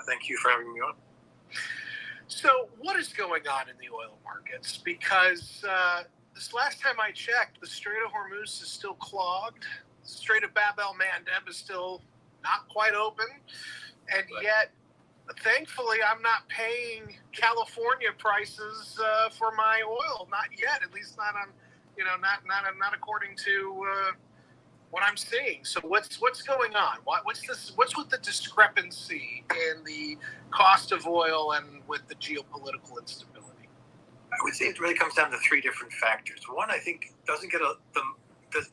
Thank you for having me on. So what is going on in the oil markets? Because this last time I checked, the Strait of Hormuz is still clogged. The Strait of Bab el-Mandeb is still not quite open. And yet, thankfully, I'm not paying California prices for my oil. Not yet, at least not on, not according to what I'm seeing. So what's going on? What's with the discrepancy in the cost of oil and with the geopolitical instability? I would say it really comes down to three different factors. One, I think,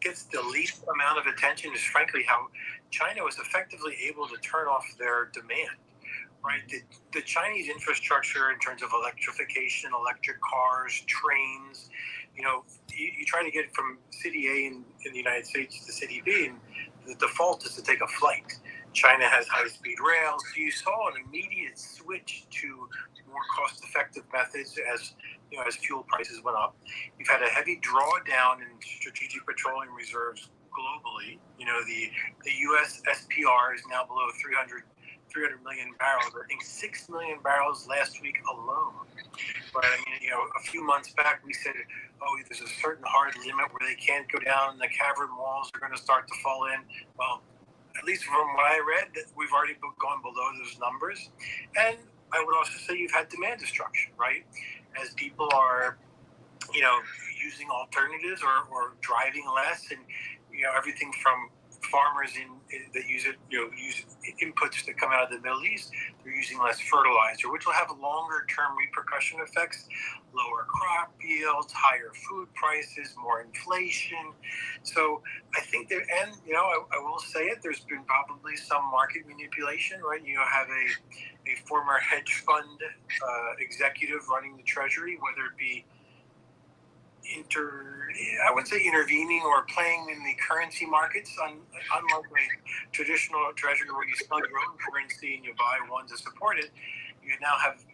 gets the least amount of attention is frankly how China was effectively able to turn off their demand. Right, the Chinese infrastructure in terms of electrification, electric cars, trains. You try to get from city A in the United States to city B, and the default is to take a flight. China has high-speed rail, so you saw an immediate switch to more cost-effective methods as fuel prices went up. You've had a heavy drawdown in strategic petroleum reserves globally. The U.S. SPR is now below 300 million barrels. I think 6 million barrels last week alone. But a few months back we said, there's a certain hard limit where they can't go down. The cavern walls are going to start to fall in. Well, at least from what I read, we've already gone below those numbers. And I would also say you've had demand destruction, right? As people are, using alternatives or driving less, and everything from farmers that use inputs that come out of the Middle East, they're using less fertilizer, which will have longer-term repercussion effects, lower crop yields, higher food prices, more inflation. So I think I will say it, there's been probably some market manipulation, right? You have a former hedge fund executive running the Treasury, whether it be I wouldn't say intervening or playing in the currency markets, unlike a traditional treasury where you sell your own currency and you buy one to support it. You now have,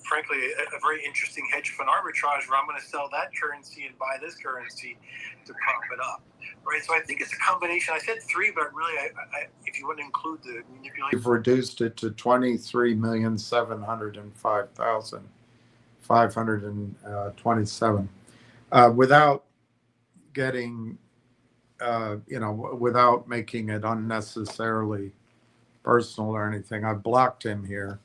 frankly, a very interesting hedge fund arbitrage where I'm going to sell that currency and buy this currency to prop it up. Right, so I think it's a combination. I said three, but really, if you wouldn't include the manipulation, we've reduced it to 23,705,527. Without getting, without making it unnecessarily personal or anything, I blocked him here.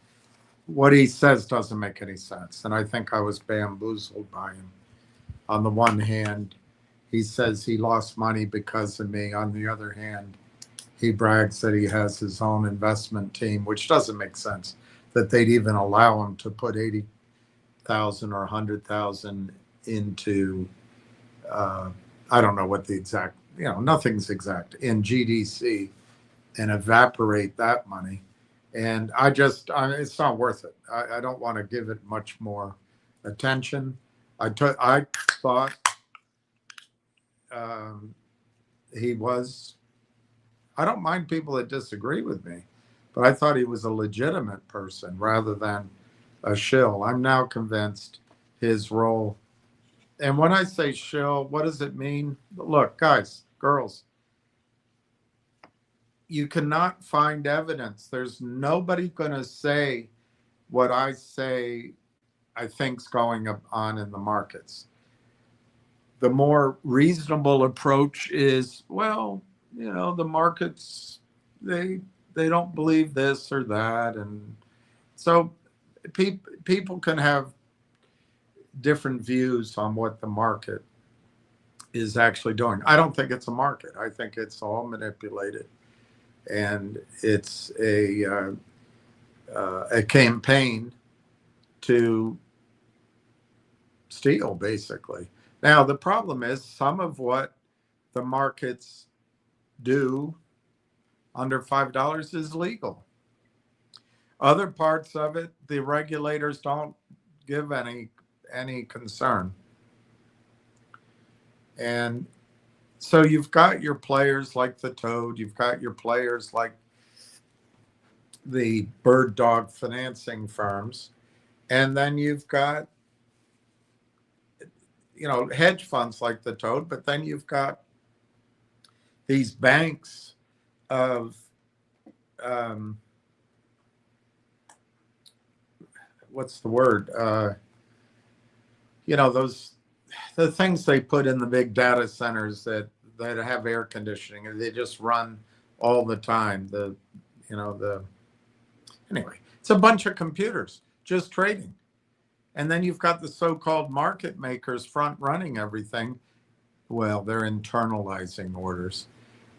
What he says doesn't make any sense, and I think I was bamboozled by him. On the one hand, he says he lost money because of me. On the other hand, he brags that he has his own investment team, which doesn't make sense, that they'd even allow him to put 80,000 or 100,000 into, I don't know what the exact, nothing's exact, in GDC and evaporate that money. And it's not worth it. I don't want to give it much more attention. I thought he was, I don't mind people that disagree with me, but I thought he was a legitimate person rather than a shill. I'm now convinced his role. And when I say shill, what does it mean? Look, guys, girls, you cannot find evidence. There's nobody going to say what I say I think's going on in the markets. The more reasonable approach is, well, the markets, they don't believe this or that. And so people can have different views on what the market is actually doing. I don't think it's a market. I think it's all manipulated. And it's a campaign to steal, basically. Now, the problem is some of what the markets do under $5 is legal. Other parts of it, the regulators don't give any concern. And so you've got your players like the Toad, you've got your players like the bird dog financing firms, and then you've got hedge funds like the Toad, but then you've got these banks of what's the word? You know, the things they put in the big data centers that have air conditioning, and they just run all the time. Anyway, it's a bunch of computers just trading. And then you've got the so-called market makers front running everything. Well, they're internalizing orders.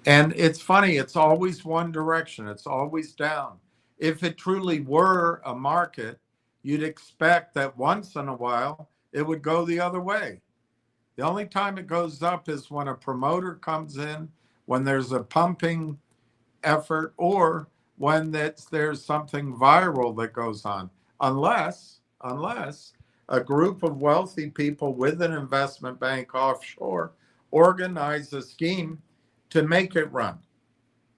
And it's funny, it's always one direction. It's always down. If it truly were a market, you'd expect that once in a while it would go the other way. The only time it goes up is when a promoter comes in, when there's a pumping effort, or when there's something viral that goes on. Unless a group of wealthy people with an investment bank offshore organize a scheme to make it run.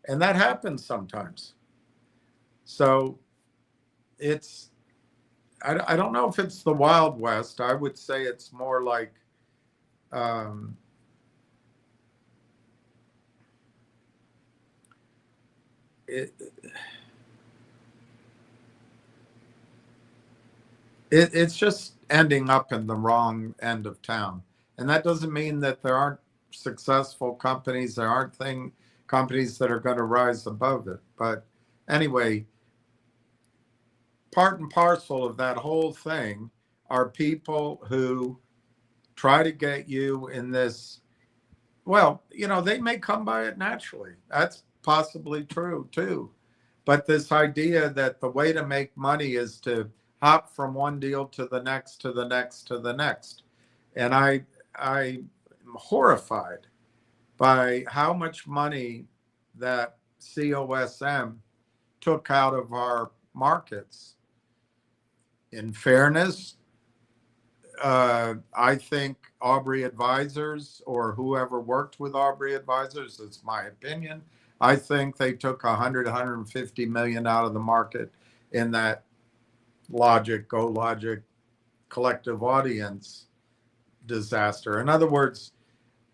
And that happens sometimes. So I don't know if it's the Wild West. I would say it's more like it's just ending up in the wrong end of town. And that doesn't mean that there aren't successful companies. There aren't companies that are going to rise above it. But anyway, part and parcel of that whole thing are people who try to get you in this. Well, you know, they may come by it naturally. That's possibly true too. But this idea that the way to make money is to hop from one deal to the next, to the next, to the next. And I'm horrified by how much money that COSM took out of our markets. In fairness, I think Aubrey Advisors, or whoever worked with Aubrey Advisors, it's my opinion, I think they took 150 million out of the market in that Go Logic collective audience disaster. In other words,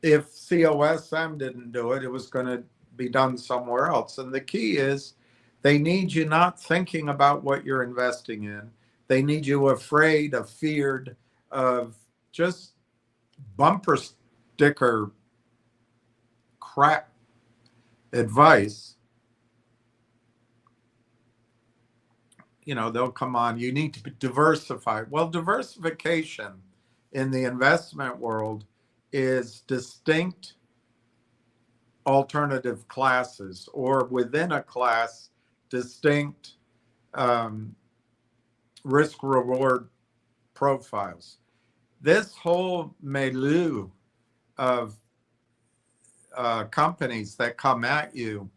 if COSM didn't do it, it was going to be done somewhere else. And the key is they need you not thinking about what you're investing in. They need you afraid, feared of just bumper sticker crap advice. You know, they'll come on, you need to diversify. Well, diversification in the investment world is distinct alternative classes, or within a class, distinct risk reward profiles. This whole milieu of companies that come at you,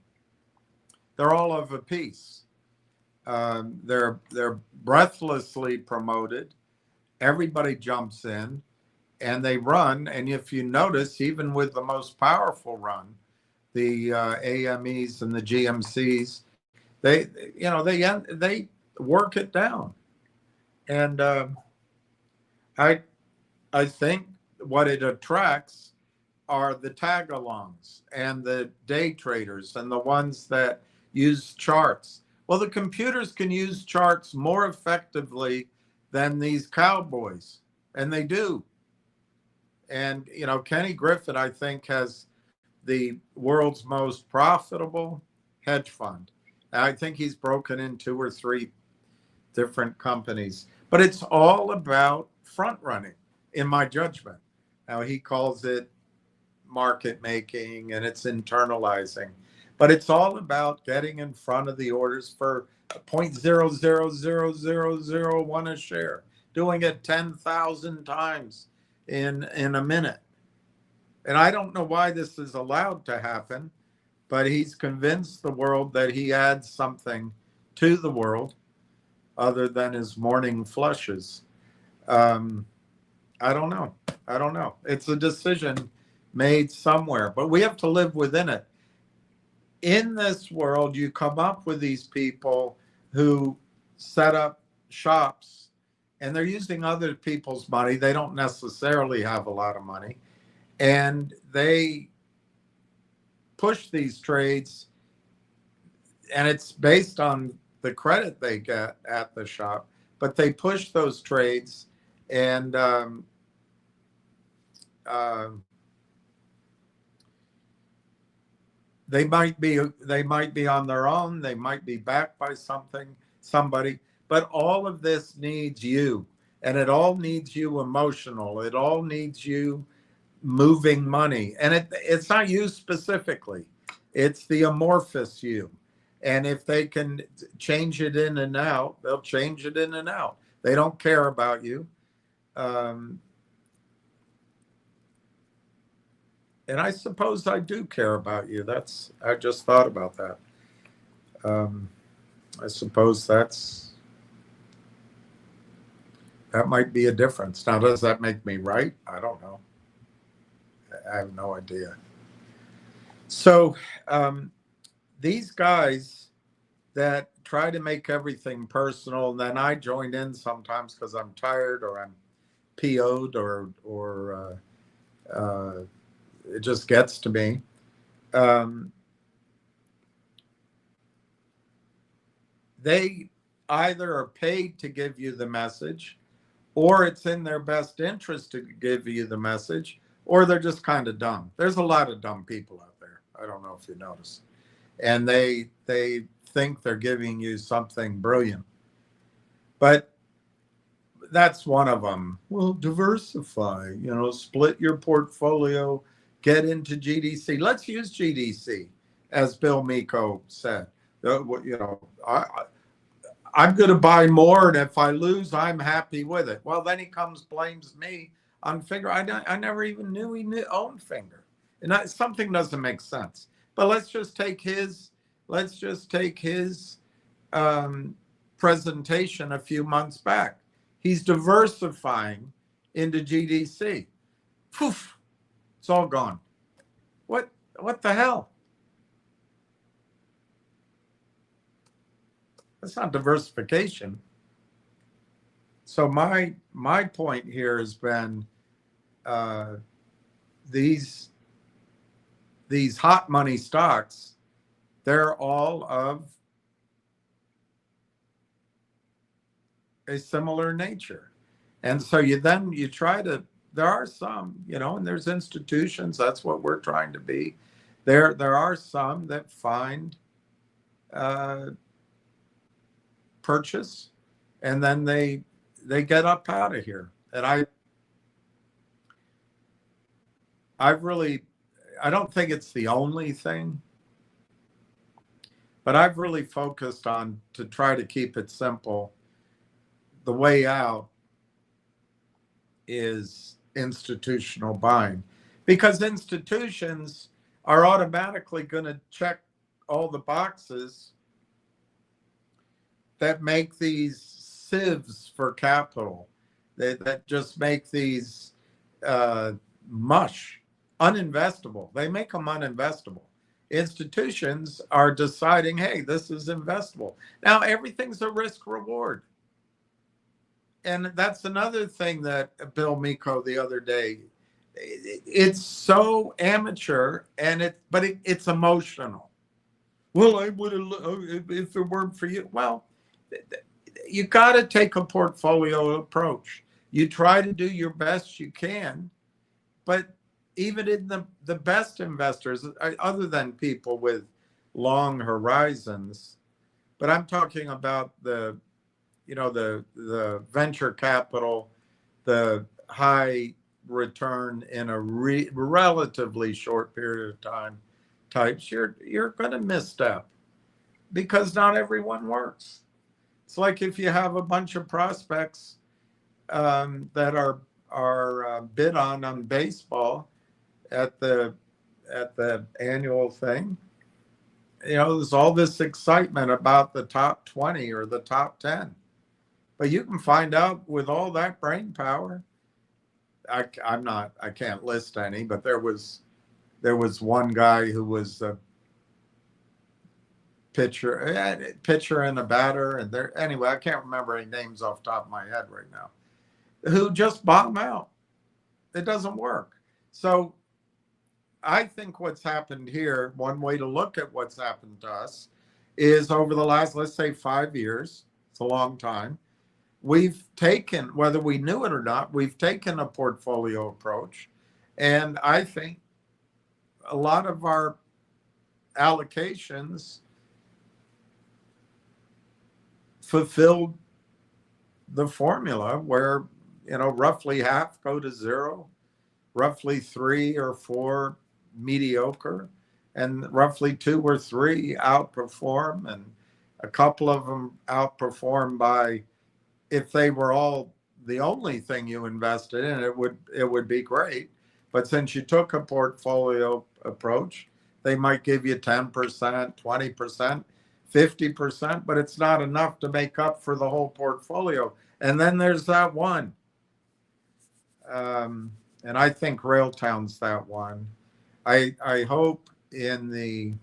they're all of a piece. They're breathlessly promoted. Everybody jumps in and they run. And if you notice, even with the most powerful run, the AMEs and the GMCs, they work it down. And I think what it attracts are the tag-alongs and the day traders and the ones that use charts. Well, the computers can use charts more effectively than these cowboys, and they do. And, you know, Kenny Griffin, I think, has the world's most profitable hedge fund. I think he's broken in 2 or 3 different companies. But it's all about front running, in my judgment. Now, he calls it market making and it's internalizing. But it's all about getting in front of the orders for 0.000001 a share, doing it 10,000 times in a minute. And I don't know why this is allowed to happen, but he's convinced the world that he adds something to the world other than his morning flushes. I don't know. It's a decision made somewhere, but we have to live within it. In this world, you come up with these people who set up shops and they're using other people's money. They don't necessarily have a lot of money. And they push these trades, and it's based on the credit they get at the shop. but they push those trades, and they might be on their own. They might be backed by somebody, but all of this needs you, and it all needs you emotional. It all needs you moving money, and it's not you specifically. It's the amorphous you. And if they can change it in and out, they'll change it in and out. They don't care about you. And I suppose I do care about you. I just thought about that. I suppose that might be a difference. Now, does that make me right? I don't know. I have no idea. So these guys that try to make everything personal, and then I join in sometimes because I'm tired or I'm PO'd or it just gets to me. They either are paid to give you the message, or it's in their best interest to give you the message, or they're just kind of dumb. There's a lot of dumb people out there. I don't know if you notice. And they think they're giving you something brilliant. But that's one of them. Well, diversify, split your portfolio, get into GDC. Let's use GDC, as Bill Miko said. I'm going to buy more, and if I lose, I'm happy with it. Well, then he blames me on Finger. I never even knew he owned Finger, and something doesn't make sense. But let's just take his presentation a few months back. He's diversifying into GDC. Poof, it's all gone. What the hell? That's not diversification. So my point here has been these hot money stocks, they're all of a similar nature. And so you try to, there are some, and there's institutions, that's what we're trying to be. There are some that find purchase, and then they get up out of here. And I don't think it's the only thing, but I've really focused on, to try to keep it simple, the way out is institutional buying, because institutions are automatically going to check all the boxes that make these sieves for capital, that just make these mush, uninvestable. They make them uninvestable. Institutions are deciding, hey, this is investable. Now, everything's a risk reward. And that's another thing that Bill Miko the other day, it's so amateur, but it's emotional. Well, I would have, if it weren't for you. Well, you got to take a portfolio approach. You try to do your best you can, but even in the best investors, other than people with long horizons, but I'm talking about the venture capital, the high return in a relatively short period of time types, you're going to misstep, because not everyone works. It's like if you have a bunch of prospects that are bid on baseball at the annual thing. There's all this excitement about the top 20 or the top 10, but you can find out with all that brain power. I can't list any, but there was one guy who was a pitcher and a batter, and anyway, I can't remember any names off the top of my head right now, who just bottom out. It doesn't work. So I think what's happened here, one way to look at what's happened to us, is over the last, let's say, 5 years, it's a long time, we've taken, whether we knew it or not, we've taken a portfolio approach. And I think a lot of our allocations fulfilled the formula where, roughly half go to zero, roughly 3 or 4 mediocre, and roughly 2 or 3 outperform, and a couple of them outperform by, if they were all the only thing you invested in, it would be great. But since you took a portfolio approach, they might give you 10%, 20%, 50%, but it's not enough to make up for the whole portfolio. And then there's that one. And I think Railtown's that one. I hope in the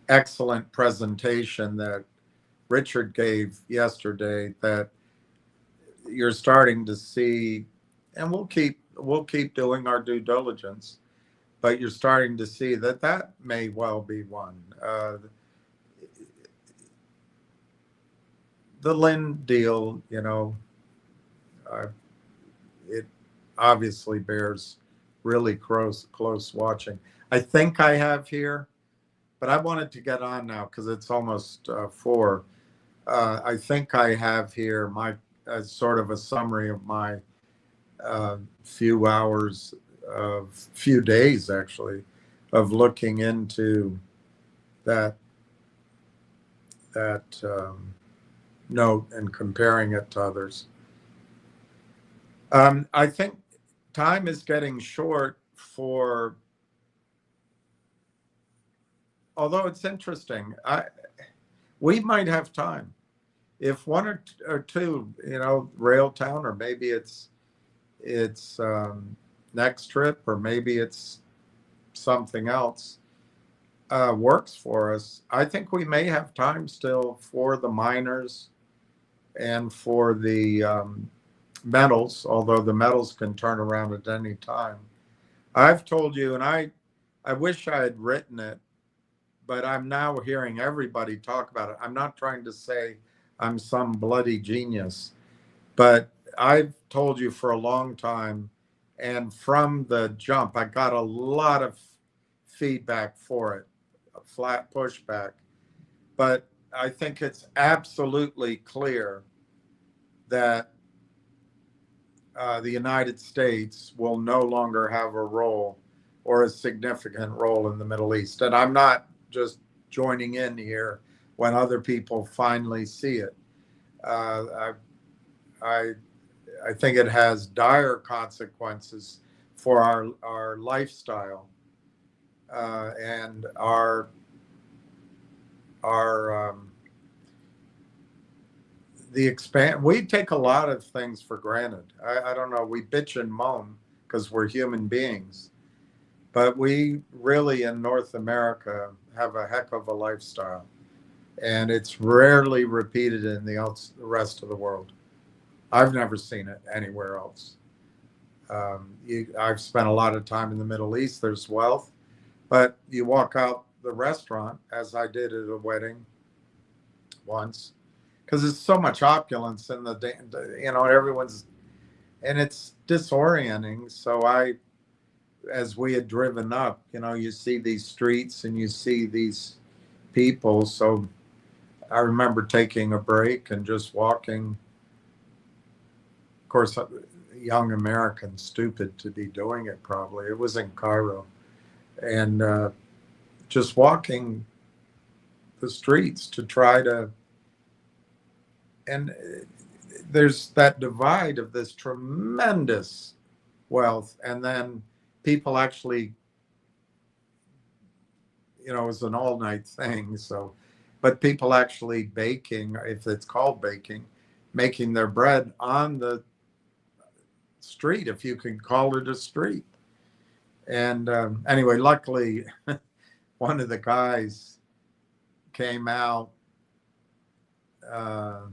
excellent presentation that Richard gave yesterday that you're starting to see, and we'll keep doing our due diligence, but you're starting to see that may well be one. The Lynn deal, it obviously bears really close watching. I think I have here, but I wanted to get on now because it's almost 4. I think I have here my sort of a summary of my few days actually of looking into that note and comparing it to others. I think time is getting short for, although it's interesting, we might have time. If one or two, Railtown, or maybe it's Next Trip, or maybe it's something else, works for us, I think we may have time still for the miners and for the metals, although the metals can turn around at any time. I've told you, and I wish I had written it, but I'm now hearing everybody talk about it. I'm not trying to say I'm some bloody genius, but I've told you for a long time, and from the jump, I got a lot of feedback for it, a flat pushback. But I think it's absolutely clear that the United States will no longer have a role or a significant role in the Middle East. And I'm not just joining in here when other people finally see it. I think it has dire consequences for our lifestyle and our we take a lot of things for granted. I don't know, we bitch and moan because we're human beings, but we really in North America have a heck of a lifestyle, and it's rarely repeated in the rest of the world. I've never seen it anywhere else. I've spent a lot of time in the Middle East. There's wealth, but you walk out the restaurant, as I did at a wedding once, because there's so much opulence in everyone's, and it's disorienting. So as we had driven up, you see these streets and you see these people. So I remember taking a break and just walking. Of course, young American, stupid to be doing it probably. It was in Cairo. And just walking the streets to try to, and there's that divide of this tremendous wealth, and then people actually, it was an all-night thing, so, but people actually baking, if it's called baking, making their bread on the street, if you can call it a street. And anyway, luckily, one of the guys came out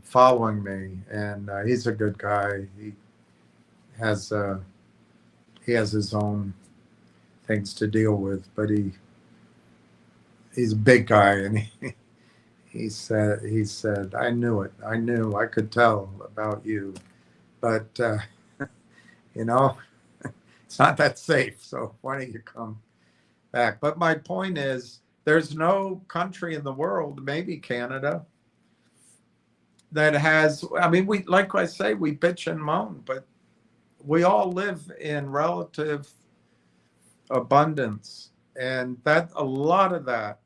following me, and he's a good guy. He has his own things to deal with, but he's a big guy, and he said, I knew it. I could tell about you, but you know, it's not that safe. So why don't you come back? But my point is, there's no country in the world, maybe Canada, that has. I mean, we, like I say, we bitch and moan, but we all live in relative abundance, and that a lot of that,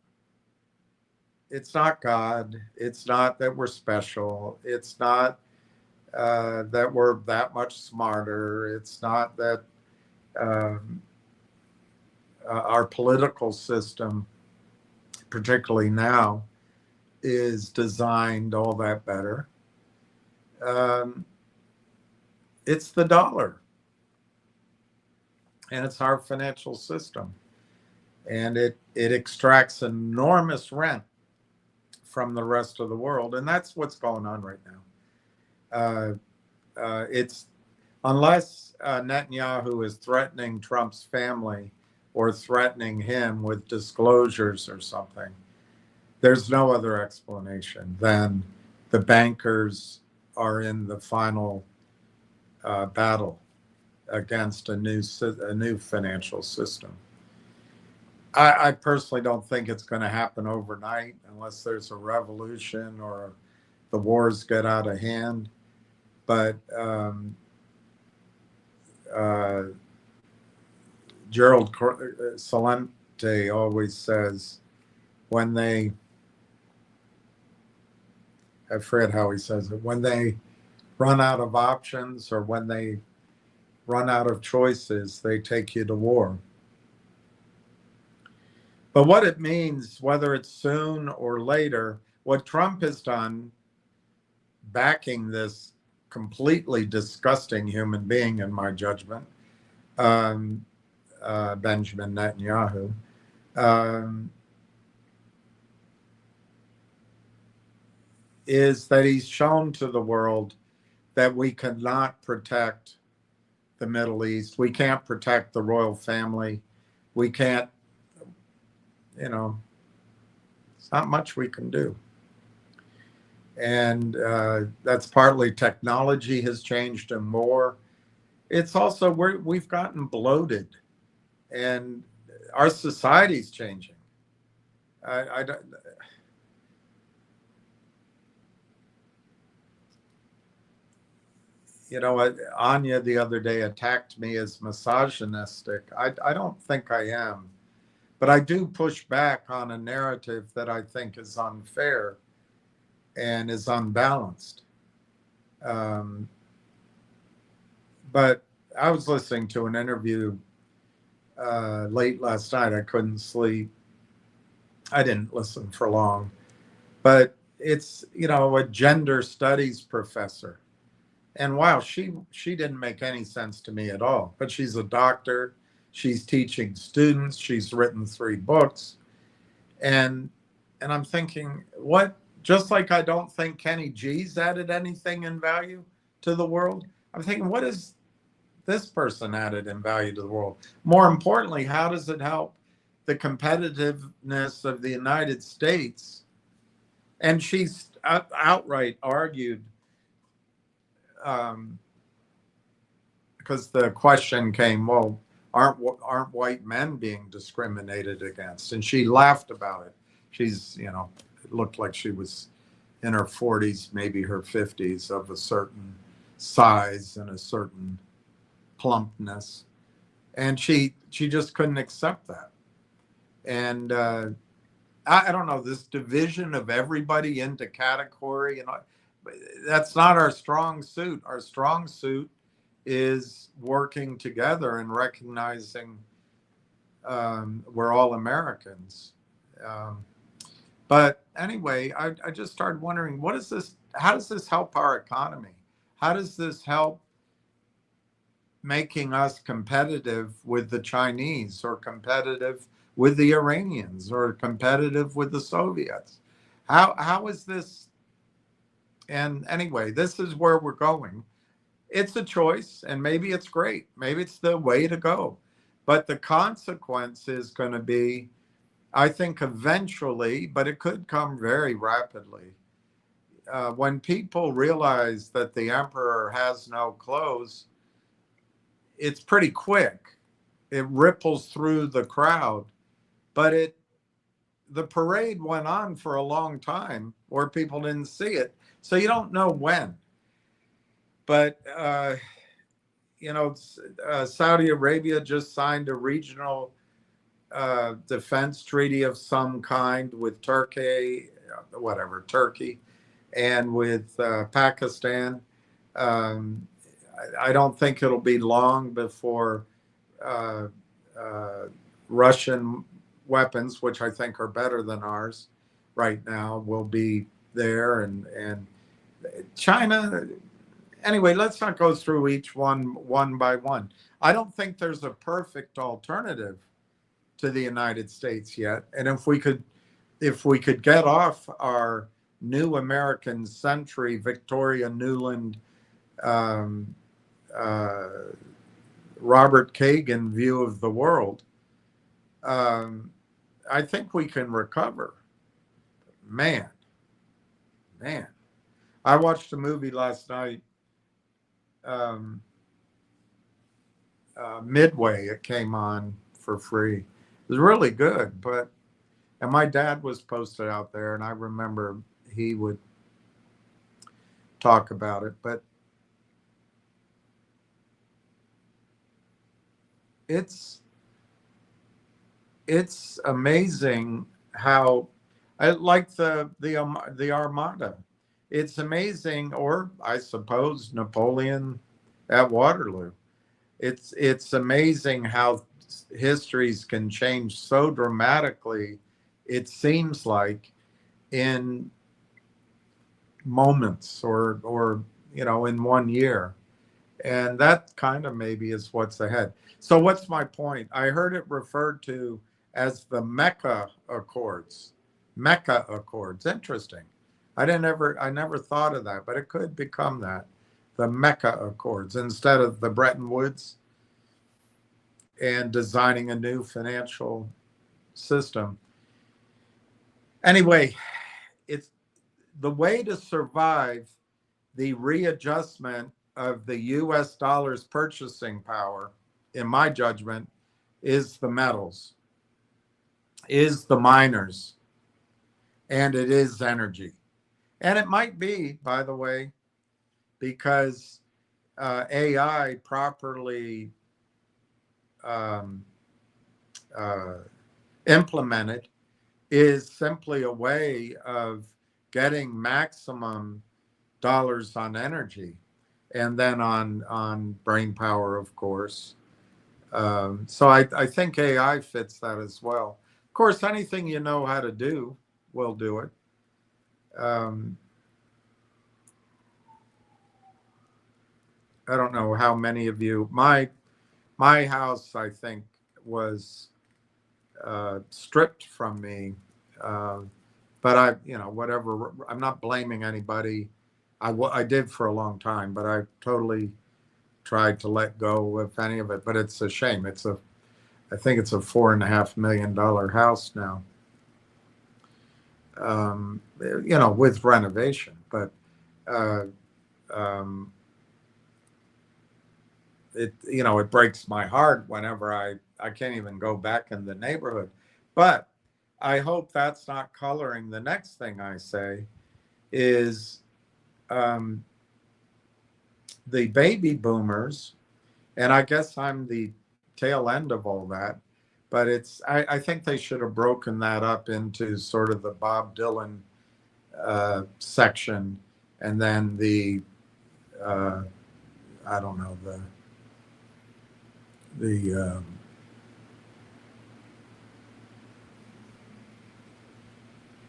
it's not God, it's not that we're special, it's not that we're that much smarter, it's not that um, our political system, particularly now, is designed all that better. um, it's the dollar, and it's our financial system, and it extracts enormous rent from the rest of the world, and that's what's going on right now. It's unless Netanyahu is threatening Trump's family or threatening him with disclosures or something, there's no other explanation than the bankers are in the final battle against a new financial system. I personally don't think it's going to happen overnight unless there's a revolution or the wars get out of hand. But Gerald Salente always says, when they, I forget how he says it, when they run out of options or when they run out of choices, they take you to war. But what it means, whether it's soon or later, what Trump has done, backing this completely disgusting human being, in my judgment, Benjamin Netanyahu, is that he's shown to the world that we cannot protect the Middle East. We can't protect the royal family. We can't, it's not much we can do. And that's partly technology has changed him more. It's also we've gotten bloated, and our society's changing. I don't. Anya the other day attacked me as misogynistic. I don't think I am, but I do push back on a narrative that I think is unfair and is unbalanced. But I was listening to an interview late last night. I couldn't sleep. I didn't listen for long, but it's, a gender studies professor. And wow, she didn't make any sense to me at all. But she's a doctor. She's teaching students. She's written 3 books. And I'm thinking, what? Just like I don't think Kenny G's added anything in value to the world, I'm thinking, what is this person added in value to the world? More importantly, how does it help the competitiveness of the United States? And she's outright argued, because the question came, well, aren't white men being discriminated against? And she laughed about it. She's, it looked like she was in her 40s, maybe her 50s, of a certain size and a certain plumpness. And she just couldn't accept that. And I don't know, this division of everybody into category, that's not our strong suit. Our strong suit is working together and recognizing we're all Americans. But anyway, I just started wondering, how does this help our economy? How does this help making us competitive with the Chinese, or competitive with the Iranians, or competitive with the Soviets? How is this? And anyway, this is where we're going. It's a choice, and maybe it's great. Maybe it's the way to go. But the consequence is going to be I think eventually, but it could come very rapidly. When people realize that the emperor has no clothes, it's pretty quick. It ripples through the crowd, but the parade went on for a long time where people didn't see it, so you don't know when. But Saudi Arabia just signed a regional defense treaty of some kind with Turkey, and with Pakistan. Um, I don't think it'll be long before uh, uh, Russian weapons, which I think are better than ours right now, will be there. And China, anyway, let's not go through each one by one. I don't think there's a perfect alternative to the United States yet. And if we could get off our new American century Victoria Nuland um, uh, Robert Kagan view of the world, I think we can recover. Man, I watched a movie last night, Midway. It came on for free. It was really good, and my dad was posted out there, and I remember he would talk about it, but it's amazing how I like the Armada. It's amazing, or I suppose Napoleon at Waterloo. It's amazing how histories can change so dramatically. It seems like in moments, or in 1 year. And that kind of maybe is what's ahead. So what's my point? I heard it referred to as the Mecca Accords. Mecca Accords. Interesting. I never thought of that, but it could become that. The Mecca Accords instead of the Bretton Woods, and designing a new financial system. Anyway, it's the way to survive the readjustment of the US dollar's purchasing power, in my judgment, is the metals, is the miners, and it is energy. And it might be, by the way, because AI properly implemented is simply a way of getting maximum dollars on energy, and then on brain power, of course. So I think AI fits that as well. Of course, anything you know how to do will do it. I don't know how many of you, my house, I think, was stripped from me. But whatever, I'm not blaming anybody. I did for a long time, but I totally tried to let go of any of it. But it's a shame. I think it's a $4.5 million house now. With renovation, but it breaks my heart whenever I can't even go back in the neighborhood. But I hope that's not coloring the next thing I say is the baby boomers, and I guess I'm the tail end of all that, but I think they should have broken that up into sort of the Bob Dylan section, and then the I don't know, the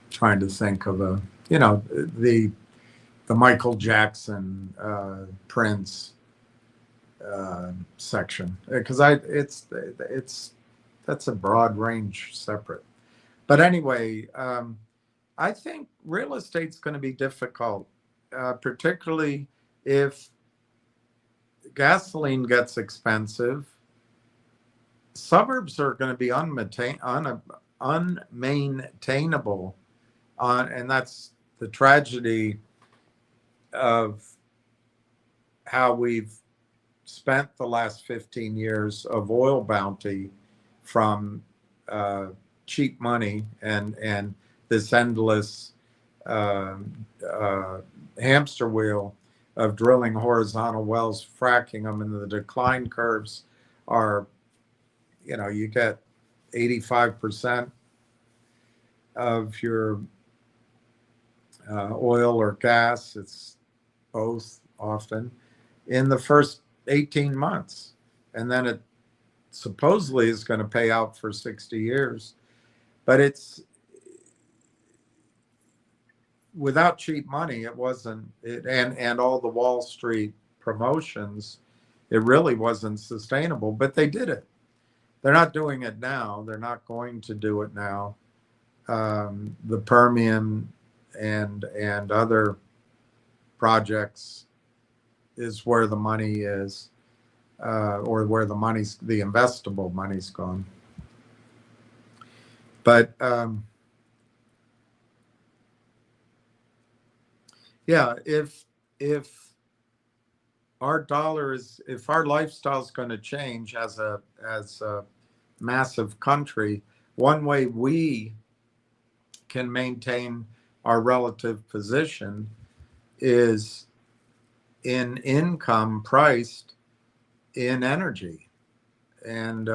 trying to think of the Michael Jackson, Prince section, because that's a broad range separate. But anyway, I think real estate's going to be difficult, particularly if gasoline gets expensive. Suburbs are going to be unmaintainable. And that's the tragedy of how we've spent the last 15 years of oil bounty from cheap money and this endless uh, hamster wheel of drilling horizontal wells, fracking them, and the decline curves are, you get 85% of your oil or gas, it's both often, in the first 18 months. And then it supposedly is going to pay out for 60 years. But it's without cheap money, it wasn't, and all the Wall Street promotions, it really wasn't sustainable, but they did it. They're not doing it now. They're not going to do it now. The Permian and other projects is where the money is, or where the investable money's gone. But yeah, if our if our lifestyle is going to change as a massive country, one way we can maintain our relative position is in income priced in energy, and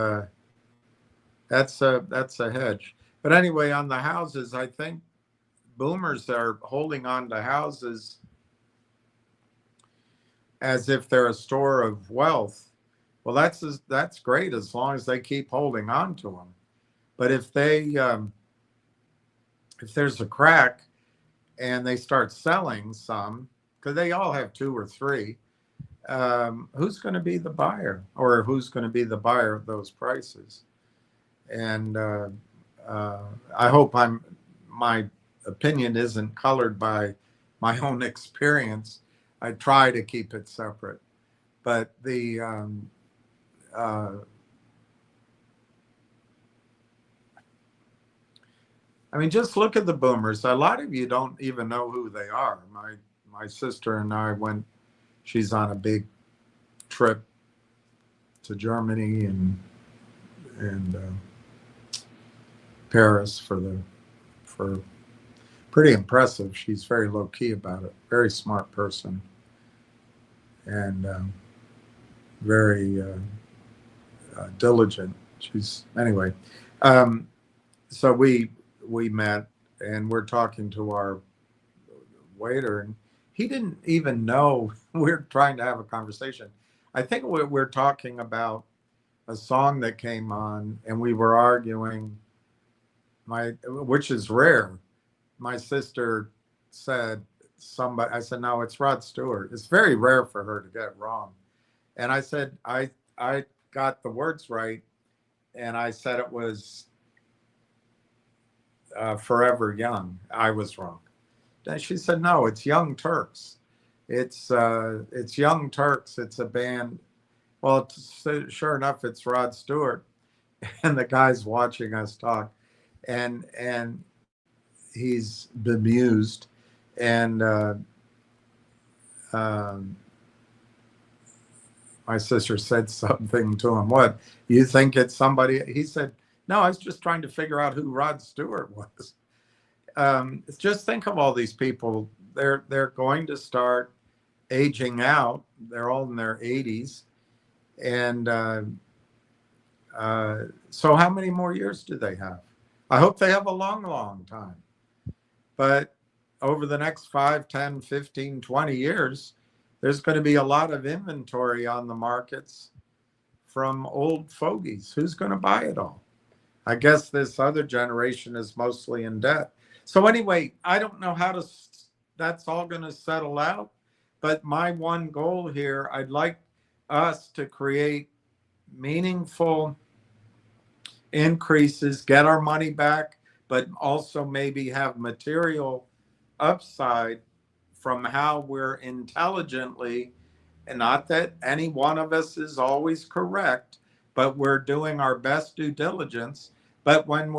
that's a hedge. But anyway, on the houses, I think boomers are holding on to houses as if they're a store of wealth. Well, that's great as long as they keep holding on to them. But if there's a crack and they start selling some, because they all have two or three, who's going to be the buyer, or who's going to be the buyer of those prices? And I hope my opinion isn't colored by my own experience. I try to keep it separate, but I mean, just look at the boomers. A lot of you don't even know who they are. My sister and I went. She's on a big trip to Germany and Paris for pretty impressive. She's very low key about it. Very smart person, and very diligent. Anyway. So we met, and we're talking to our waiter, and he didn't even know we're trying to have a conversation. I think we're talking about a song that came on, and we were arguing. Which is rare. My sister said somebody. I said, no, it's Rod Stewart. It's very rare for her to get wrong. And I said, I got the words right, and I said it was Forever Young. I was wrong. And she said, no, it's Young Turks. It's Young Turks. It's a band. Well, sure enough, it's Rod Stewart, and the guy's watching us talk, and he's bemused, and my sister said something to him. What, you think it's somebody? He said, no, I was just trying to figure out who Rod Stewart was. Just think of all these people. They're going to start aging out. They're all in their 80s. And so how many more years do they have? I hope they have a long, long time. But over the next 5, 10, 15, 20 years, there's going to be a lot of inventory on the markets from old fogies. Who's going to buy it all? I guess this other generation is mostly in debt. So anyway, I don't know how that's all going to settle out. But my one goal here, I'd like us to create meaningful increases, get our money back, but also maybe have material upside from how we're intelligently, and not that any one of us is always correct, but we're doing our best due diligence. But when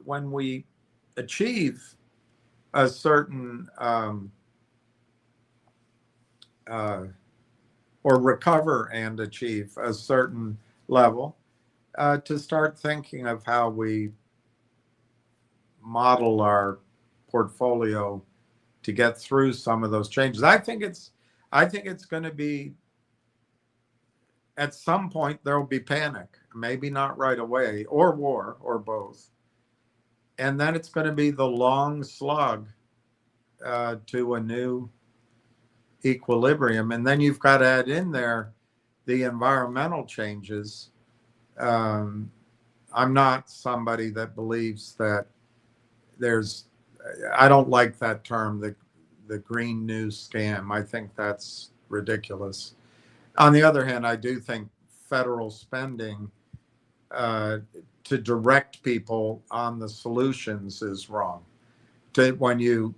when we achieve a certain or recover and achieve a certain level, to start thinking of how we model our portfolio to get through some of those changes. I think it's going to be, at some point there will be panic, maybe not right away, or war, or both, and then it's going to be the long slug to a new equilibrium. And then you've got to add in there the environmental changes. I'm not somebody that believes that I don't like that term, the green new scam. I think that's ridiculous. On the other hand, I do think federal spending to direct people on the solutions is wrong. When you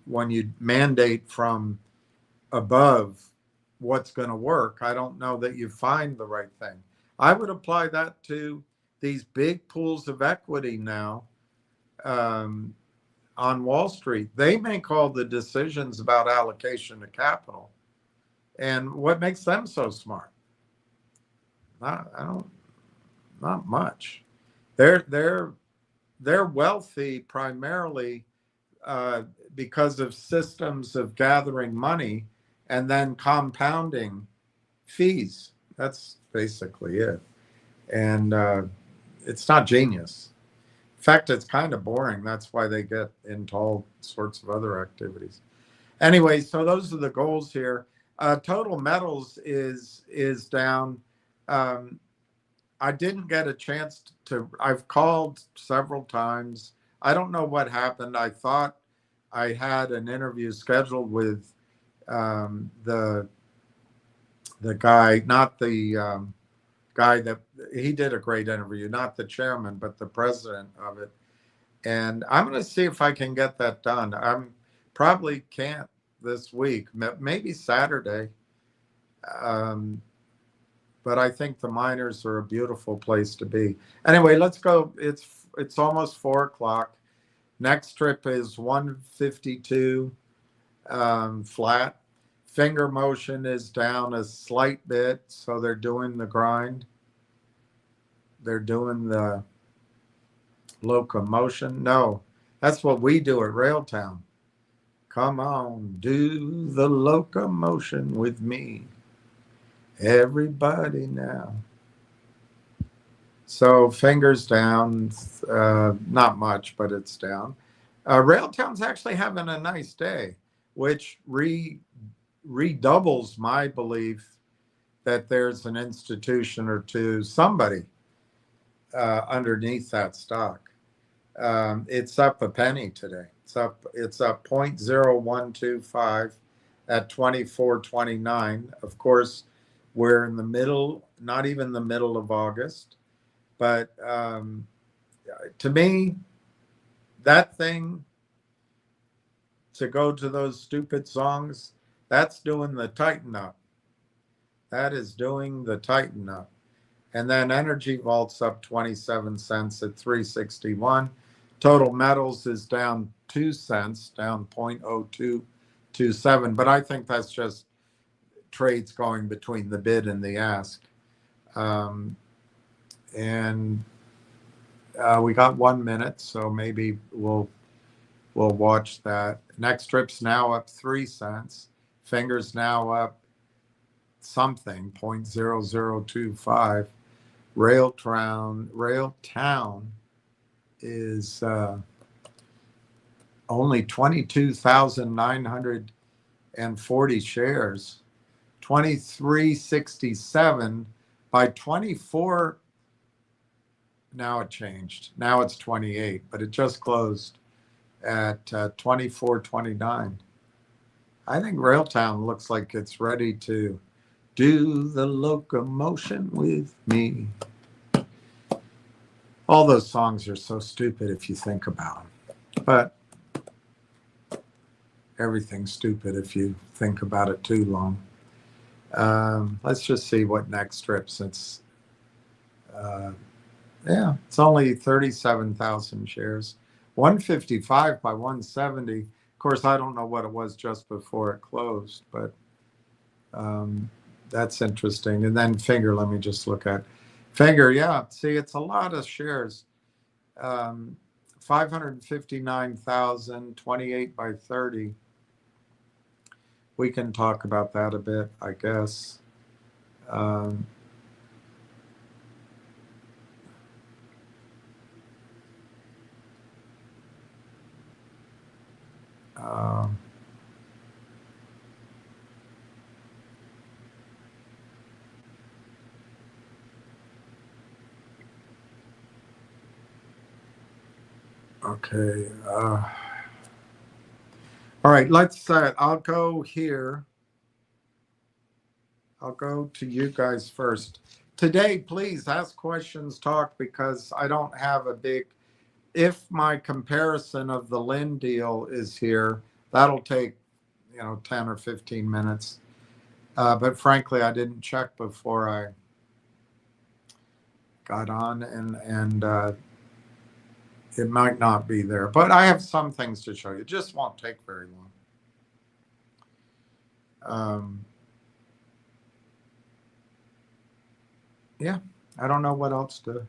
mandate from above what's going to work, I don't know that you find the right thing. I would apply that to these big pools of equity now on Wall Street. They make all the decisions about allocation of capital. And what makes them so smart? Not much. They're wealthy primarily because of systems of gathering money and then compounding fees. That's basically it. And it's not genius. In fact, it's kind of boring. That's why they get into all sorts of other activities. Anyway, so those are the goals here. Total metals is down. I didn't get a chance to, I've called several times. I don't know what happened. I thought I had an interview scheduled with the guy, not the guy that, he did a great interview, not the chairman, but the president of it. And I'm going to see if I can get that done. I'm probably can't this week, maybe Saturday. But I think the miners are a beautiful place to be. Anyway, let's go. It's almost 4:00. Next trip is 152 flat. Finger motion is down a slight bit, so they're doing the grind. They're doing the locomotion. No, that's what we do at Railtown. Come on, do the locomotion with me. Everybody now. So fingers down, not much, but it's down. Railtown's actually having a nice day, which redoubles my belief that there's an institution or two, somebody underneath that stock. It's up a penny today. It's up 0.0125 at 24.29. Of course, we're in the middle, not even the middle of August. But to me, that thing, to go to those stupid songs, that's doing the tighten up. That is doing the tighten up. And then Energy Vault's up 27 cents at 361. Total Metals is down 2 cents, down 0.0227. But I think that's just trades going between the bid and the ask. And we got 1 minute, so maybe we'll watch that. Next trip's now up 3 cents. Fingers now up something, 0.0025. Railtown is only 22,940 shares, 2367 by 24. Now it changed. Now it's 28, but it just closed at 24.29. I think Railtown looks like it's ready to do the locomotion with me. All those songs are so stupid if you think about them. But everything's stupid if you think about it too long. Let's just see what next trips. It's it's only 37,000 shares. 155 by 170. Of course, I don't know what it was just before it closed, but that's interesting. And then fngr, let me just look at fngr. Yeah, see, it's a lot of shares. 559,000, 28 by 30. We can talk about that a bit, I guess. Okay. All right, let's, I'll go here. I'll go to you guys first. Today, please ask questions, talk, because I don't have a big, if my comparison of the Lynn deal is here, that'll take, 10 or 15 minutes. But frankly, I didn't check before I got on, and it might not be there. But I have some things to show you. It just won't take very long. Yeah, I don't know what else to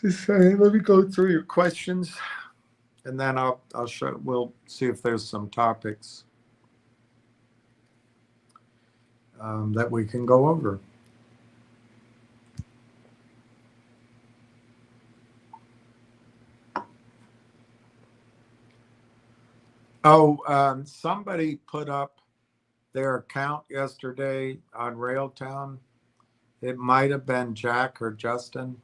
say. Let me go through your questions, and then I'll show. We'll see if there's some topics that we can go over. Oh, somebody put up their account yesterday on Railtown. It might have been Jack or Justin.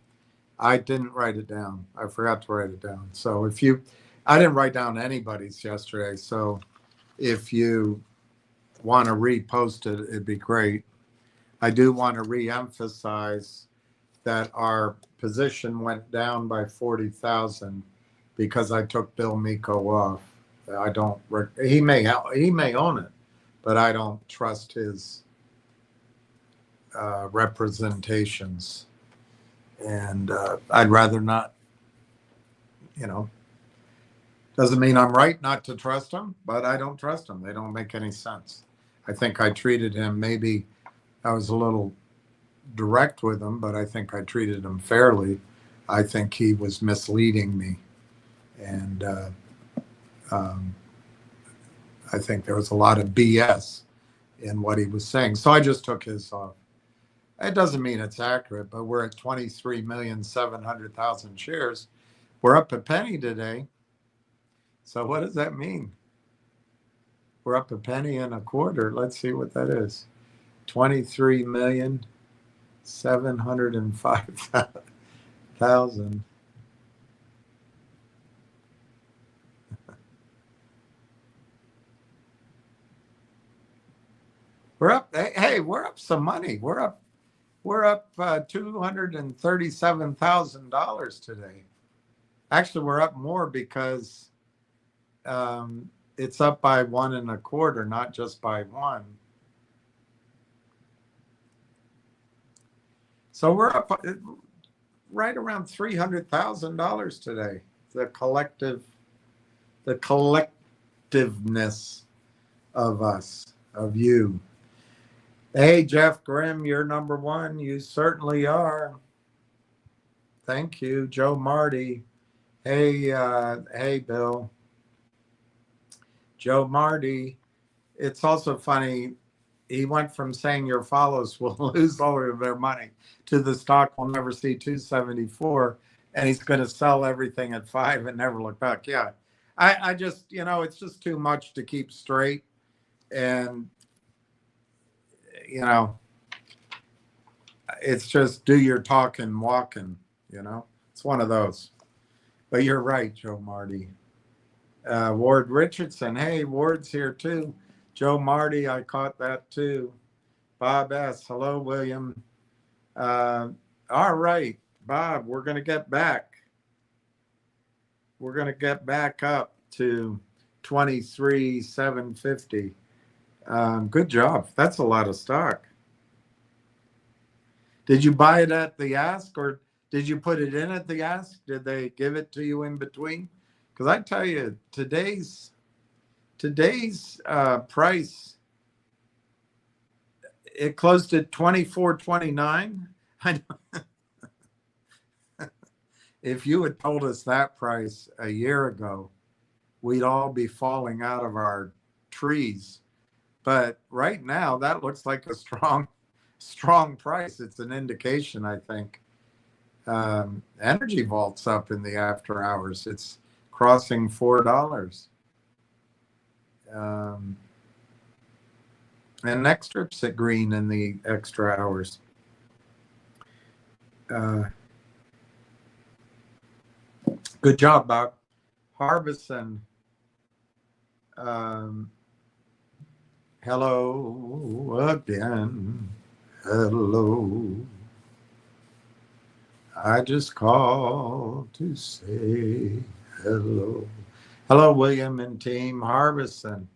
I didn't write it down. I forgot to write it down. So I didn't write down anybody's yesterday. So if you want to repost it, it'd be great. I do want to reemphasize that our position went down by 40,000 because I took Bill Miko off. I don't. He may own it, but I don't trust his representations, and I'd rather not. Doesn't mean I'm right not to trust him, but I don't trust him. They don't make any sense. I think I treated him. Maybe I was a little direct with him, but I think I treated him fairly. I think he was misleading me, and I think there was a lot of BS in what he was saying. So I just took his off. It doesn't mean it's accurate, but we're at 23,700,000 shares. We're up a penny today. So what does that mean? We're up a penny and a quarter. Let's see what that is. 23,705,000. We're up. Hey, we're up some money. We're up $237,000 today. Actually, we're up more because it's up by 1 1/4, not just by 1. So we're up right around $300,000 today. The collectiveness of us, of you. Hey, Jeff Grimm, you're number one. You certainly are. Thank you, Joe Marty. Hey, Bill. Joe Marty. It's also funny. He went from saying your follows will lose all of their money to the stock will never see 274, and he's going to sell everything at 5 and never look back. Yeah, I just, it's just too much to keep straight, and it's just do your talking, walking. It's one of those. But you're right, Joe Marty. Ward Richardson. Hey, Ward's here too. Joe Marty, I caught that too. Bob S. Hello, William. All right, Bob, we're going to get back. We're going to get back up to 23,750. Good job. That's a lot of stock. Did you buy it at the ask, or Did you put it in at the ask? Did they give it to you in between? Because I tell you, today's price, it closed at 24.29. I If you had told us that price a year ago, we'd all be falling out of our trees. But right now, that looks like a strong price. It's an indication, I think. Energy Vault's up in the after hours. It's crossing $4. And ntrp's at green in the extra hours. Good job, Bob. Harbison. Hello again. Hello. I just called to say hello. Hello, William and team. Harbison.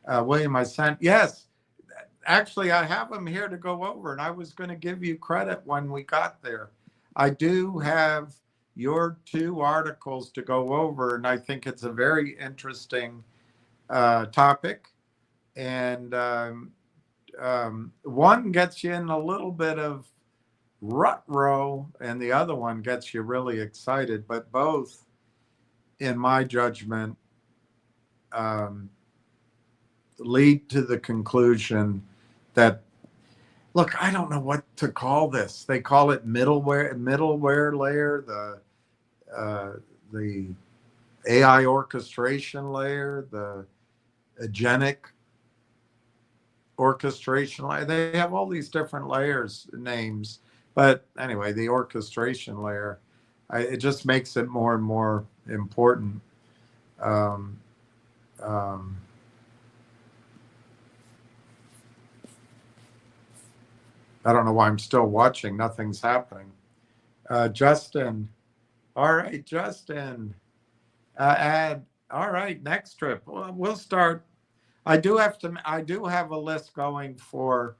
William, I sent, yes, actually, I have them here to go over, and I was going to give you credit when we got there. I do have your 2 articles to go over, and I think it's a very interesting topic. And one gets you in a little bit of rut row, and the other one gets you really excited. But both, in my judgment, lead to the conclusion that, look, I don't know what to call this. They call it middleware layer, the AI orchestration layer, the agentic orchestration layer. They have all these different layers names, but anyway, the orchestration layer, it just makes it more and more important. I don't know why I'm still watching. Nothing's happening. Justin. All right, Justin. Add. All right, next trip. We'll start. I do have a list going for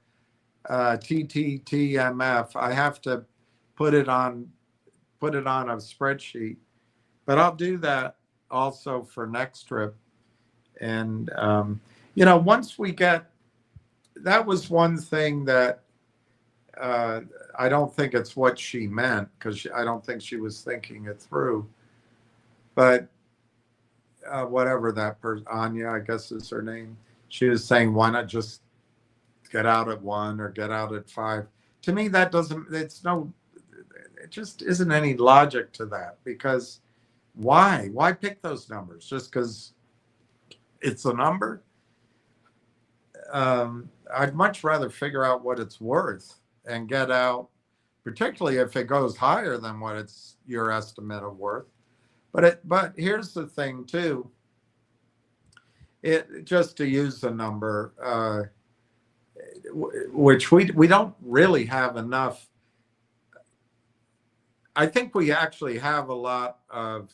tttmf. I have to put it on a spreadsheet, but I'll do that also for next trip. And once we get, that was one thing that I don't think it's what she meant, because I don't think she was thinking it through. But whatever that person, Anya, I guess is her name, she was saying, why not just get out at 1 or get out at 5? To me, that it just isn't any logic to that, because why pick those numbers? Just because it's a number? I'd much rather figure out what it's worth and get out, particularly if it goes higher than what it's your estimate of worth. But here's the thing too. It just to use the number, which we don't really have enough. I think we actually have a lot of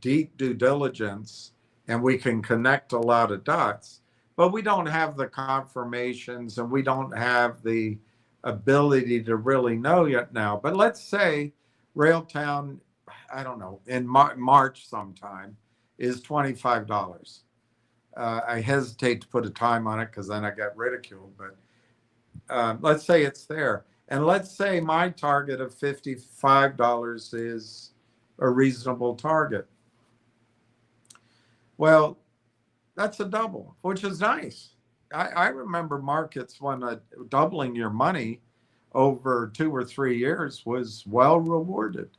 deep due diligence, and we can connect a lot of dots, but we don't have the confirmations, and we don't have the ability to really know yet now. But let's say Railtown, I don't know, in March sometime, is $25. I hesitate to put a time on it because then I get ridiculed, but let's say it's there. And let's say my target of $55 is a reasonable target. Well, that's a double, which is nice. I remember markets when doubling your money over 2 or 3 years was well rewarded.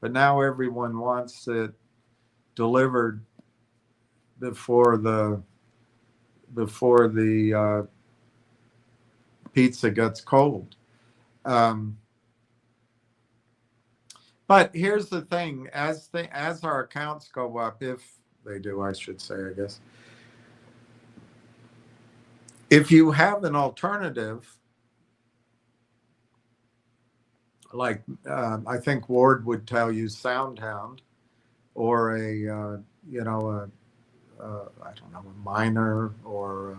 But now everyone wants it delivered before the pizza gets cold. But here's the thing: as our accounts go up, if they do, I should say, I guess, if you have an alternative, like I think Ward would tell you, SoundHound, or I don't know, a miner, or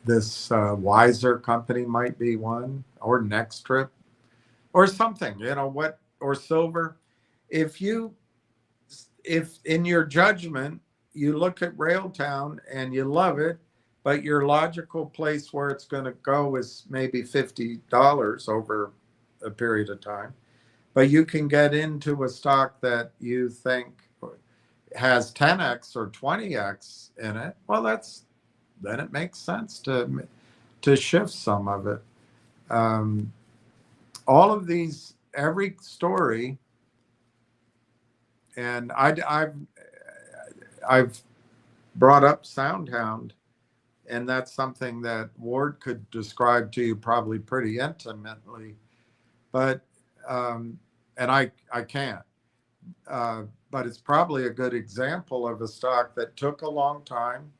this Wiser company might be one, or Next Trip. or something, or silver. If in your judgment, you look at Railtown and you love it, but your logical place where it's going to go is maybe $50 over a period of time, but you can get into a stock that you think has 10x or 20x in it, well, then it makes sense to shift some of it. All of these, every story, and I've brought up SoundHound, and that's something that Ward could describe to you probably pretty intimately, but and I can't. But it's probably a good example of a stock that took a long time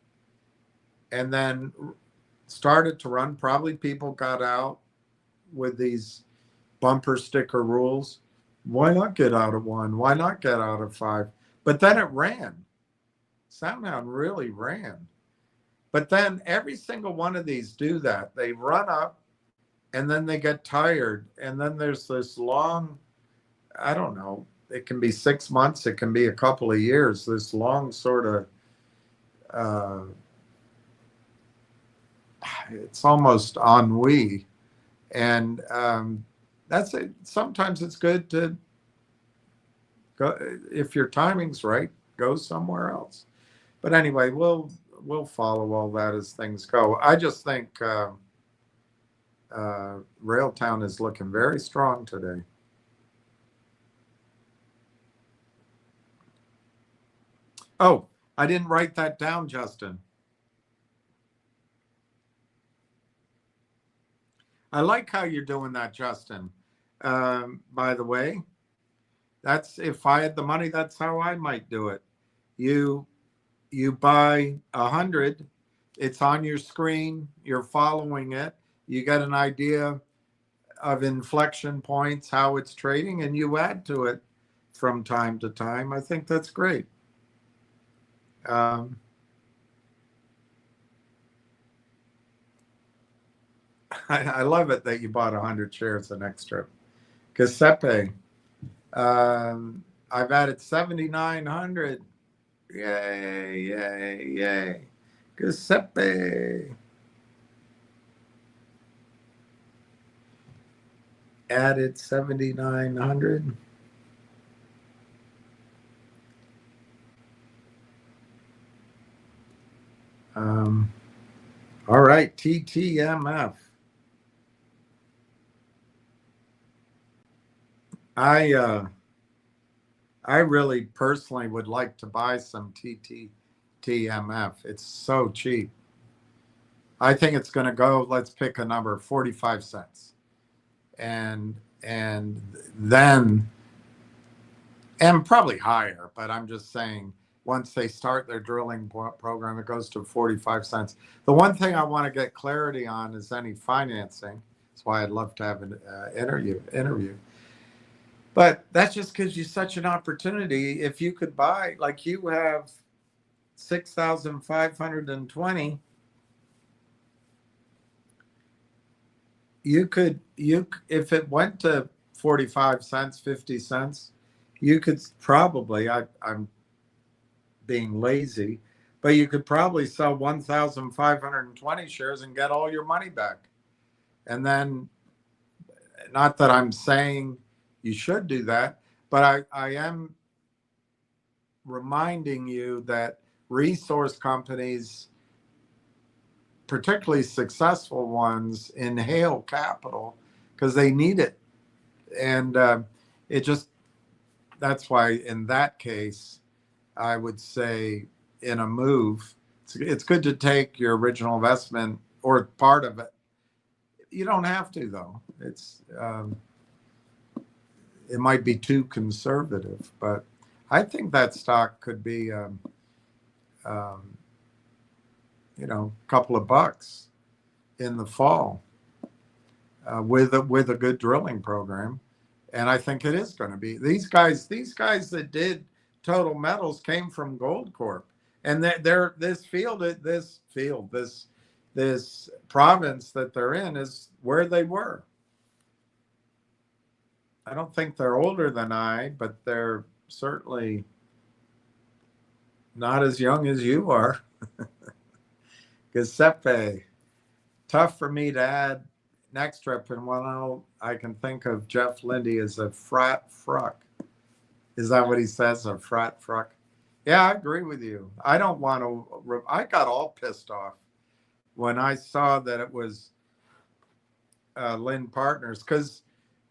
and then started to run. Probably people got out with these bumper sticker rules. Why not get out of one? Why not get out of five? But then it ran. SoundHound really ran. But then every single one of these do that. They run up and then they get tired. And then there's this long, I don't know, it can be 6 months, it can be a couple of years, this long sort of, it's almost ennui. And that's it. Sometimes it's good to go, if your timing's right, go somewhere else. But anyway, we'll follow all that as things go. I just think Railtown is looking very strong today. Oh, I didn't write that down, Justin. I like how you're doing that, Justin. By the way, that's, if I had the money, that's how I might do it. You buy 100, it's on your screen, you're following it, you get an idea of inflection points, how it's trading, and you add to it from time to time. I think that's great. I love it that you bought 100 shares an extra. Giuseppe, I've added 7,900. Yay, yay, yay. Giuseppe. Added 7,900. All right, TTMF. I really personally would like to buy some TTMF. It's so cheap. I think it's going to go, let's pick a number, 45 cents. And then, and probably higher, but I'm just saying, once they start their drilling program, it goes to 45 cents. The one thing I want to get clarity on is any financing. That's why I'd love to have an interview. But that just gives you such an opportunity. If you could buy, like you have 6,520, you if it went to 45 cents, 50 cents, you could probably, I'm being lazy, but you could probably sell 1,520 shares and get all your money back. And then, not that I'm saying you should do that, but I am reminding you that resource companies, particularly successful ones, inhale capital because they need it. And it just, that's why in that case, I would say in a move, it's good to take your original investment or part of it. You don't have to, though. It's it might be too conservative, but I think that stock could be, you know, a couple of bucks in the fall with a good drilling program, and I think it is going to be. These guys that did Total Metals came from Gold Corp, and they're this province that they're in is where they were. I don't think they're older than I, but they're certainly not as young as you are. Giuseppe, tough for me to add next trip, and one I can think of Jeff Lindy as a frat fruck. Is that what he says? A frat fruck? Yeah, I agree with you. I don't want to. I got all pissed off when I saw that it was Lynn Partners, because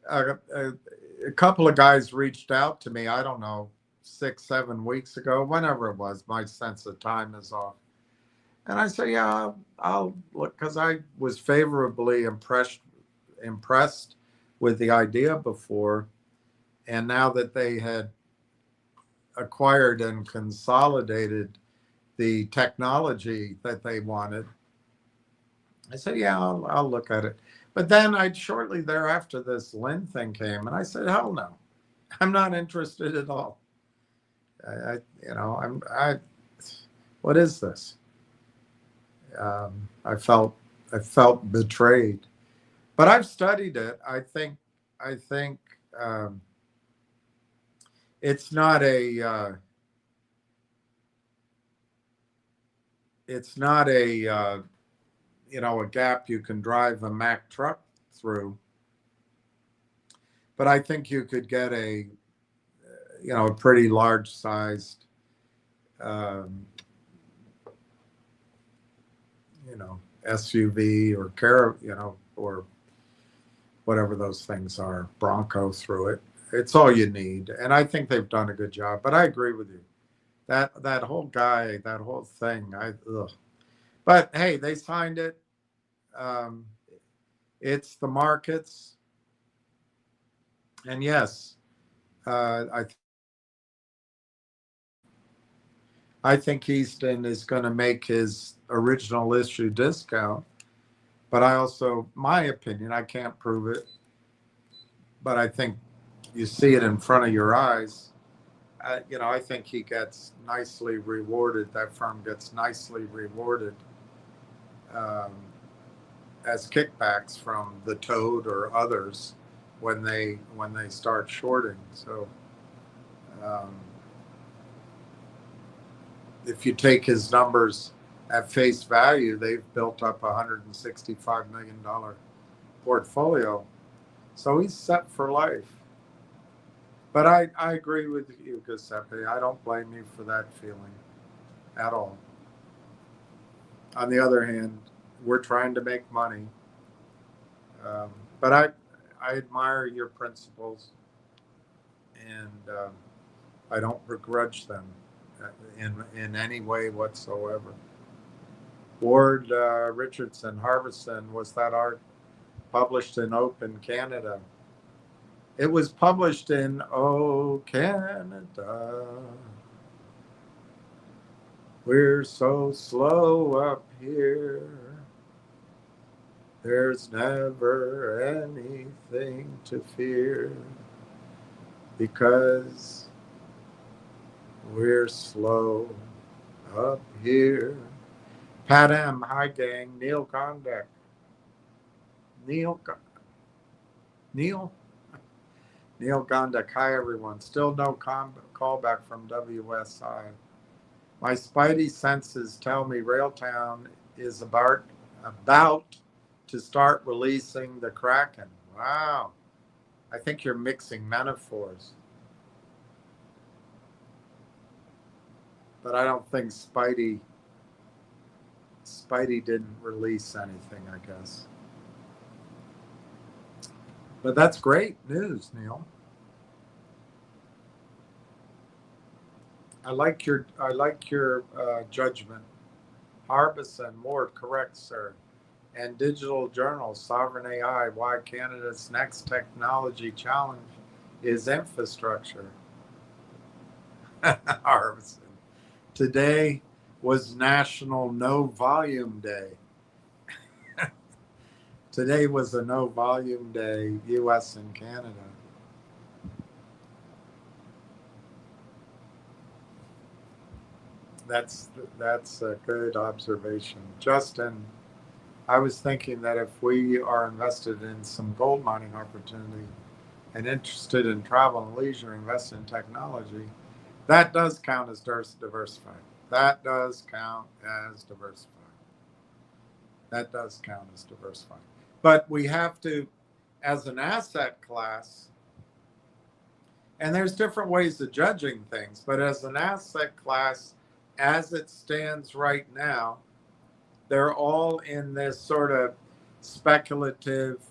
a couple of guys reached out to me. I don't know, 6-7 weeks ago, whenever it was. My sense of time is off. And I said, yeah, I'll look, because I was favorably impressed with the idea before. And now that they had acquired and consolidated the technology that they wanted, I said, yeah, I'll look at it. But then shortly thereafter, this Lynn thing came, and I said, hell no, I'm not interested at all. What is this? I felt betrayed, but I've studied it. I think it's not a a gap you can drive a Mack truck through, but I think you could get a pretty large sized SUV or whatever those things are, Bronco through it. It's all you need. And I think they've done a good job, but I agree with you. That whole guy, that whole thing, but hey, they signed it. It's the markets. And yes, I think Easton is going to make his original issue discount, but my opinion, I can't prove it, but I think you see it in front of your eyes. I think he gets nicely rewarded. That firm gets nicely rewarded as kickbacks from the Toad or others when they start shorting. So if you take his numbers at face value, they've built up $165 million portfolio. So he's set for life. But I agree with you, Giuseppe. I don't blame you for that feeling at all. On the other hand, we're trying to make money. But I admire your principles, and I don't begrudge them in any way whatsoever. Ward Richardson, Harbison, was that art published in Open Canada? It was published in Canada. We're so slow up here. There's never anything to fear because we're slow up here. Pat M, hi gang. Neil Gondek. Neil Gondek, hi everyone. Still no callback from WSI. My spidey senses tell me Railtown is about to start releasing the Kraken. Wow. I think you're mixing metaphors. But I don't think Spidey didn't release anything, I guess. But that's great news, Neil. I like your judgment. Harbison, Ward, correct, sir. And Digital Journal, Sovereign AI, why Canada's next technology challenge is infrastructure. Harbison. Today was National No Volume Day. Today was a No Volume Day, U.S. and Canada. That's a good observation. Justin, I was thinking that if we are invested in some gold mining opportunity, and interested in travel and leisure, invest in technology, that does count as diversified. That does count as diversified. That does count as diversified. But we have to, as an asset class, and there's different ways of judging things, but as an asset class, as it stands right now, they're all in this sort of speculative,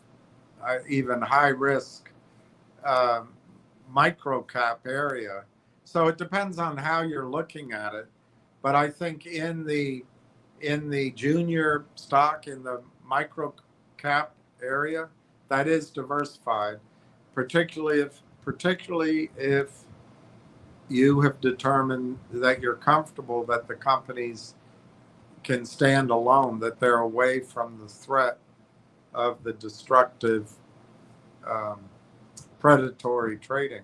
even high risk micro cap area. So it depends on how you're looking at it. But I think in the junior stock, in the micro cap area, that is diversified, particularly if you have determined that you're comfortable that the companies can stand alone, that they're away from the threat of the destructive predatory trading.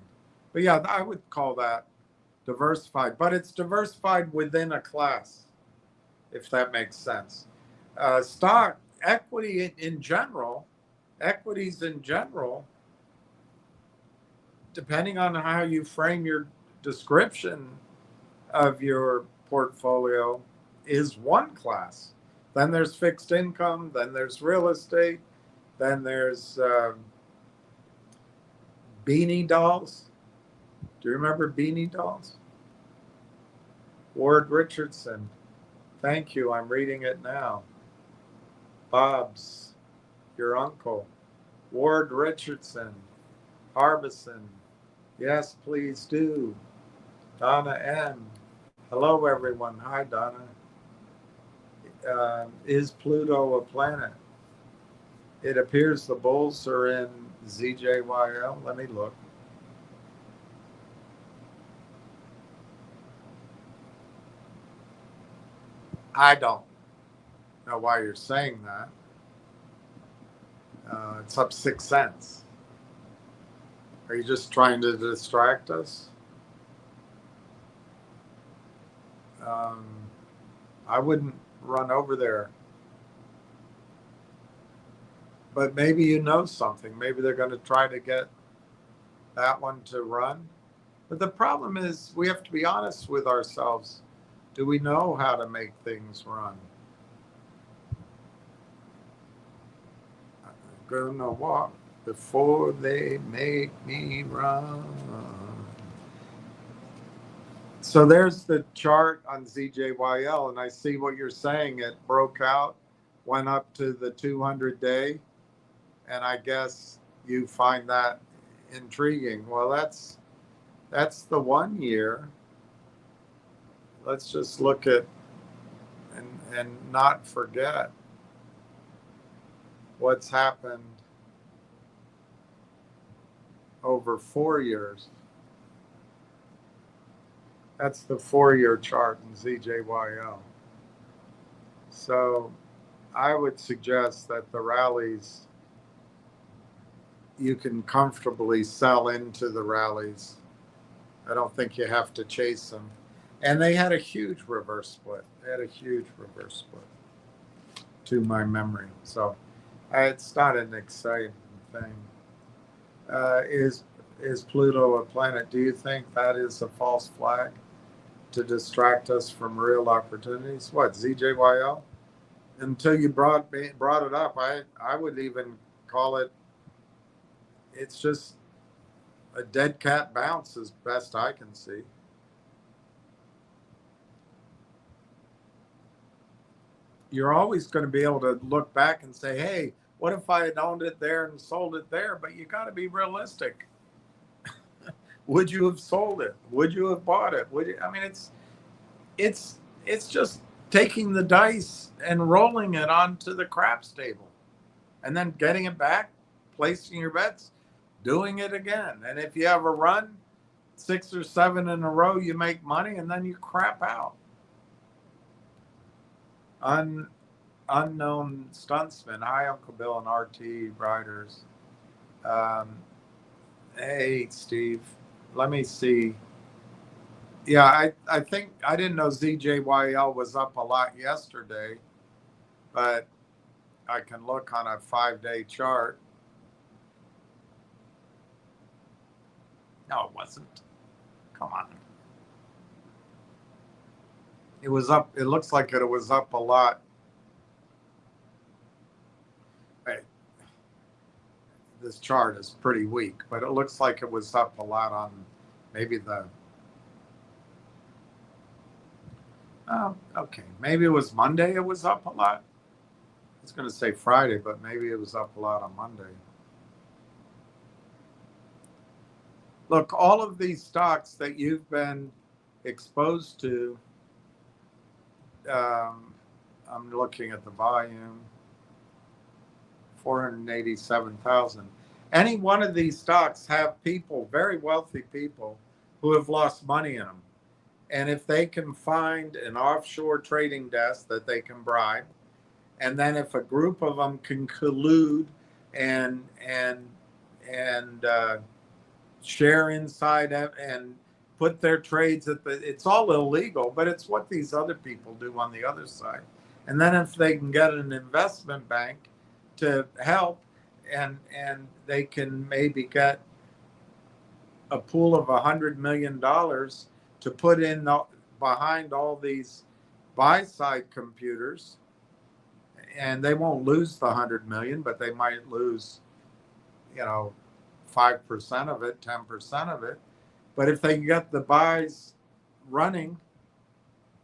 But yeah, I would call that diversified, but it's diversified within a class, if that makes sense. Stock equity in general, equities in general, depending on how you frame your description of your portfolio, is one class. Then there's fixed income, then there's real estate, then there's beanie dolls. Do you remember beanie dolls? Ward Richardson. Thank you. I'm reading it now. Bob's, your uncle. Ward Richardson. Harbison. Yes, please do. Donna M. Hello, everyone. Hi, Donna. Is Pluto a planet? It appears the bulls are in ZJYL. Let me look. I don't know why you're saying that. It's up 6 cents. Are you just trying to distract us? I wouldn't run over there. But maybe you know something. Maybe they're going to try to get that one to run. But the problem is we have to be honest with ourselves. Do we know how to make things run? I'm gonna walk before they make me run. So there's the chart on ZJYL, and I see what you're saying. It broke out, went up to the 200-day, and I guess you find that intriguing. Well, that's the 1 year. Let's just look at and not forget what's happened over 4 years. That's the 4-year chart in ZJYL. So I would suggest that the rallies, you can comfortably sell into the rallies. I don't think you have to chase them. And they had a huge reverse split. To my memory. So it's not an exciting thing. Is Pluto a planet? Do you think that is a false flag to distract us from real opportunities? What, ZJYL? Until you brought it up, I would even call it, it's just a dead cat bounce as best I can see. You're always going to be able to look back and say, hey, what if I had owned it there and sold it there? But you got to be realistic. Would you have sold it? Would you have bought it? Would you? I mean, it's just taking the dice and rolling it onto the craps table and then getting it back, placing your bets, doing it again. And if you have a run, 6 or 7 in a row, you make money and then you crap out. Unknown Stuntsman. Hi, Uncle Bill and RT Riders. Hey, Steve. Let me see. Yeah, I think I didn't know ZJYL was up a lot yesterday, but I can look on a 5-day chart. No, it wasn't. Come on. It was up. It looks like it was up a lot. Hey, this chart is pretty weak, but it looks like it was up a lot on maybe the. Oh, okay. Maybe it was Monday. It was up a lot. I was going to say Friday, but maybe it was up a lot on Monday. Look, all of these stocks that you've been exposed to, I'm looking at the volume, 487,000. Any one of these stocks have people, very wealthy people, who have lost money in them. And if they can find an offshore trading desk that they can bribe, and then if a group of them can collude and share inside and put their trades at it's all illegal, but it's what these other people do on the other side. And then if they can get an investment bank to help and they can maybe get a pool of $100 million to put in behind all these buy side computers, and they won't lose the 100 million, but they might lose, 5% of it, 10% of it. But if they get the buys running,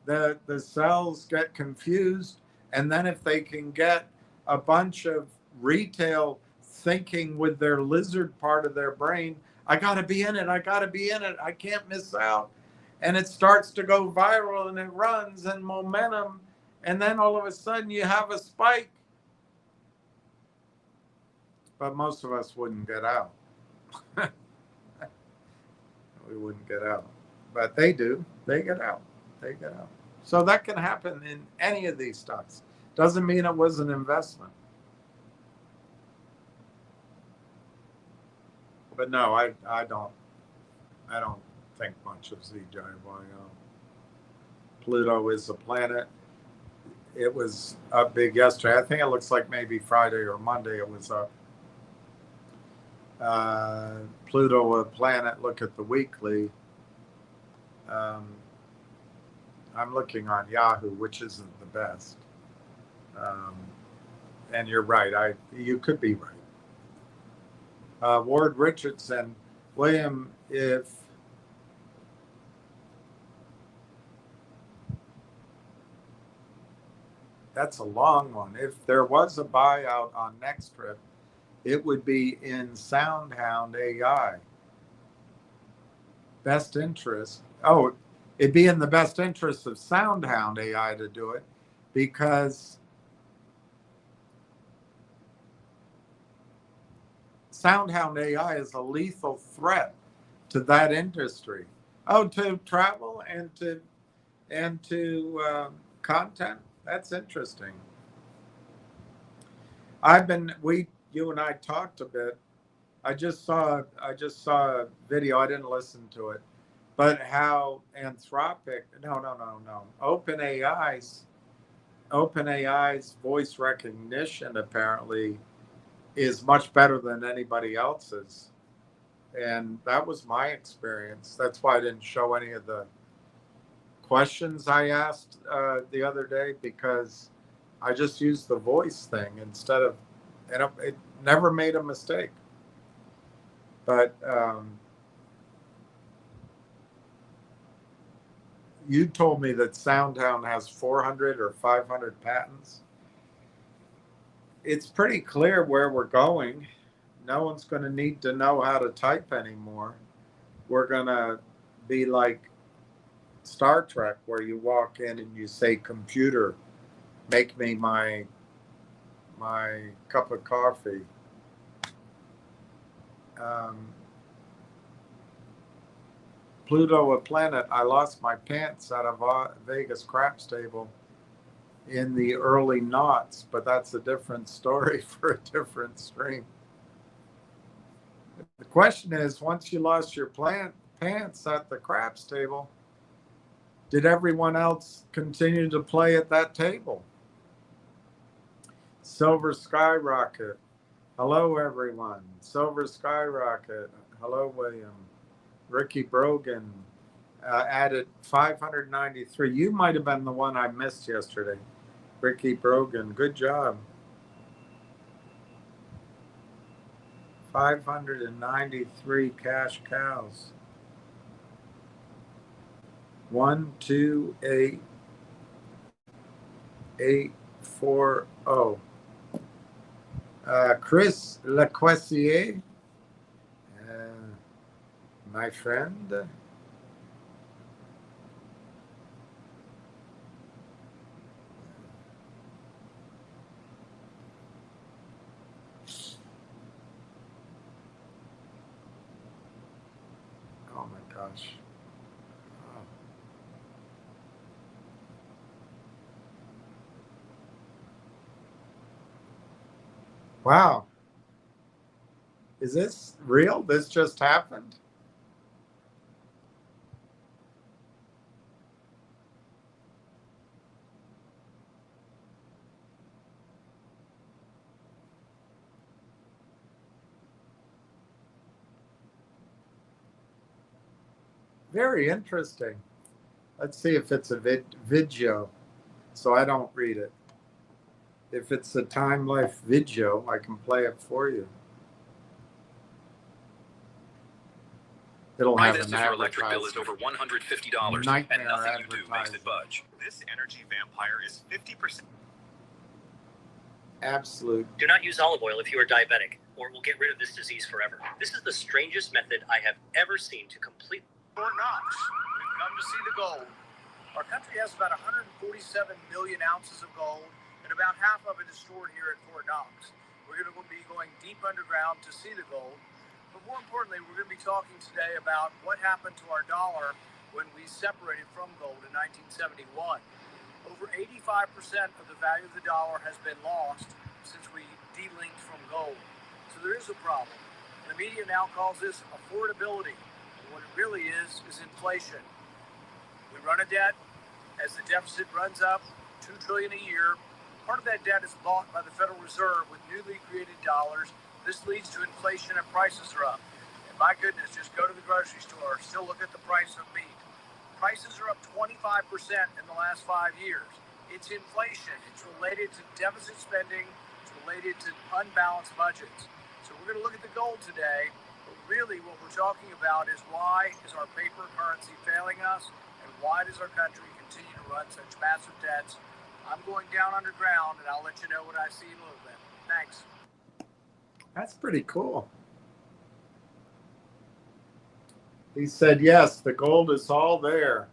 the sells get confused. And then if they can get a bunch of retail thinking with their lizard part of their brain, I got to be in it. I got to be in it. I can't miss out. And it starts to go viral and it runs and momentum. And then all of a sudden you have a spike. But most of us wouldn't get out. We wouldn't get out. But they do. They get out. They get out. So that can happen in any of these stocks. Doesn't mean it was an investment. But no, I don't think much of ZJYO. Pluto is a planet. It was up big yesterday. I think it looks like maybe Friday or Monday it was up. Pluto, a planet, look at the weekly. I'm looking on Yahoo, which isn't the best. And you're right. You could be right. Ward Richardson, William, if that's a long one. If there was a buyout on Next Trip, it would be in SoundHound AI. Best interest. Oh, it'd be in the best interest of SoundHound AI to do it because SoundHound AI is a lethal threat to that industry. Oh, to travel and to content. That's interesting. You and I talked a bit. I just saw a video. I didn't listen to it, but how OpenAI's voice recognition apparently is much better than anybody else's, and that was my experience. That's why I didn't show any of the questions I asked the other day, because I just used the voice thing instead of, and it never made a mistake. But you told me that SoundHound has 400 or 500 patents. It's pretty clear where we're going. No one's going to need to know how to type anymore. We're going to be like Star Trek, where you walk in and you say, "Computer, make me my cup of coffee." Pluto, a planet. I lost my pants at a Vegas craps table in the early noughts, but that's a different story for a different stream. The question is, once you lost your pants at the craps table, did everyone else continue to play at that table? Silver Skyrocket. Hello, everyone. Silver Skyrocket. Hello, William. Ricky Brogan added 593. You might have been the one I missed yesterday. Ricky Brogan, good job. 593 cash cows. 1, 2, 8, 8, 4, 0. Chris Lequessier, my friend. Oh my gosh. Wow. Is this real? This just happened? Very interesting. Let's see if it's a video, so I don't read it. If it's a Time Life video, I can play it for you. It'll have This an if your electric bill is advertisement. over $150 Nightmare and nothing you do makes advertising. it budge. This energy vampire is 50%. Absolute. Do not use olive oil if you are diabetic, or it will get rid of this disease forever. This is the strangest method I have ever seen to complete. Fort Knox. We've come to see the gold. Our country has about 147 million ounces of gold, and about half of it is stored here at Fort Knox. We're going to be going deep underground to see the gold. But more importantly, we're going to be talking today about what happened to our dollar when we separated from gold in 1971. Over 85% of the value of the dollar has been lost since we delinked from gold. So there is a problem. The media now calls this affordability. What it really is inflation. We run a debt. As the deficit runs up, $2 trillion a year. Part of that debt is bought by the Federal Reserve with newly created dollars. This leads to inflation and prices are up. And my goodness, just go to the grocery store, still look at the price of meat. Prices are up 25% in the last 5 years. It's inflation. It's related to deficit spending. It's related to unbalanced budgets. So we're going to look at the gold today. But really what we're talking about is why is our paper currency failing us? And why does our country continue to run such massive debts? I'm going down underground and I'll let you know what I see in a little bit. Thanks. That's pretty cool. He said, yes, the gold is all there.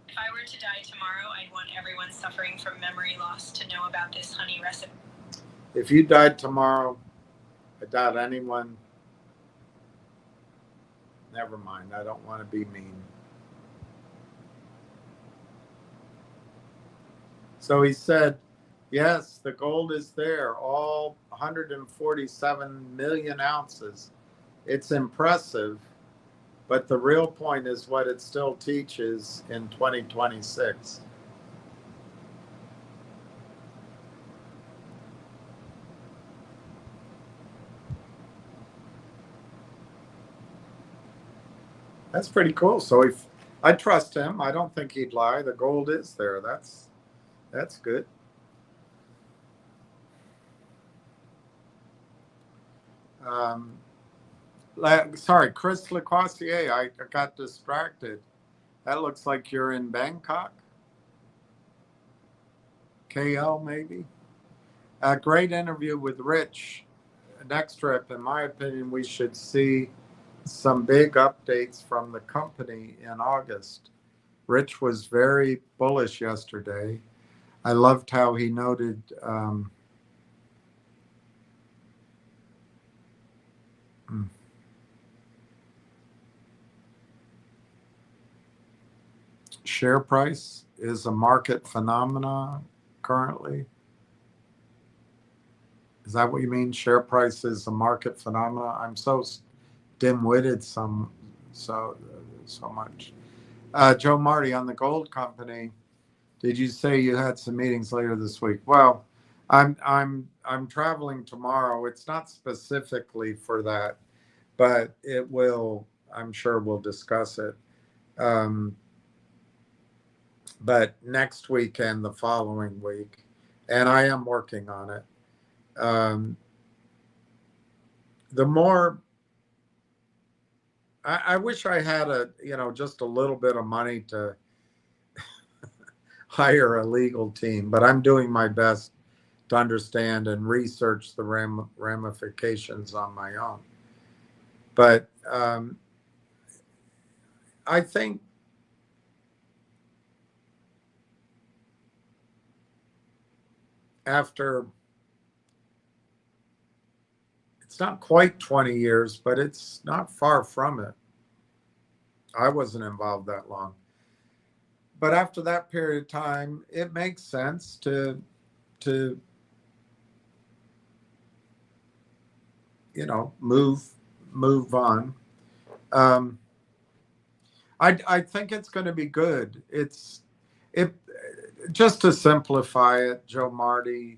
If I were to die tomorrow, I'd want everyone suffering from memory loss to know about this honey recipe. If you died tomorrow, I doubt anyone. Never mind. I don't want to be mean. So he said, yes, the gold is there, all 147 million ounces. It's impressive, but the real point is what it still teaches in 2026. That's pretty cool. So if I trust him, I don't think he'd lie. The gold is there. That's good. Sorry, Chris Lecoisier, I got distracted. That looks like you're in Bangkok. KL, maybe. A great interview with Rich. Next trip, in my opinion, we should see some big updates from the company in August. Rich was very bullish yesterday. I loved how he noted share price is a market phenomena currently. Is that what you mean? Share price is a market phenomena? I'm so dim-witted so much. Joe Marty, on the gold company, did you say you had some meetings later this week? Well, I'm traveling tomorrow. It's not specifically for that, but it will I'm sure we'll discuss it. But next week and the following week, and I am working on it. The more I wish I had just a little bit of money to hire a legal team, but I'm doing my best to understand and research the ramifications on my own. But I think after, it's not quite 20 years, but it's not far from it. I wasn't involved that long. But after that period of time, it makes sense to move on. I think it's going to be good. It just to simplify it, Joe Marty,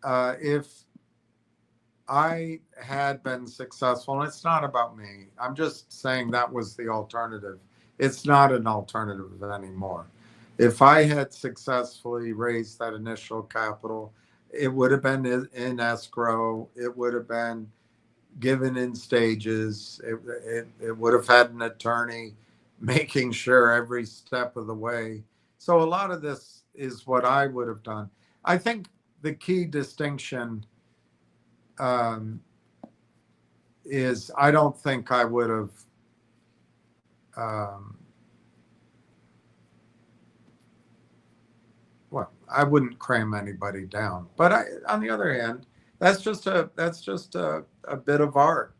if I had been successful, and it's not about me, I'm just saying that was the alternative. It's not an alternative anymore. If I had successfully raised that initial capital, it would have been in escrow. It would have been given in stages. It would have had an attorney making sure every step of the way. So a lot of this is what I would have done. I think the key distinction is I don't think I would have well, I wouldn't cram anybody down. But on the other hand, that's just a bit of art.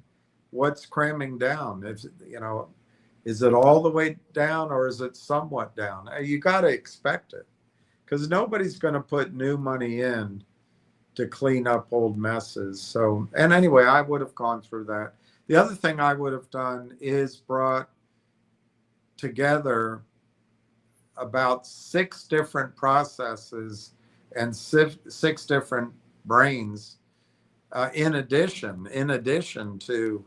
What's cramming down? Is it all the way down or is it somewhat down? You got to expect it, because nobody's going to put new money in to clean up old messes. So, and anyway, I would have gone through that. The other thing I would have done is brought together about 6 different processes and 6 different brains in addition to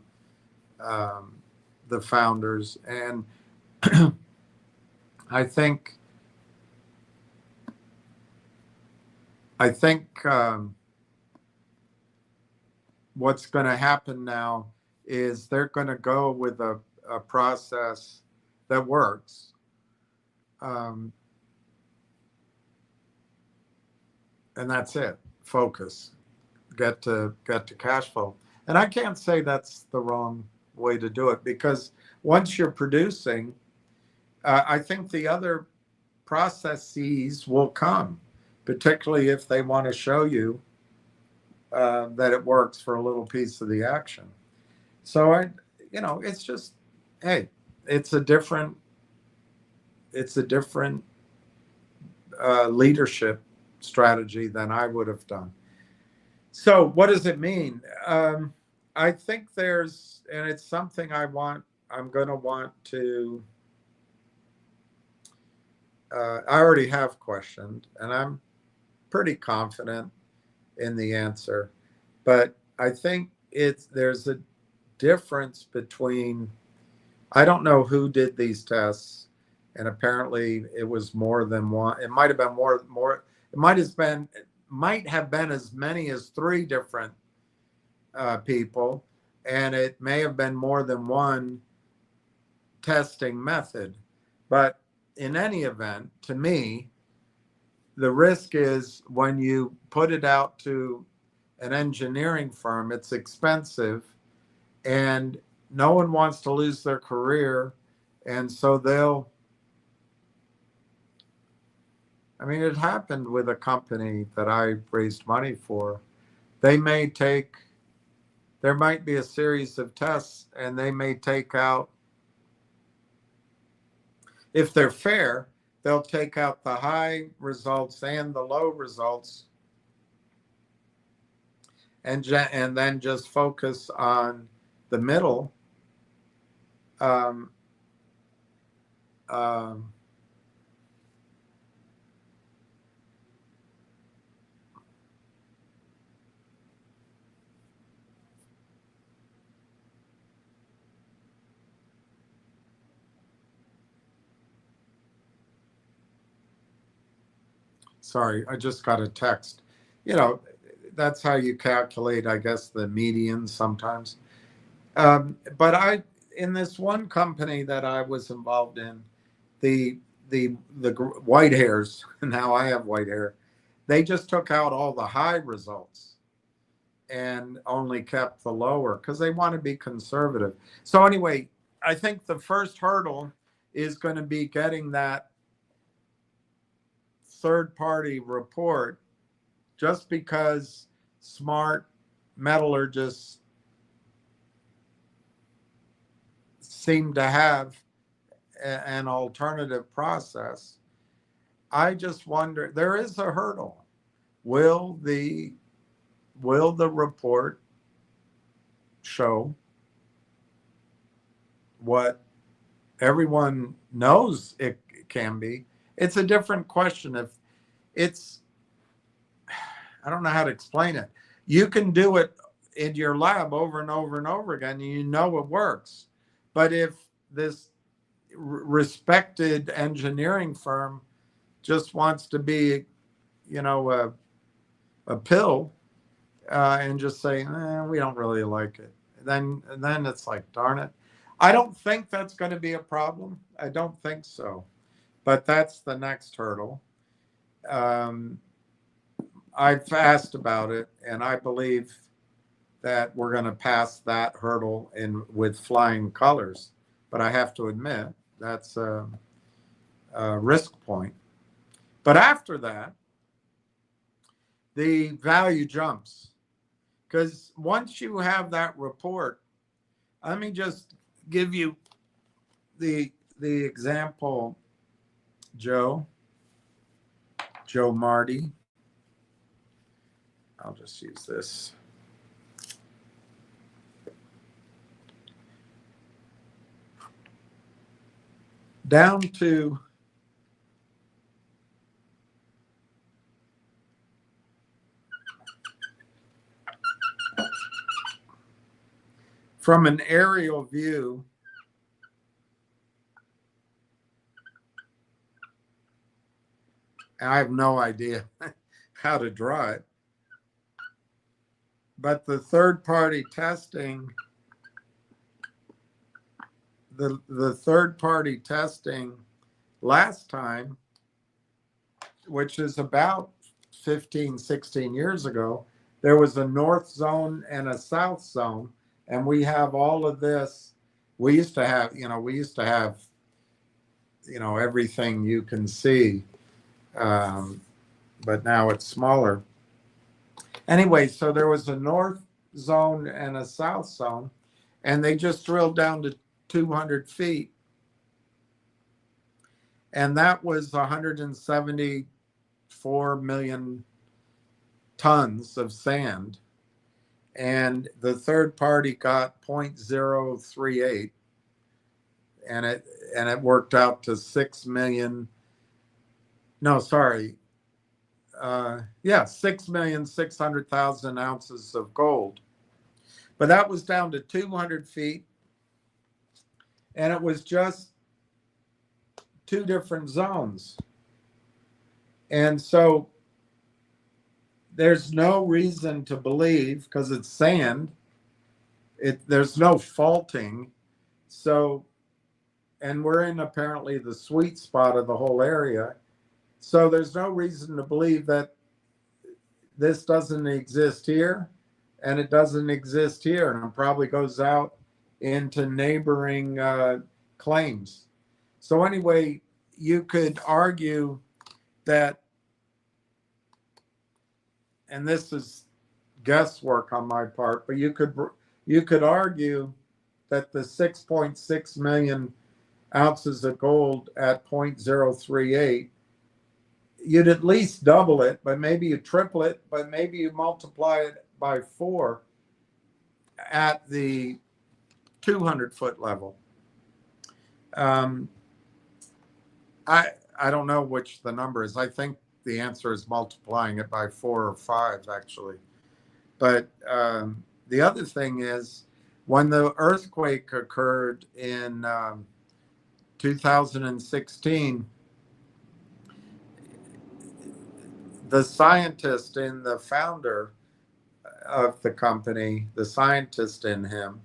the founders. And I think what's going to happen now is they're going to go with a process that works. And that's it. Focus. Get to cash flow. And I can't say that's the wrong way to do it, because once you're producing, I think the other processes will come, particularly if they want to show you that it works for a little piece of the action. So it's just, hey, it's a different leadership strategy than I would have done. So what does it mean? I think and it's something I'm going to want to, I already have questioned, and I'm pretty confident in the answer, but I think there's a difference between, I don't know who did these tests, and apparently it was more than one. It might have been more. It might have been as many as 3 different people, and it may have been more than one testing method. But in any event, to me, the risk is when you put it out to an engineering firm, it's expensive, and no one wants to lose their career, and so it happened with a company that I raised money for. There might be a series of tests, and they may take out, if they're fair, they'll take out the high results and the low results, and then just focus on the middle. Sorry, I just got a text. That's how you calculate, I guess, the median sometimes. But in this one company that I was involved in, the white hairs, now I have white hair, they just took out all the high results and only kept the lower because they want to be conservative. So anyway, I think the first hurdle is going to be getting that third-party report, just because smart metallurgists seem to have an alternative process. I just wonder, there is a hurdle. Will the report show what everyone knows it can be? It's a different question. If it's, I don't know how to explain it. You can do it in your lab over and over and over again, and you know it works. But if this respected engineering firm just wants to be, a pill, and just say, we don't really like it, then it's like, darn it. I don't think that's going to be a problem. I don't think so. But that's the next hurdle. I've asked about it, and I believe that we're going to pass that hurdle with flying colors. But I have to admit, that's a risk point. But after that, the value jumps. Because once you have that report, let me just give you the example, Joe Marty. I'll just use this. Down to from an aerial view, I have no idea how to draw it, but the third-party testing, the third-party testing last time, which is about 15, 16 years ago, there was a north zone and a south zone, and we have all of this. We used to have, everything you can see, but now it's smaller. Anyway, so there was a north zone and a south zone, and they just drilled down to 200 feet. And that was 174 million tons of sand. And the third party got 0.038. And it worked out to 6 million. No, sorry. 6,600,000 ounces of gold. But that was down to 200 feet. And it was just two different zones. And so there's no reason to believe, because it's sand, there's no faulting. So, and we're in apparently the sweet spot of the whole area. So there's no reason to believe that this doesn't exist here and it doesn't exist here, and it probably goes out into neighboring claims. So anyway, you could argue that, and this is guesswork on my part, but you could argue that the 6.6 million ounces of gold at 0.038, you'd at least double it, but maybe you triple it, but maybe you multiply it by 4 at the 200-foot level. I don't know which the number is. I think the answer is multiplying it by 4 or 5, actually. But the other thing is, when the earthquake occurred in 2016, the scientist in the founder of the company, the scientist in him,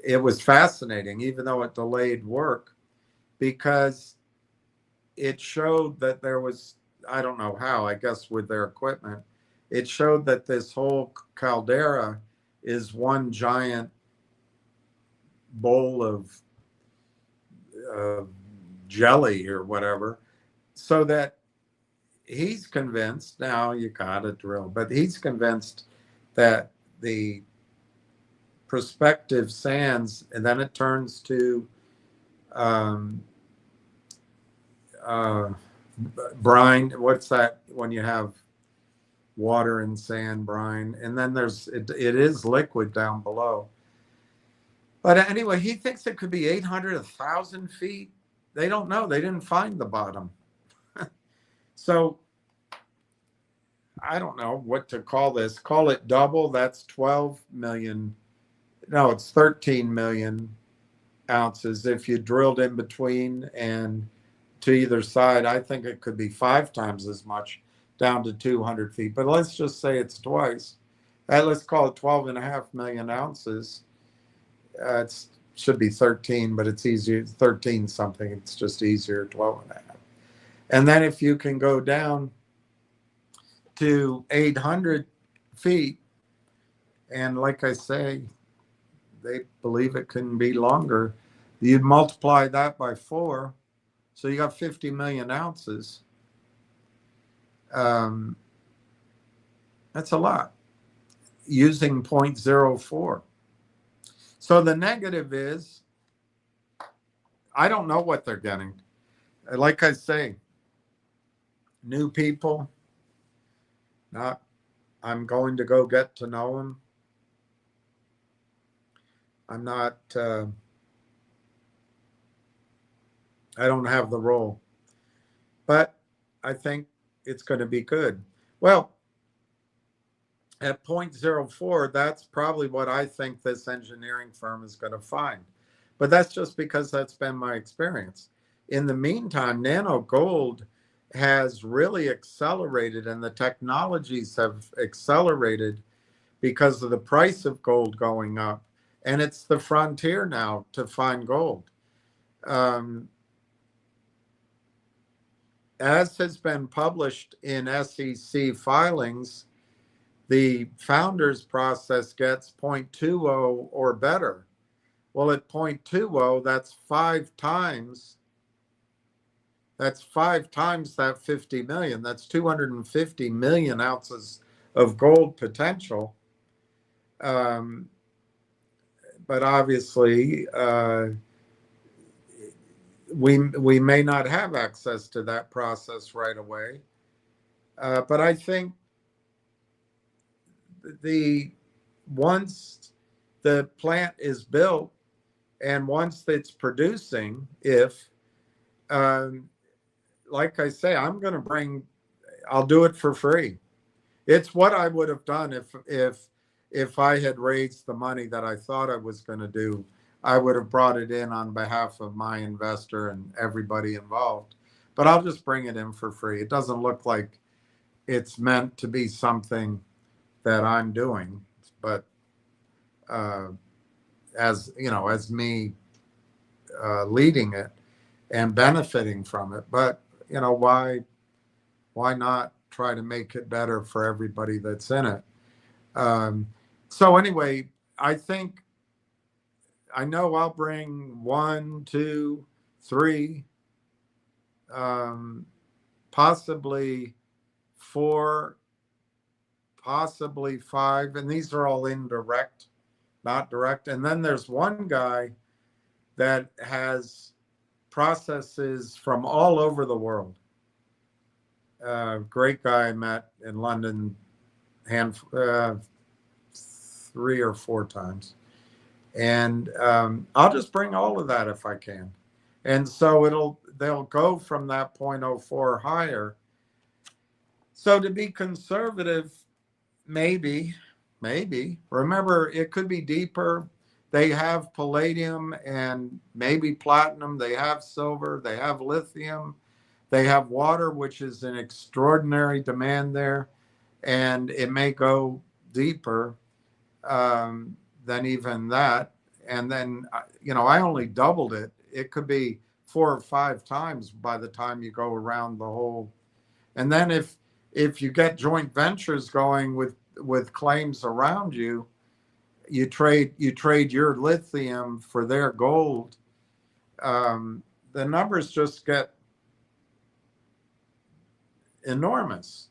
it was fascinating, even though it delayed work, because it showed that there was, I don't know how, I guess with their equipment, it showed that this whole caldera is one giant bowl of jelly or whatever, so that he's convinced, now you gotta drill, but he's convinced that the prospective sands, and then it turns to brine. What's that when you have water and sand, brine? And then it is liquid down below. But anyway, he thinks it could be 800, 1,000 feet. They don't know. They didn't find the bottom. So I don't know what to call this. Call it double. That's 12 million. No, it's 13 million ounces. If you drilled in between and to either side, I think it could be 5 times as much, down to 200 feet. But let's just say it's twice. Let's call it 12.5 million ounces. It should be 13, but it's easier, 13 something. It's just easier, 12.5. And then if you can go down to 800 feet, and like I say, they believe it can be longer, you multiply that by 4, so you got 50 million ounces. That's a lot, using 0.04. So the negative is, I don't know what they're getting. Like I say, new people, I'm going to go get to know them. I'm not, I don't have the role, but I think it's going to be good. Well, at 0.04, that's probably what I think this engineering firm is going to find. But that's just because that's been my experience. In the meantime, nano gold has really accelerated, and the technologies have accelerated because of the price of gold going up. And it's the frontier now to find gold. As has been published in SEC filings, the founders process gets 0.20 or better. Well, at 0.20, that's 5 times. That's 5 times that 50 million. That's 250 million ounces of gold potential. But obviously, we may not have access to that process right away. But I think once the plant is built and once it's producing, like I say, I'll do it for free. It's what I would have done if I had raised the money that I thought I was going to do. I would have brought it in on behalf of my investor and everybody involved. But I'll just bring it in for free. It doesn't look like it's meant to be something that I'm doing, but as you know, as me leading it and benefiting from it. But you know, why not try to make it better for everybody that's in it? So anyway, I know I'll bring 1, 2, 3, possibly 4, possibly 5, and these are all indirect, not direct. And then there's one guy that has processes from all over the world. Great guy I met in London 3 or 4 times. And I'll just bring all of that if I can. And so they'll go from that 0.04 higher. So to be conservative, maybe, remember, it could be deeper. They have palladium and maybe platinum. They have silver. They have lithium. They have water, which is an extraordinary demand there, and it may go deeper than even that. And then, I only doubled it. It could be 4 or 5 times by the time you go around the whole. And then if you get joint ventures going with claims around you, you trade your lithium for their gold. The numbers just get enormous.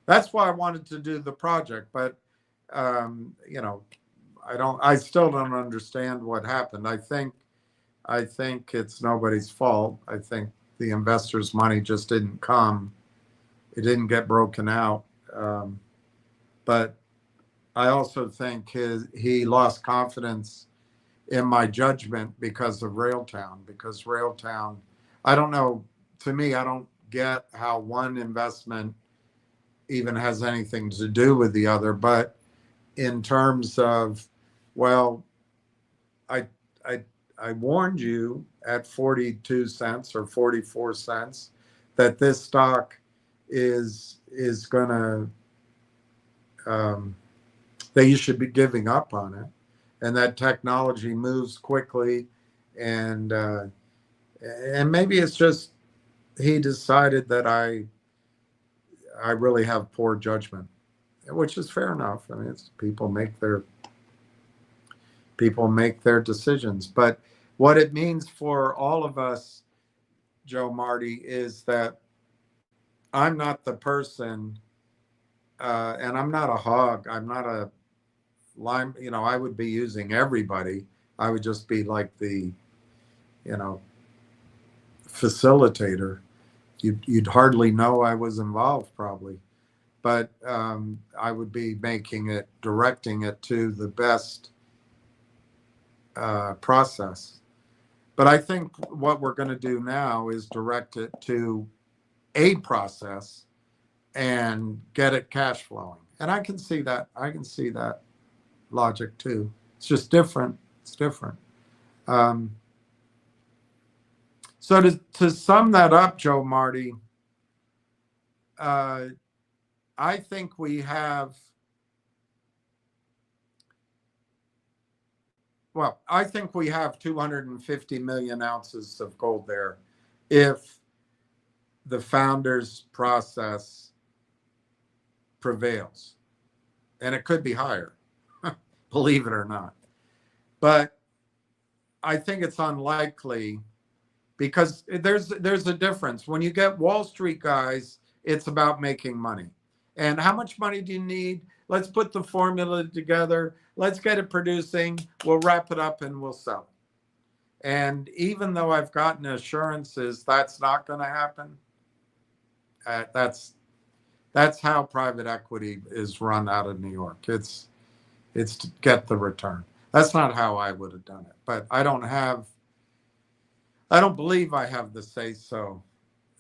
That's why I wanted to do the project, but I still don't understand what happened. I think it's nobody's fault. I think the investors' money just didn't come. It didn't get broken out. But I also think he lost confidence in my judgment because of Railtown. Because Railtown, I don't know. To me, I don't get how one investment even has anything to do with the other. But in terms of, well, I warned you at 42 cents or 44 cents that this stock is going to, that you should be giving up on it, and that technology moves quickly, and maybe it's just he decided that I really have poor judgment, which is fair enough. I mean, it's people make their decisions. But what it means for all of us, Joe Marty, is that I'm not the person, and I'm not a hog. I'm not a lime. I would be using everybody. I would just be like the, facilitator. You'd hardly know I was involved, probably. But I would be directing it to the best process. But I think what we're going to do now is direct it to a process and get it cash flowing. And I can see that. I can see that logic too. It's just different. It's different. So to sum that up, Joe Marty, I think we have, I think we have 250 million ounces of gold there if the founder's process prevails. And it could be higher, believe it or not. But I think it's unlikely, because there's a difference. When you get Wall Street guys, it's about making money. And how much money do you need? Let's put the formula together. Let's get it producing. We'll wrap it up and we'll sell it. And even though I've gotten assurances that's not going to happen, that's how private equity is run out of New York. It's to get the return. That's not how I would have done it. But I don't believe I have the say so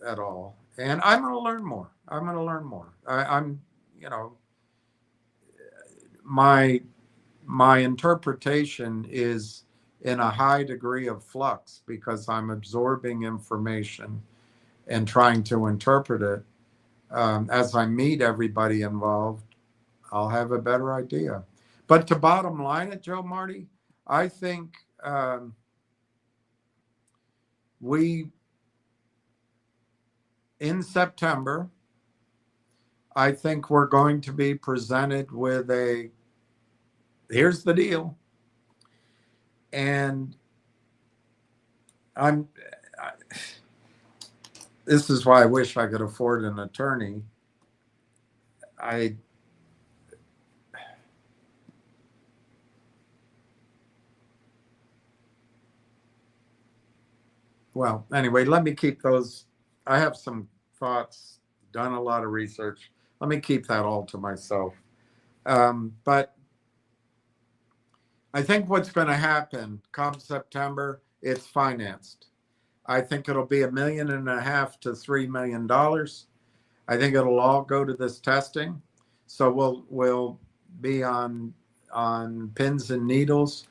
at all. And I'm going to learn more. I'm my interpretation is in a high degree of flux because I'm absorbing information and trying to interpret it. As I meet everybody involved, I'll have a better idea. But to bottom line it, Joe Marty, I think in September, I think we're going to be presented with here's the deal. And this is why I wish I could afford an attorney. Well, anyway, let me keep those. I have some thoughts, done a lot of research. Let me keep that all to myself. But I think what's going to happen come September, it's financed. I think it'll be $1.5 million to $3 million. I think it'll all go to this testing. So we'll be on pins and needles.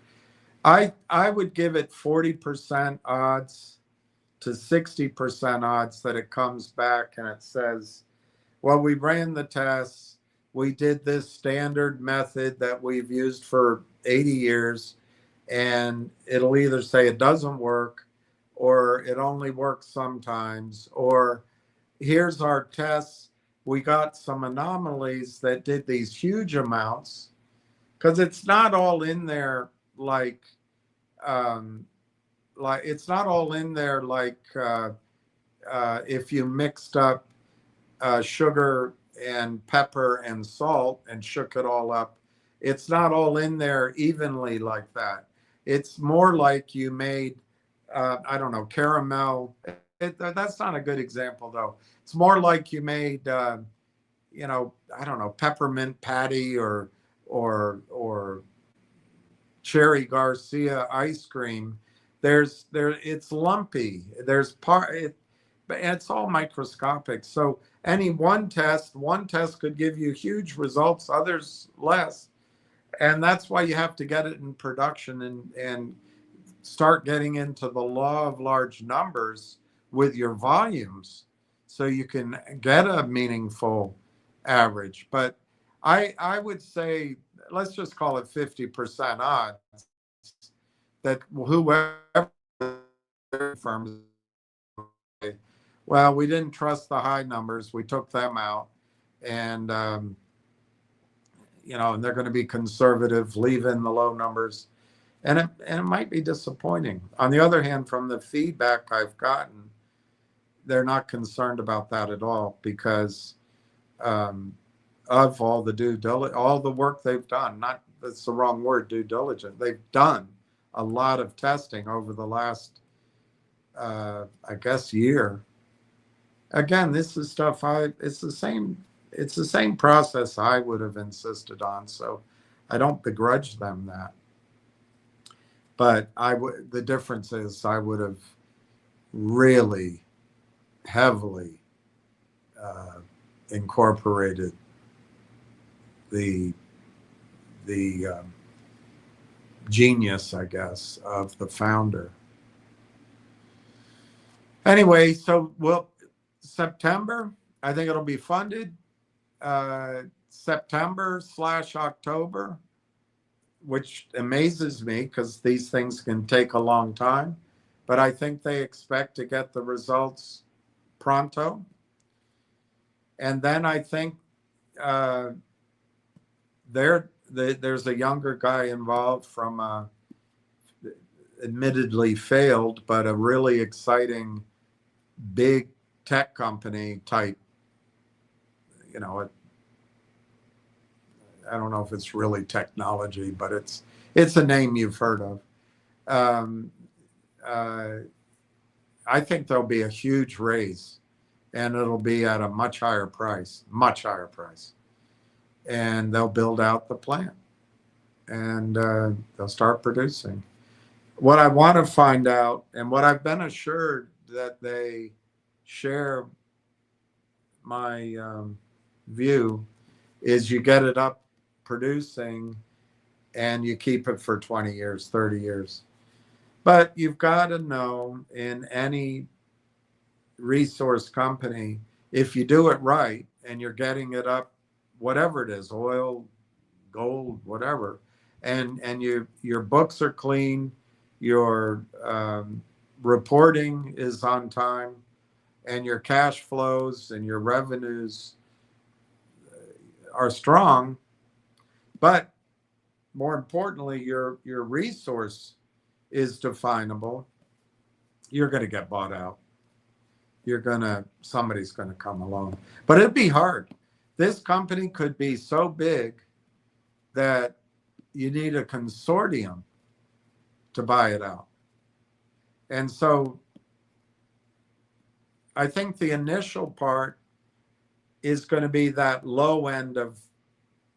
I would give it 40% odds to 60% odds that it comes back and it says, well, we ran the tests. We did this standard method that we've used for 80 years, and it'll either say it doesn't work or it only works sometimes, or here's our tests. We got some anomalies that did these huge amounts, because it's not all in there like it's not all in there like if you mixed up sugar and pepper and salt and shook it all up. It's not all in there evenly like that. It's more like you made, I don't know, caramel. That's not a good example, though. It's more like you made, you know, I don't know, peppermint patty or cherry Garcia ice cream. It's lumpy. But it's all microscopic. So any one test could give you huge results, others less. And that's why you have to get it in production and start getting into the law of large numbers with your volumes so you can get a meaningful average. But I would say, let's just call it 50% odds that whoever firms, well, we didn't trust the high numbers. We took them out, and you know, and they're going to be conservative, leave in the low numbers, and it might be disappointing. On the other hand, from the feedback I've gotten, they're not concerned about that at all because of all the work they've done. Not that's the wrong word, due diligence. They've done a lot of testing over the last, I guess, year. Again, this is stuff it's the same process I would have insisted on, so I don't begrudge them that. But the difference is I would have really heavily incorporated the genius, I guess, of the founder. Anyway, so September, I think it'll be funded September/October, which amazes me because these things can take a long time. But I think they expect to get the results pronto. And then I think there's a younger guy involved from admittedly failed, but a really exciting big tech company type, you know, I don't know if it's really technology, but it's a name you've heard of. I think there'll be a huge raise, and it'll be at a much higher price, and they'll build out the plant, and they'll start producing. What I want to find out, and what I've been assured that they share my view, is you get it up producing and you keep it for 20 years, 30 years. But you've got to know, in any resource company, if you do it right and you're getting it up, whatever it is, oil, gold, whatever, and your books are clean, your reporting is on time, and your cash flows and your revenues are strong, but more importantly, your resource is definable, you're going to get bought out. Somebody's going to come along. But it'd be hard. This company could be so big that you need a consortium to buy it out. And so I think the initial part is going to be that low end of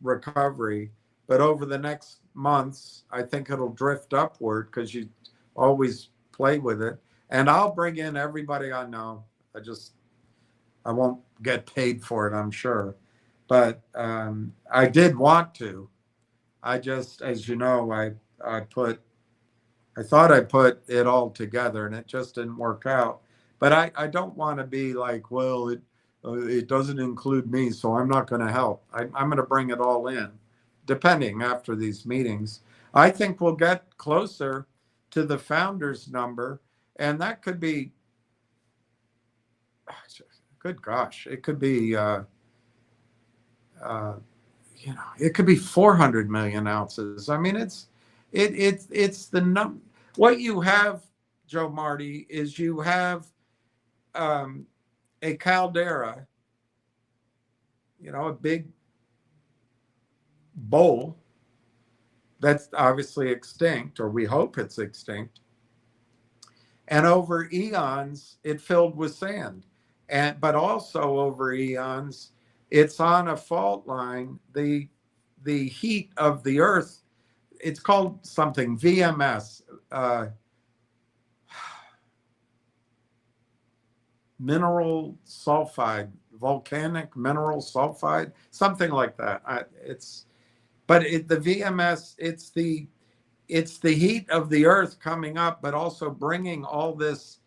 recovery, but over the next months, I think it'll drift upward because you always play with it. And I'll bring in everybody I know. I won't get paid for it, I'm sure. But I did want to. I just, as you know, I thought I put it all together and it just didn't work out. But I don't want to be like, well, it doesn't include me, so I'm not going to help. I'm going to bring it all in, depending after these meetings. I think we'll get closer to the founders number, and that could be, good gosh, it could be, it could be 400 million ounces. I mean, it's the num. What you have, Joe Marty, is you have a caldera, a big bowl that's obviously extinct, or we hope it's extinct. And over eons, it filled with sand. But also over eons, it's on a fault line. The heat of the earth, it's called something VMS, mineral sulfide, volcanic mineral sulfide, something like that. The VMS, it's the heat of the earth coming up, but also bringing all this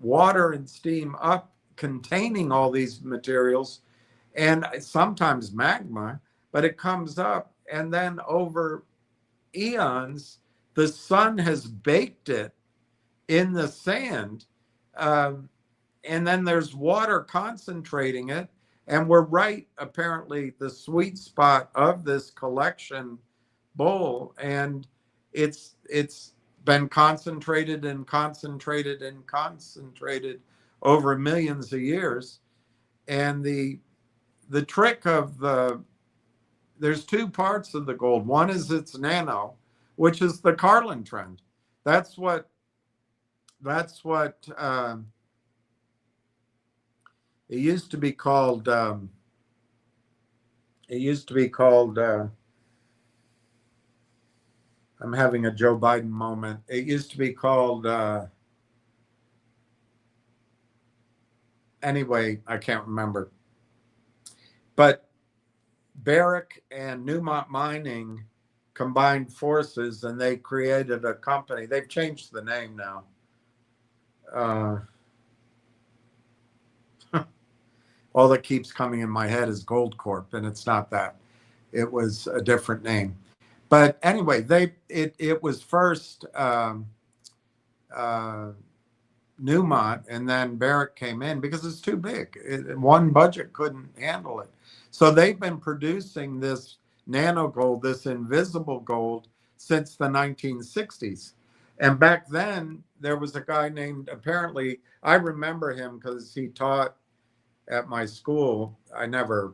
water and steam up, containing all these materials, and sometimes magma, but it comes up, and then over eons, the sun has baked it in the sand, and then there's water concentrating it, and we're right, apparently, the sweet spot of this collection bowl, and it's been concentrated and concentrated and concentrated over millions of years. And the trick of there's two parts of the gold. One is its nano, which is the Carlin trend. That's what it used to be called. I'm having a Joe Biden moment. It used to be called. Anyway, I can't remember. But Barrick and Newmont Mining combined forces, and they created a company. They've changed the name now. All that keeps coming in my head is Gold Corp, and it's not that. It was a different name. But anyway, it was first Newmont, and then Barrick came in because it's too big. One budget couldn't handle it. So they've been producing this nano gold, this invisible gold, since the 1960s. And back then, there was a guy named, apparently, I remember him because he taught at my school. I never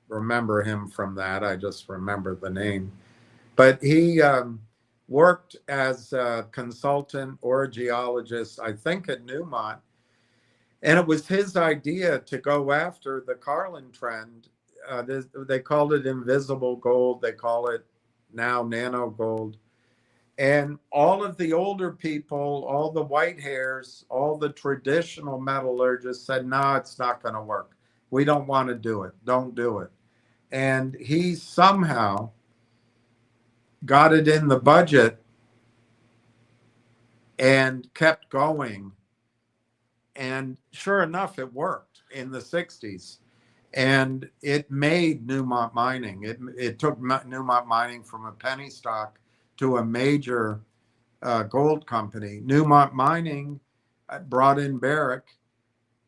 remember him from that. I just remember the name. But he worked as a consultant or a geologist, I think, at Newmont. And it was his idea to go after the Carlin trend. They called it invisible gold. They call it now nano gold. And all of the older people, all the white hairs, all the traditional metallurgists said, no, it's not going to work. We don't want to do it. Don't do it. And he somehow got it in the budget and kept going. And sure enough, it worked in the 60s. And it made Newmont Mining. It took Newmont Mining from a penny stock to a major gold company. Newmont Mining brought in Barrick,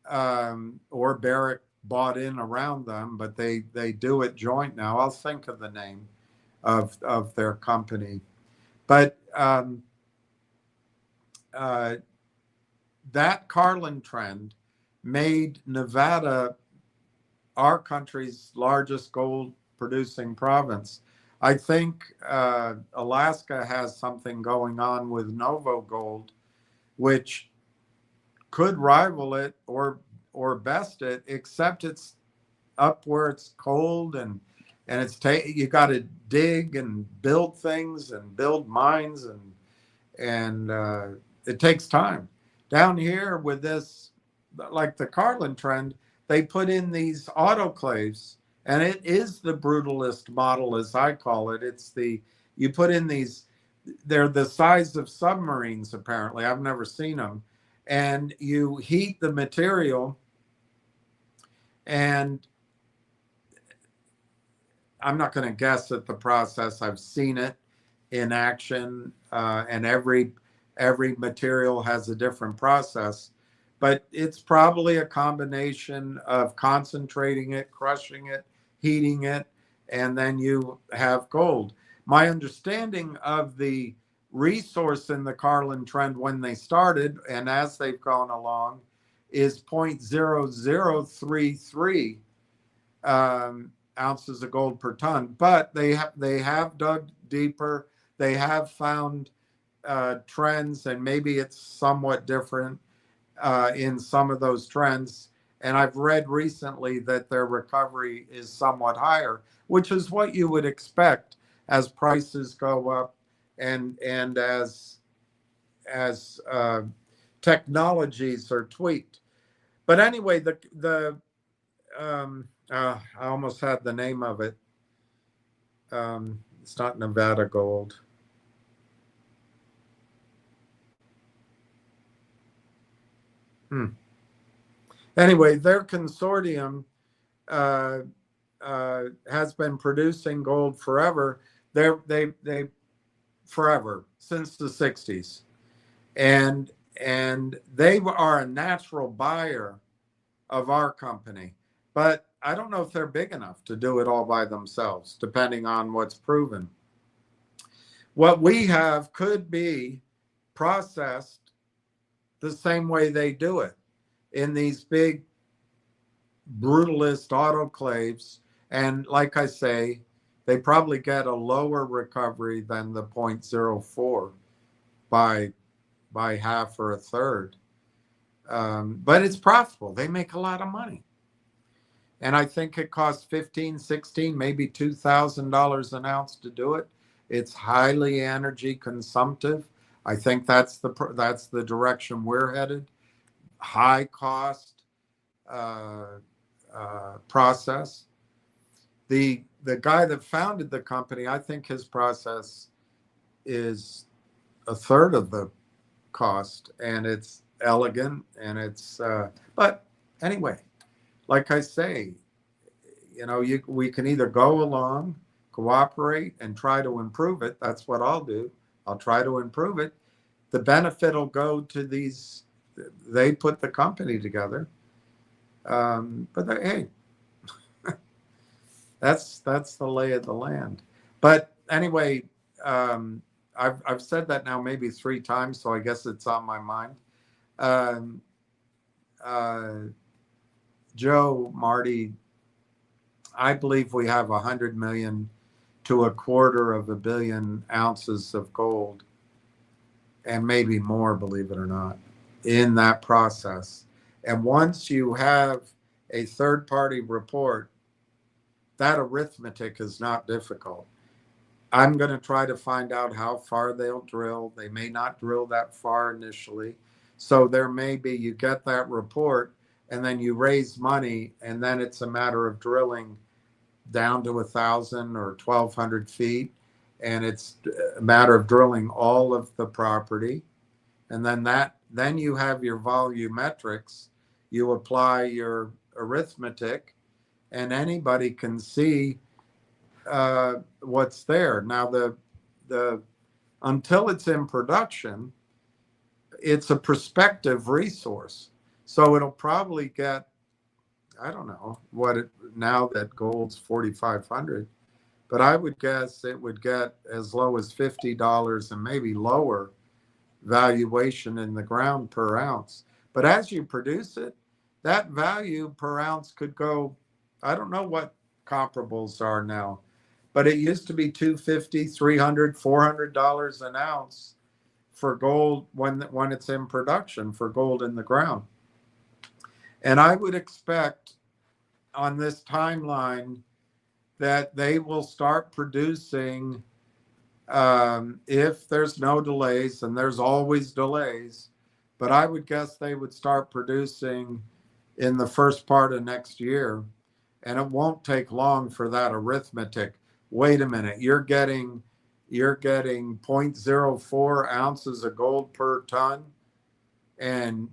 or Barrick bought in around them, but they do it joint now. I'll think of the name of their company. But that Carlin trend made Nevada our country's largest gold producing province. I think Alaska has something going on with Novo Gold, which could rival it or best it, except it's up where it's cold and it's you got to dig and build things and build mines and it takes time. Down here with this, like the Carlin trend, they put in these autoclaves. And it is the brutalist model, as I call it. You put in these they're the size of submarines, apparently. I've never seen them. And you heat the material, and I'm not going to guess at the process. I've seen it in action, and every material has a different process. But it's probably a combination of concentrating it, crushing it, heating it, and then you have gold. My understanding of the resource in the Carlin trend when they started and as they've gone along is 0.0033 ounces of gold per ton. But they have dug deeper. They have found trends, and maybe it's somewhat different in some of those trends. And I've read recently that their recovery is somewhat higher, which is what you would expect as prices go up and as technologies are tweaked. But anyway, I almost had the name of it. It's not Nevada Gold. Anyway, their consortium has been producing gold forever. They forever, since the 60s, and they are a natural buyer of our company. But I don't know if they're big enough to do it all by themselves, depending on what's proven. What we have could be processed the same way they do it in these big brutalist autoclaves. And like I say, they probably get a lower recovery than the 0.04 by half or a third. But it's profitable. They make a lot of money. And I think it costs $15, $16, maybe $2,000 an ounce to do it. It's highly energy consumptive. I think that's the direction we're headed. High cost process. The guy that founded the company, I think his process is a third of the cost, and it's elegant, and it's but anyway, like I say, we can either go along, cooperate, and try to improve it. That's what I'll do. I'll try to improve it. The benefit will go to these. They put the company together, but hey, that's the lay of the land. But anyway, I've said that now maybe 3 times, so I guess it's on my mind. Joe, Marty, I believe we have 100 million to 250 million ounces of gold, and maybe more, believe it or not, in that process. And once you have a third-party report, that arithmetic is not difficult. I'm going to try to find out how far they'll drill. They may not drill that far initially. So there may be, you get that report, and then you raise money, and then it's a matter of drilling down to 1,000 or 1,200 feet. And it's a matter of drilling all of the property. And then you have your volumetrics. You apply your arithmetic, and anybody can see what's there. Now, the until it's in production, it's a prospective resource. So it'll probably get, I don't know now that gold's 4,500, but I would guess it would get as low as $50 and maybe lower valuation in the ground per ounce. But as you produce it, that value per ounce could go, I don't know what comparables are now, but it used to be $250, $300, $400 an ounce for gold when it's in production, for gold in the ground. And I would expect on this timeline that they will start producing, if there's no delays, and there's always delays, but I would guess they would start producing in the first part of next year. And it won't take long for that arithmetic. Wait a minute, you're getting you're getting 0.04 ounces of gold per ton, and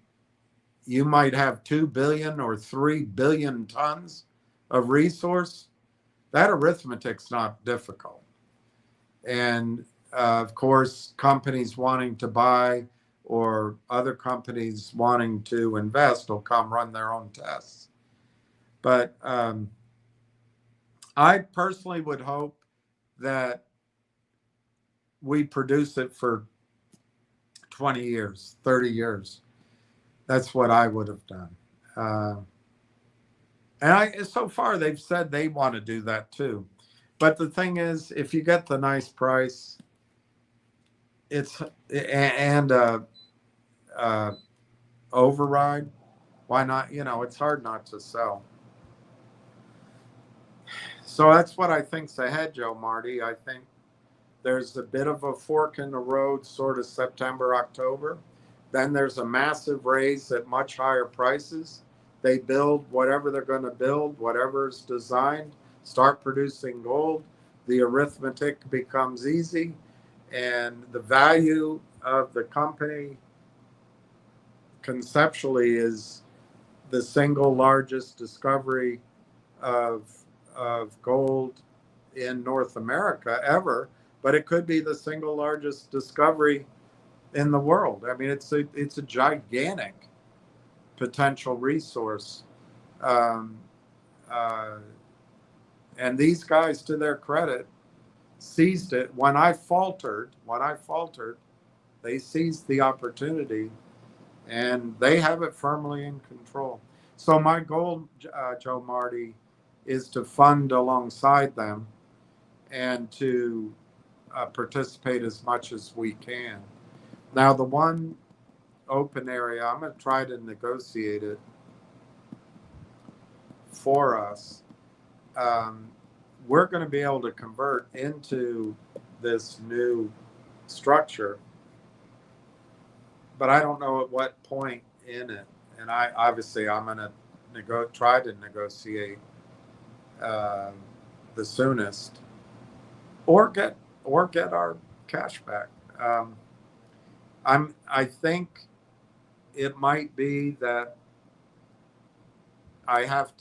you might have 2 billion or 3 billion tons of resource. That arithmetic's not difficult. And of course, companies wanting to buy or other companies wanting to invest will come run their own tests. But I personally would hope that we produce it for 20 years, 30 years. That's what I would have done. So far they've said they want to do that too. But the thing is, if you get the nice price, and override, why not? It's hard not to sell. So that's what I think's ahead, Joe Marty. I think there's a bit of a fork in the road, sort of September, October. Then there's a massive raise at much higher prices. They build whatever they're going to build, whatever's designed, start producing gold. The arithmetic becomes easy, and the value of the company conceptually is the single largest discovery of gold in North America ever, but it could be the single largest discovery in the world. I mean, it's a gigantic potential resource. And these guys, to their credit, seized it. When I faltered, they seized the opportunity, and they have it firmly in control. So my goal, Joe Marty, is to fund alongside them and to participate as much as we can. Now, the one open area, I'm going to try to negotiate it for us. We're going to be able to convert into this new structure, but I don't know at what point in it. And I'm going to try to negotiate the soonest, or get our cash back. I think it might be that I have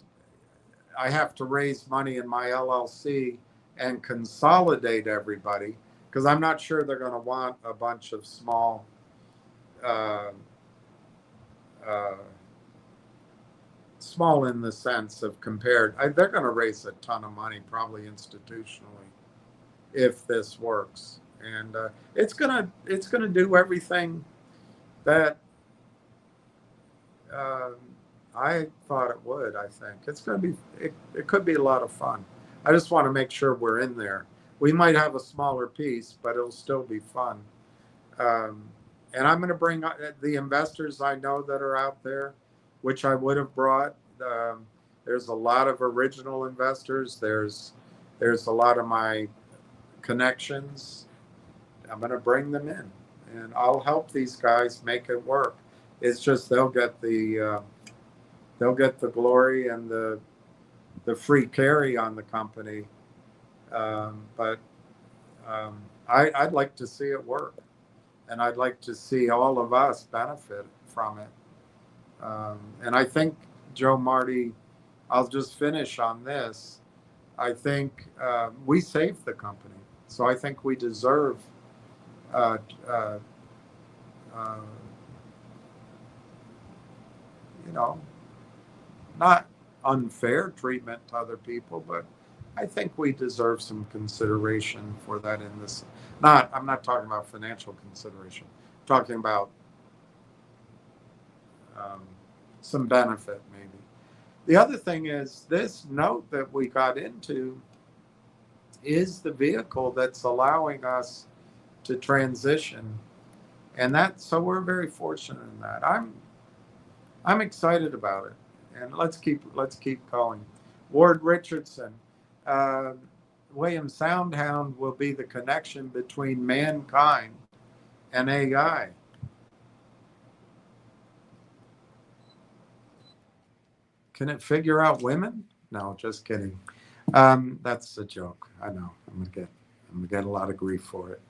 to raise money in my LLC and consolidate everybody, because I'm not sure they're going to want a bunch of small small in the sense of compared. They're going to raise a ton of money, probably institutionally, if this works, and it's gonna do everything that I thought it would. I think it's going to be. It could be a lot of fun. I just want to make sure we're in there. We might have a smaller piece, but it'll still be fun. And I'm going to bring the investors I know that are out there, which I would have brought. There's a lot of original investors. There's a lot of my connections. I'm going to bring them in, and I'll help these guys make it work. It's just they'll get the glory and the free carry on the company, but I'd like to see it work, and I'd like to see all of us benefit from it. And I think, Joe Marty, I'll just finish on this. I think we saved the company, so I think we deserve not unfair treatment to other people, but I think we deserve some consideration for that in this. I'm not talking about financial consideration. I'm talking about some benefit, maybe. The other thing is, this note that we got into is the vehicle that's allowing us to transition, and so we're very fortunate in that. I'm excited about it, and let's keep going. Ward Richardson, William Soundhound will be the connection between mankind and AI. Can it figure out women? No, just kidding. That's a joke. I know. I'm gonna We get a lot of grief for it.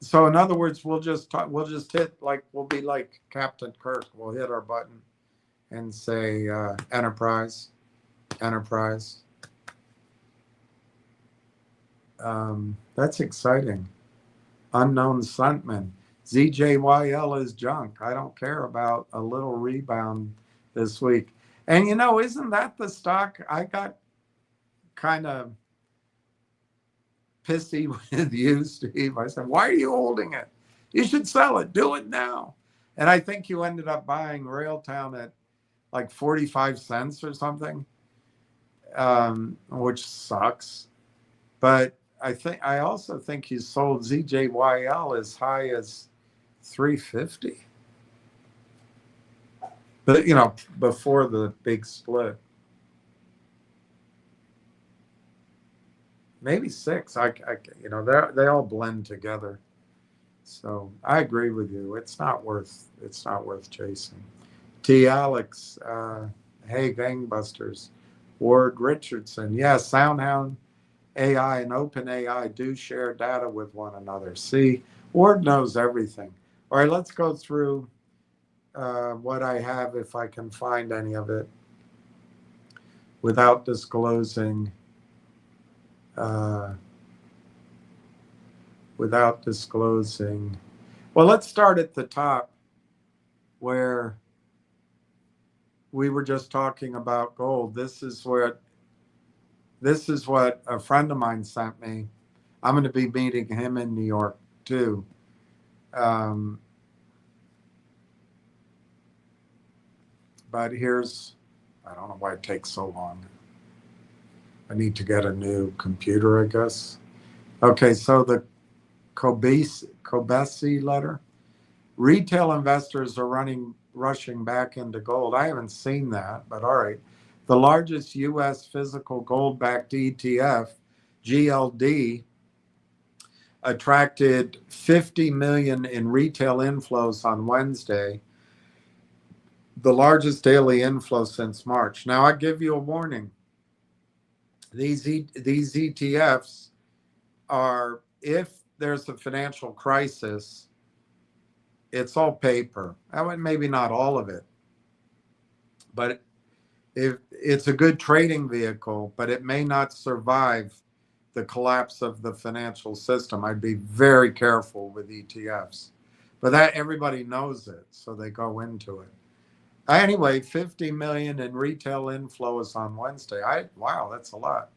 So in other words, we'll just hit, like, we'll be like Captain Kirk. We'll hit our button and say enterprise. That's exciting. Unknown Stuntman. ZJYL is junk. I don't care about a little rebound this week. And isn't that the stock? I got kind of pissy with you, Steve. I said, why are you holding it? You should sell it. Do it now. And I think you ended up buying Railtown at like 45 cents or something, which sucks. But I also think you sold ZJYL as high as 350. But before the big split. Maybe 6. They all blend together. So I agree with you. It's not worth chasing. T. Alex, hey gangbusters. Ward Richardson, yes, SoundHound AI and OpenAI do share data with one another. See, Ward knows everything. All right, let's go through what I have, if I can find any of it, without disclosing. Well, let's start at the top where we were just talking about gold. This is what a friend of mine sent me. I'm going to be meeting him in New York too. But I don't know why it takes so long. I need to get a new computer, I guess. Okay, so the Kobesi letter. Retail investors are rushing back into gold. I haven't seen that, but all right. The largest U.S. physical gold-backed ETF, GLD, attracted 50 million in retail inflows on Wednesday, the largest daily inflow since March. Now, I give you a warning. These ETFs are, if there's a financial crisis, it's all paper. Maybe not all of it, but if it's a good trading vehicle, but it may not survive the collapse of the financial system. I'd be very careful with ETFs, but that everybody knows it, so they go into it. Anyway, 50 million in retail inflows on Wednesday. Wow, that's a lot.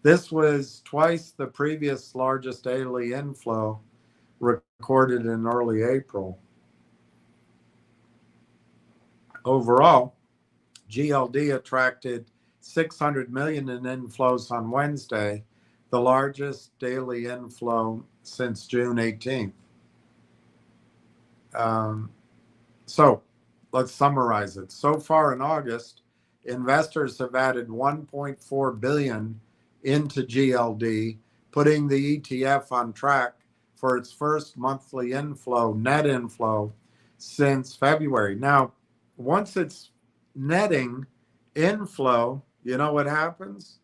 This was twice the previous largest daily inflow recorded in early April. Overall, GLD attracted 600 million in inflows on Wednesday, the largest daily inflow since June 18th. So let's summarize it. So far in August, investors have added 1.4 billion into GLD, putting the ETF on track for its first monthly net inflow since February. Now, once it's netting inflow, you know what happens?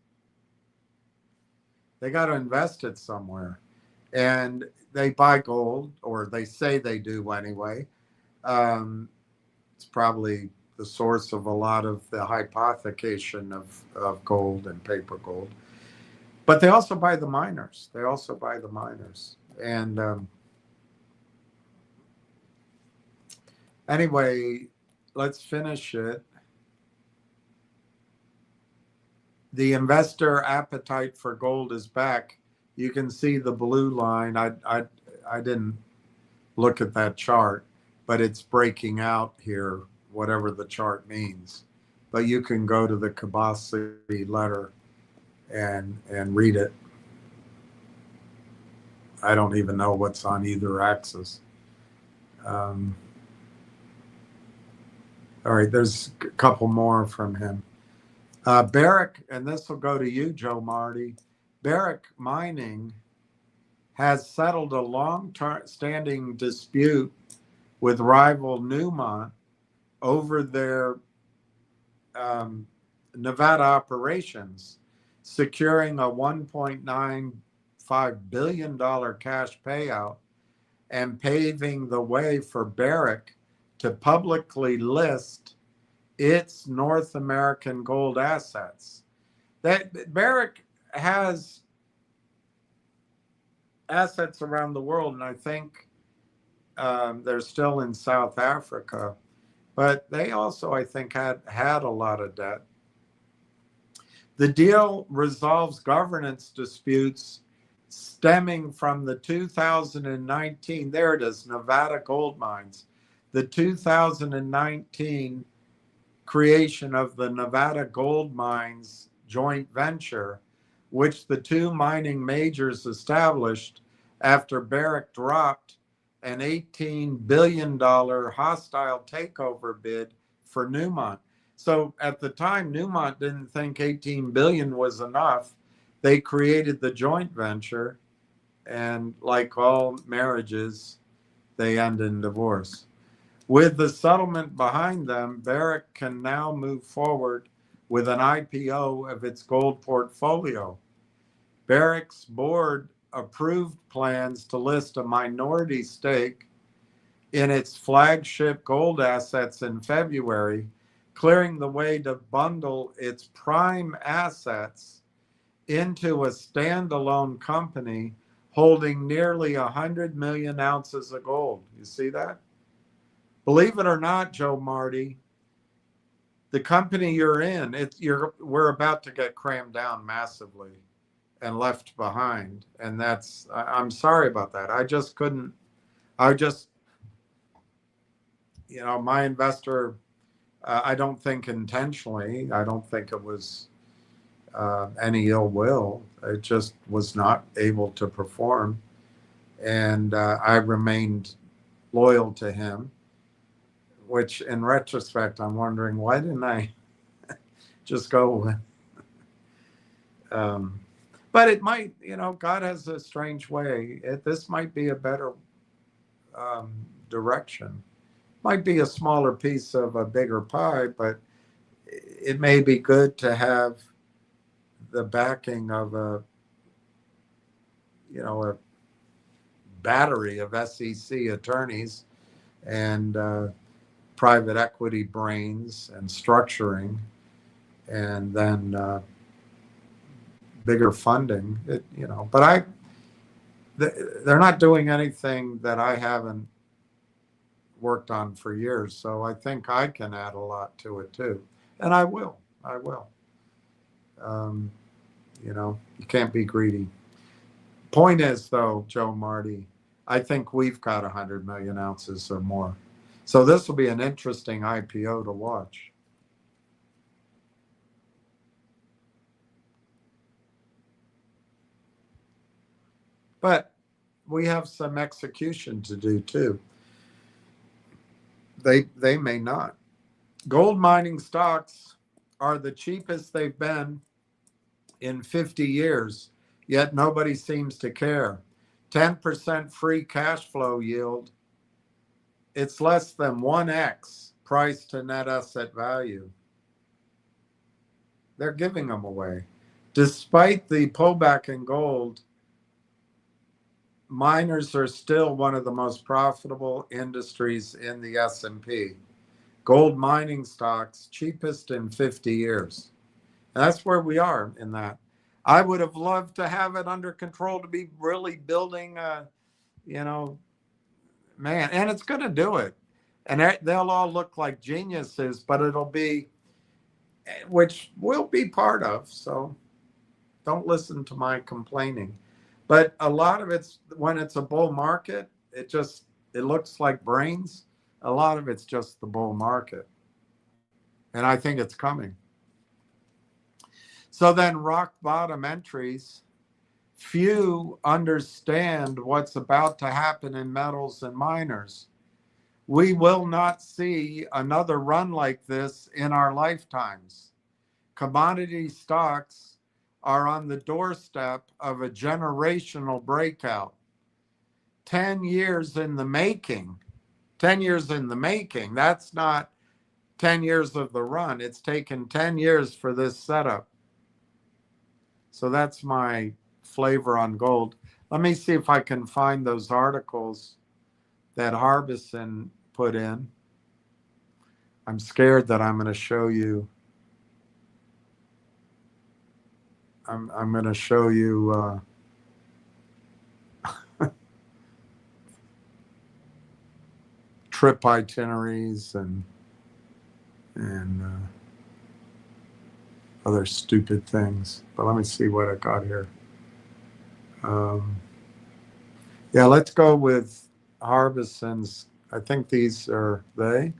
They got to invest it somewhere. And they buy gold, or they say they do anyway. It's probably the source of a lot of the hypothecation of gold and paper gold. But they also buy the miners. And anyway, let's finish it. The investor appetite for gold is back. You can see the blue line. I didn't look at that chart, but it's breaking out here, whatever the chart means. But you can go to the Kobesi letter and read it. I don't even know what's on either axis. All right, there's a couple more from him. Barrick, and this will go to you, Joe Marty. Barrick Mining has settled a long-standing dispute with rival Newmont over their Nevada operations, securing a $1.9 $1.5 billion cash payout and paving the way for Barrick to publicly list its North American gold assets. That Barrick has assets around the world, and I think they're still in South Africa, but they also, I think, had a lot of debt. The deal resolves governance disputes stemming from the 2019, there it is, Nevada gold mines, the 2019 creation of the Nevada Gold Mines joint venture, which the two mining majors established after Barrick dropped an $18 billion hostile takeover bid for Newmont. So at the time, Newmont didn't think 18 billion was enough. They created the joint venture, and like all marriages, they end in divorce. With the settlement behind them, Barrick can now move forward with an IPO of its gold portfolio. Barrick's board approved plans to list a minority stake in its flagship gold assets in February, clearing the way to bundle its prime assets into a standalone company holding nearly 100 million ounces of gold. You see that? Believe it or not, Joe Marty, the company you're in, we're about to get crammed down massively and left behind. And I'm sorry about that. My investor, I don't think intentionally, I don't think it was any ill will. It just was not able to perform. And I remained loyal to him, which in retrospect, I'm wondering, why didn't I just go? But it might, God has a strange way. This might be a better direction. Might be a smaller piece of a bigger pie, but it may be good to have the backing of a battery of SEC attorneys and private equity brains and structuring, and then bigger funding. But they're not doing anything that I haven't worked on for years, so I think I can add a lot to it too, and I will. You can't be greedy. Point is, though, Joe Marty, I think we've got 100 million ounces or more. So this will be an interesting IPO to watch. But we have some execution to do too. They may not. Gold mining stocks are the cheapest they've been in 50 years, yet nobody seems to care. 10% free cash flow yield. It's less than 1x price to net asset value. They're giving them away. Despite the pullback in gold, miners are still one of the most profitable industries in the S&P. Gold mining stocks, cheapest in 50 years. And that's where we are in that. I would have loved to have it under control, to be really building and it's going to do it. And they'll all look like geniuses, but it'll be, which we'll be part of. So don't listen to my complaining. But a lot of it's, when it's a bull market, it looks like brains. A lot of it's just the bull market. And I think it's coming. So then rock bottom entries. Few understand what's about to happen in metals and miners. We will not see another run like this in our lifetimes. Commodity stocks are on the doorstep of a generational breakout. 10 years in the making. 10 years in the making. That's not 10 years of the run. It's taken 10 years for this setup. So that's my flavor on gold. Let me see if I can find those articles that Harbison put in. I'm scared that I'm going to show you. I'm going to show you trip itineraries and other stupid things. But let me see what I got here. Yeah, let's go with Harbison's. I think these are they.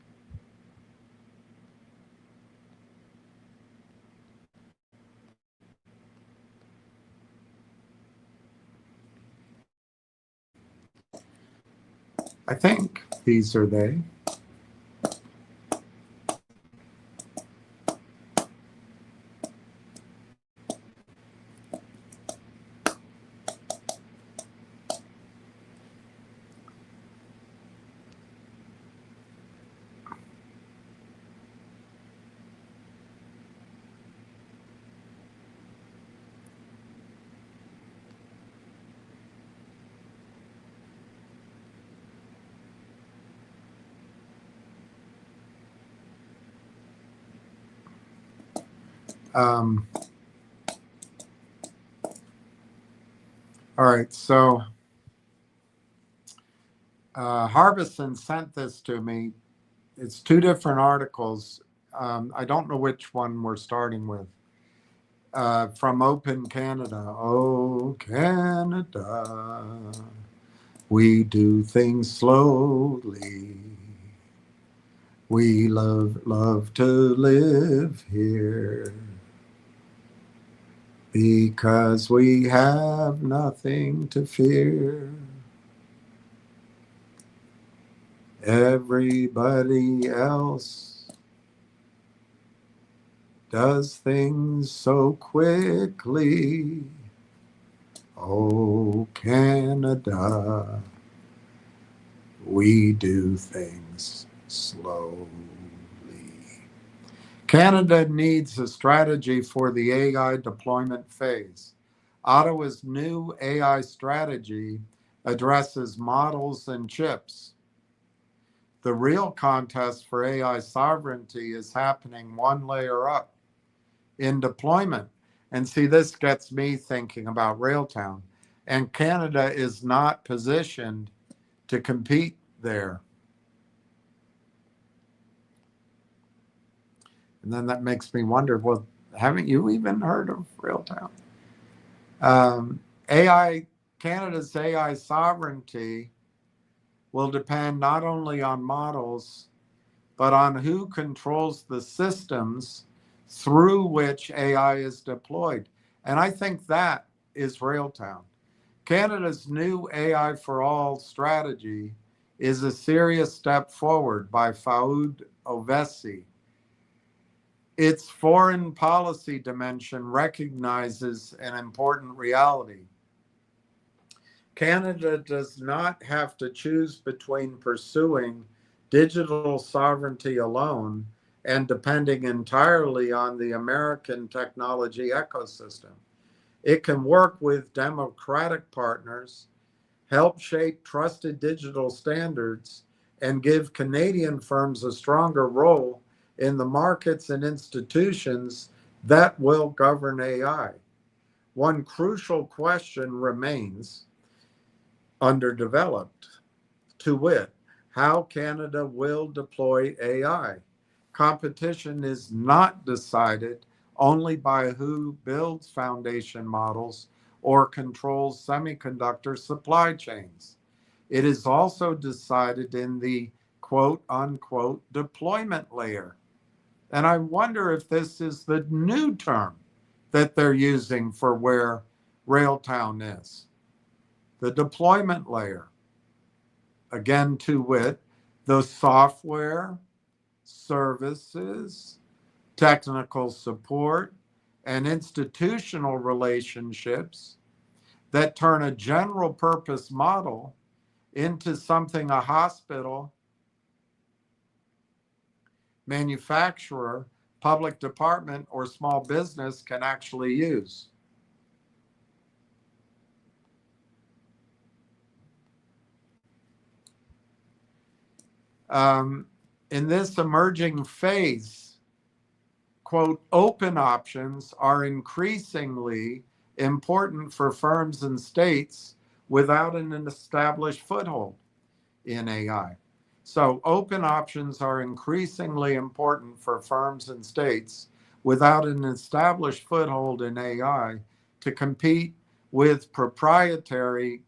I think these are they. All right, so Harbison sent this to me. It's two different articles. I don't know which one we're starting with. From Open Canada. Oh, Canada, we do things slowly. We love to live here because we have nothing to fear. Everybody else does things so quickly. Oh, Canada, we do things slowly. Canada needs a strategy for the AI deployment phase. Ottawa's new AI strategy addresses models and chips. The real contest for AI sovereignty is happening one layer up in deployment. And see, this gets me thinking about Railtown. And Canada is not positioned to compete there. And then that makes me wonder, well, haven't you even heard of Railtown? Canada's AI sovereignty will depend not only on models, but on who controls the systems through which AI is deployed. And I think that is Railtown. Canada's new AI for All strategy is a serious step forward by Fahd Ovesi. Its foreign policy dimension recognizes an important reality. Canada does not have to choose between pursuing digital sovereignty alone and depending entirely on the American technology ecosystem. It can work with democratic partners, help shape trusted digital standards, and give Canadian firms a stronger role in the markets and institutions that will govern AI. One crucial question remains underdeveloped, to wit, how Canada will deploy AI. Competition is not decided only by who builds foundation models or controls semiconductor supply chains. It is also decided in the quote unquote deployment layer. And I wonder if this is the new term that they're using for where Railtown is. The deployment layer. Again, to wit, the software, services, technical support, and institutional relationships that turn a general purpose model into something a hospital, manufacturer, public department, or small business can actually use. In this emerging phase, quote, open options are increasingly important for firms and states without an established foothold in AI. So open options are increasingly important for firms and states without an established foothold in AI to compete with proprietary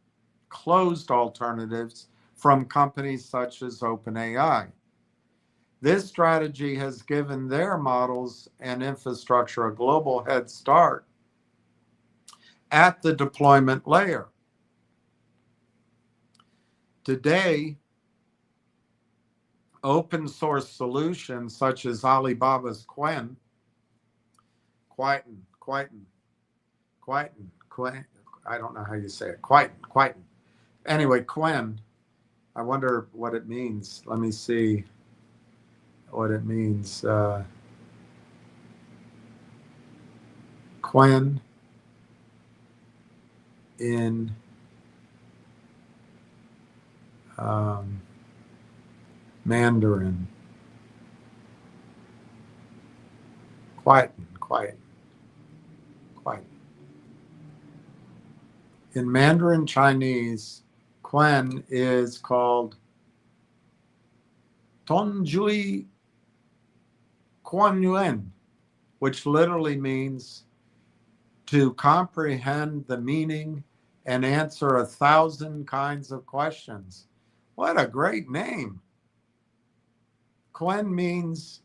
closed alternatives from companies such as OpenAI. This strategy has given their models and infrastructure a global head start at the deployment layer. Today, open source solutions such as Alibaba's Qwen, I don't know how you say it, Qwen. Anyway, Qwen, I wonder what it means. Let me see what it means. Qwen in Mandarin. Quiet. In Mandarin Chinese, Quen is called Tongjui Quanyuan, which literally means to comprehend the meaning and answer 1,000 kinds of questions. What a great name. Quen means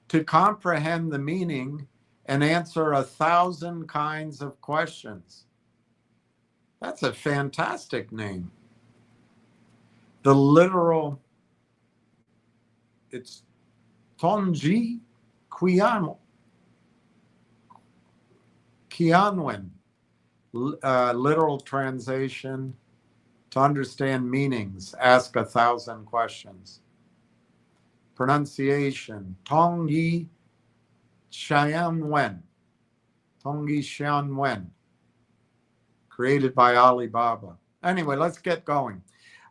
to comprehend the meaning and answer 1,000 kinds of questions. That's a fantastic name. The literal, it's Tonji Qianwen. Literal translation, to understand meanings, ask 1,000 questions. Pronunciation, Tongyi Xianwen. Tongyi Xianwen. Created by Alibaba. Anyway, let's get going.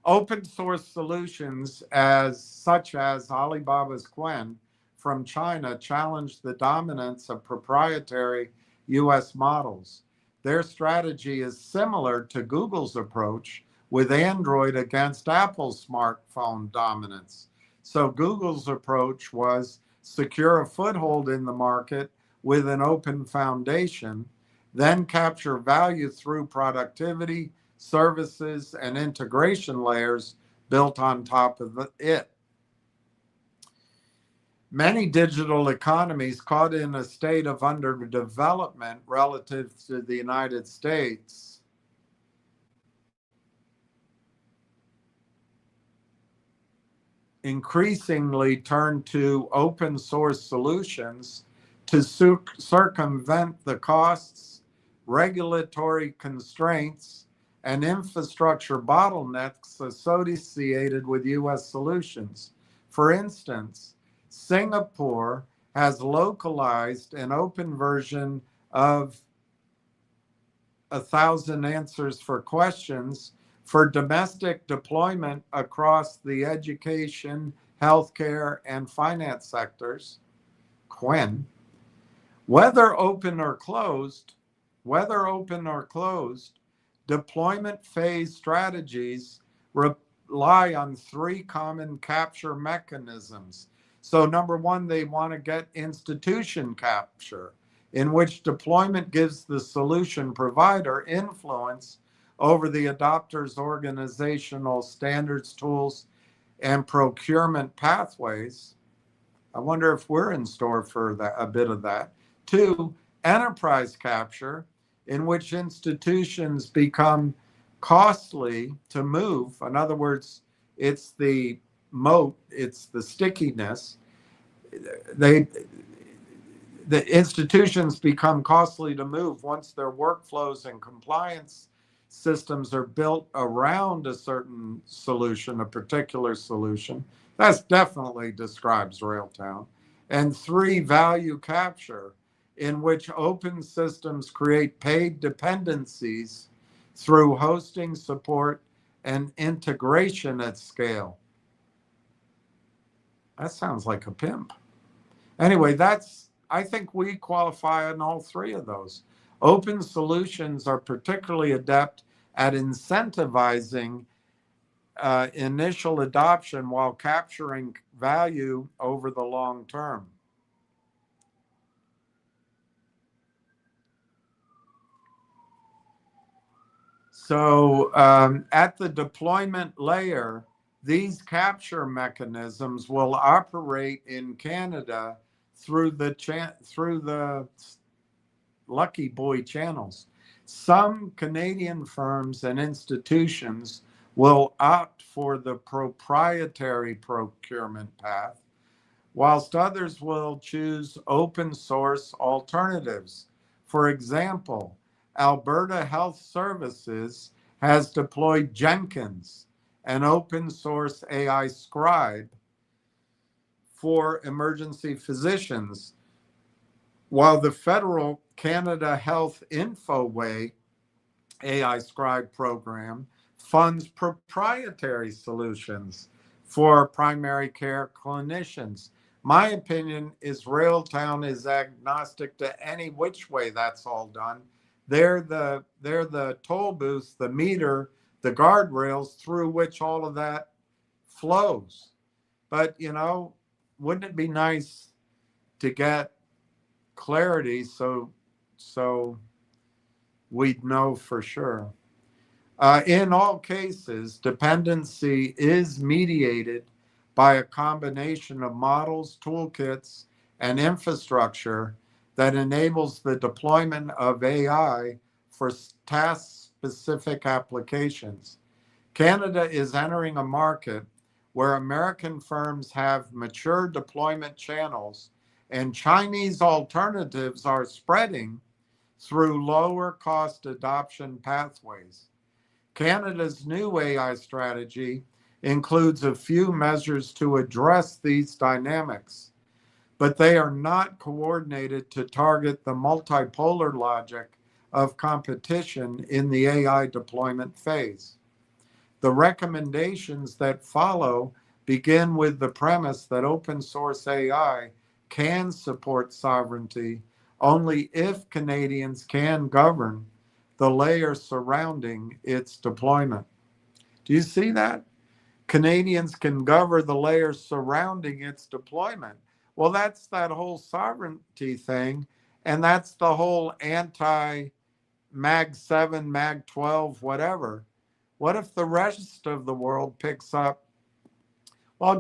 Open source solutions such as Alibaba's Qwen from China challenge the dominance of proprietary US models. Their strategy is similar to Google's approach with Android against Apple's smartphone dominance. So Google's approach was secure a foothold in the market with an open foundation, then capture value through productivity, services, and integration layers built on top of it. Many digital economies caught in a state of underdevelopment relative to the United States increasingly turn to open source solutions to circumvent the costs, regulatory constraints, and infrastructure bottlenecks associated with US solutions. For instance, Singapore has localized an open version of 1,000 answers for questions for domestic deployment across the education, healthcare, and finance sectors. Quen. Whether open or closed, deployment phase strategies rely on 3 common capture mechanisms. So number 1, they want to get institution capture, in which deployment gives the solution provider influence over the adopter's organizational standards, tools, and procurement pathways. I wonder if we're in store for a bit of that. 2, enterprise capture, in which institutions become costly to move. In other words, it's the moat, it's the stickiness. The institutions become costly to move once their workflows and compliance systems are built around a certain solution, a particular solution. That definitely describes Railtown. And 3, value capture, in which open systems create paid dependencies through hosting, support, and integration at scale. That sounds like a pimp. Anyway, I think we qualify in all three of those. Open solutions are particularly adept at incentivizing initial adoption while capturing value over the long term. So at the deployment layer, these capture mechanisms will operate in Canada through the lucky boy channels. Some Canadian firms and institutions will opt for the proprietary procurement path, whilst others will choose open source alternatives. For example, Alberta Health Services has deployed Jenkins, an open source AI scribe for emergency physicians, while the federal Canada Health Infoway AI scribe program funds proprietary solutions for primary care clinicians. My opinion is Railtown is agnostic to any which way that's all done. They're the toll booths, the meter, the guardrails through which all of that flows. But wouldn't it be nice to get clarity so we'd know for sure? In all cases, dependency is mediated by a combination of models, toolkits, and infrastructure that enables the deployment of AI for task-specific applications. Canada is entering a market where American firms have mature deployment channels and Chinese alternatives are spreading through lower cost adoption pathways. Canada's new AI strategy includes a few measures to address these dynamics, but they are not coordinated to target the multipolar logic of competition in the AI deployment phase. The recommendations that follow begin with the premise that open source AI can support sovereignty only if Canadians can govern the layer surrounding its deployment. Do you see that? Canadians can govern the layers surrounding its deployment. Well, that's that whole sovereignty thing, and that's the whole anti-Mag 7, Mag 12, whatever. What if the rest of the world picks up? Well, I'll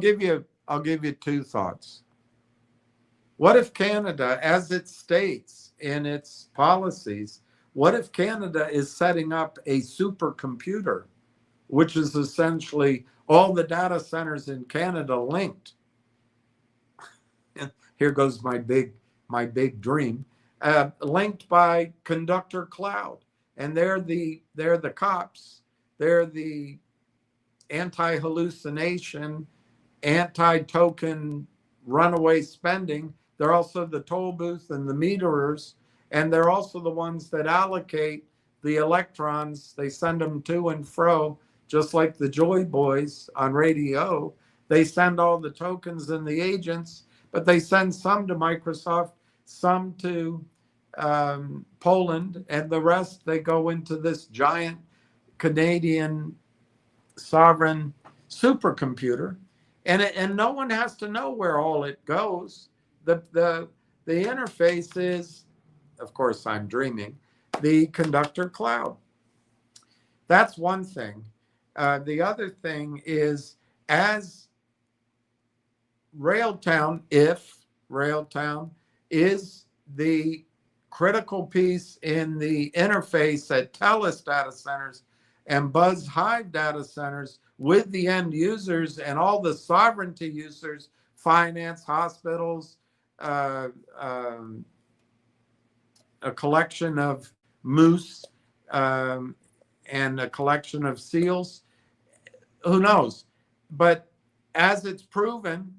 give you two thoughts. What if Canada, as it states in its policies, what if Canada is setting up a supercomputer, which is essentially all the data centers in Canada linked? And here goes my big dream, linked by conductor cloud, and they're the cops, they're the anti-hallucination, anti-token runaway spending. They're also the toll booth and the meterers, and they're also the ones that allocate the electrons. They send them to and fro, just like the Joy Boys on radio. They send all the tokens and the agents, but they send some to Microsoft, some to Poland, and the rest, they go into this giant Canadian sovereign supercomputer. And no one has to know where all it goes. The interface is, of course, I'm dreaming, the conductor cloud. That's one thing. The other thing is, as Railtown, if Railtown is the critical piece in the interface at TELUS data centers and Buzz Hive data centers with the end users and all the sovereignty users, finance, hospitals, a collection of moose, and a collection of seals. Who knows? But as it's proven,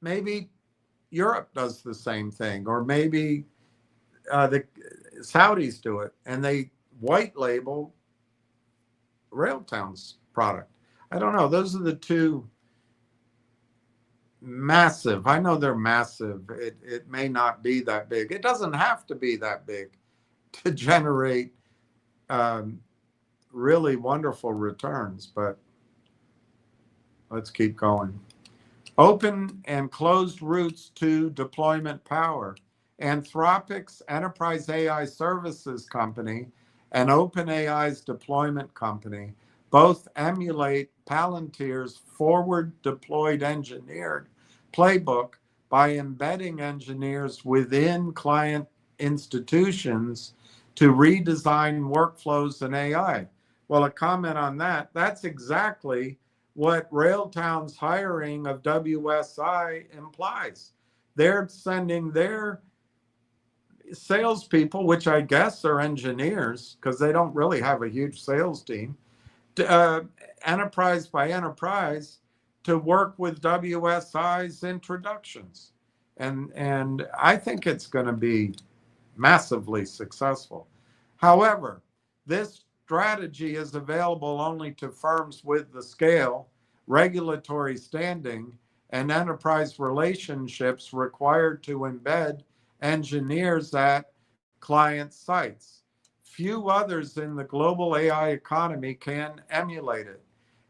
maybe Europe does the same thing, or maybe the Saudis do it, and they white label Railtown's product. I don't know. Those are the two massive. I know they're massive. It may not be that big. It doesn't have to be that big to generate really wonderful returns, but let's keep going. Open and closed routes to deployment power. Anthropic's enterprise AI services company and OpenAI's deployment company both emulate Palantir's forward deployed engineered playbook by embedding engineers within client institutions to redesign workflows and AI. Well, a comment on that, that's exactly what Railtown's hiring of WSI implies. They're sending their salespeople, which I guess are engineers, because they don't really have a huge sales team, enterprise by enterprise, to work with WSI's introductions. And I think it's going to be massively successful. However, this strategy is available only to firms with the scale, regulatory standing, and enterprise relationships required to embed engineers at client sites. Few others in the global AI economy can emulate it.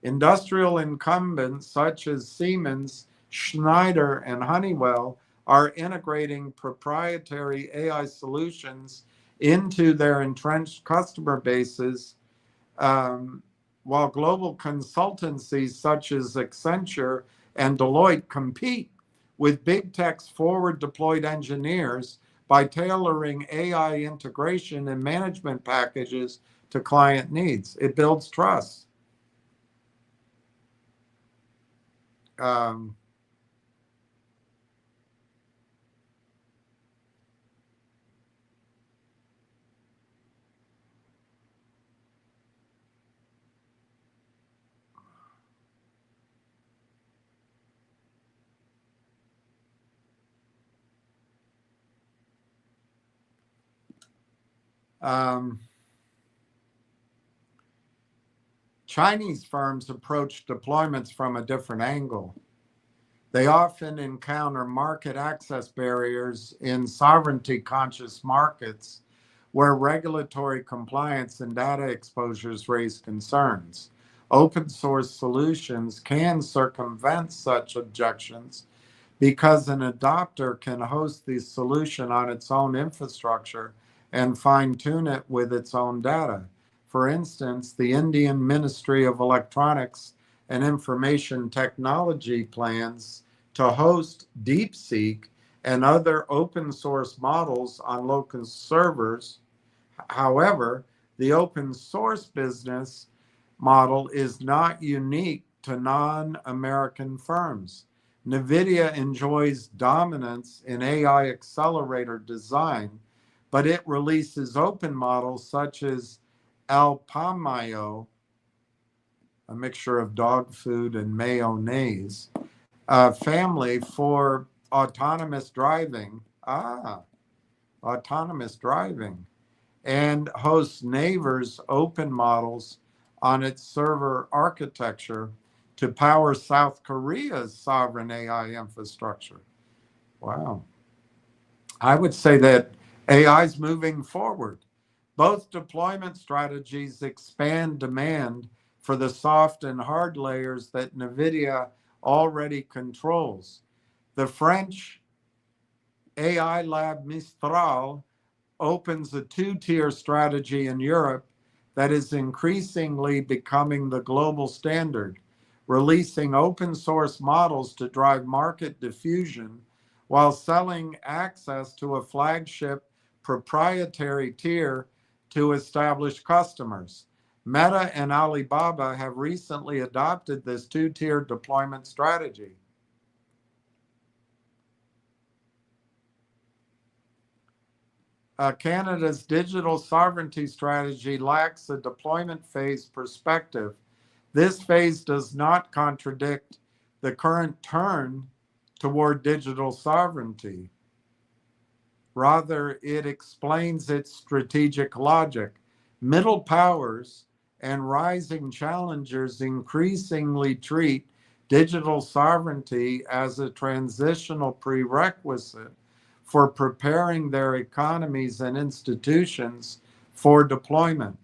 Industrial incumbents such as Siemens, Schneider, and Honeywell are integrating proprietary AI solutions into their entrenched customer bases, while global consultancies such as Accenture and Deloitte compete with big tech's forward deployed engineers by tailoring AI integration and management packages to client needs. It builds trust. Chinese firms approach deployments from a different angle. They often encounter market access barriers in sovereignty-conscious markets where regulatory compliance and data exposures raise concerns. Open source solutions can circumvent such objections because an adopter can host the solution on its own infrastructure and fine-tune it with its own data. For instance, the Indian Ministry of Electronics and Information Technology plans to host DeepSeek and other open source models on local servers. However, the open source business model is not unique to non-American firms. NVIDIA enjoys dominance in AI accelerator design, but it releases open models such as Alpamayo, a mixture of dog food and mayonnaise, family for autonomous driving. Autonomous driving. And hosts Naver's open models on its server architecture to power South Korea's sovereign AI infrastructure. Wow. I would say that AI is moving forward. Both deployment strategies expand demand for the soft and hard layers that NVIDIA already controls. The French AI lab Mistral opens a two-tier strategy in Europe that is increasingly becoming the global standard, releasing open source models to drive market diffusion while selling access to a flagship proprietary tier to established customers. Meta and Alibaba have recently adopted this two-tier deployment strategy. Canada's digital sovereignty strategy lacks a deployment phase perspective. This phase does not contradict the current turn toward digital sovereignty. Rather, it explains its strategic logic. Middle powers and rising challengers increasingly treat digital sovereignty as a transitional prerequisite for preparing their economies and institutions for deployment.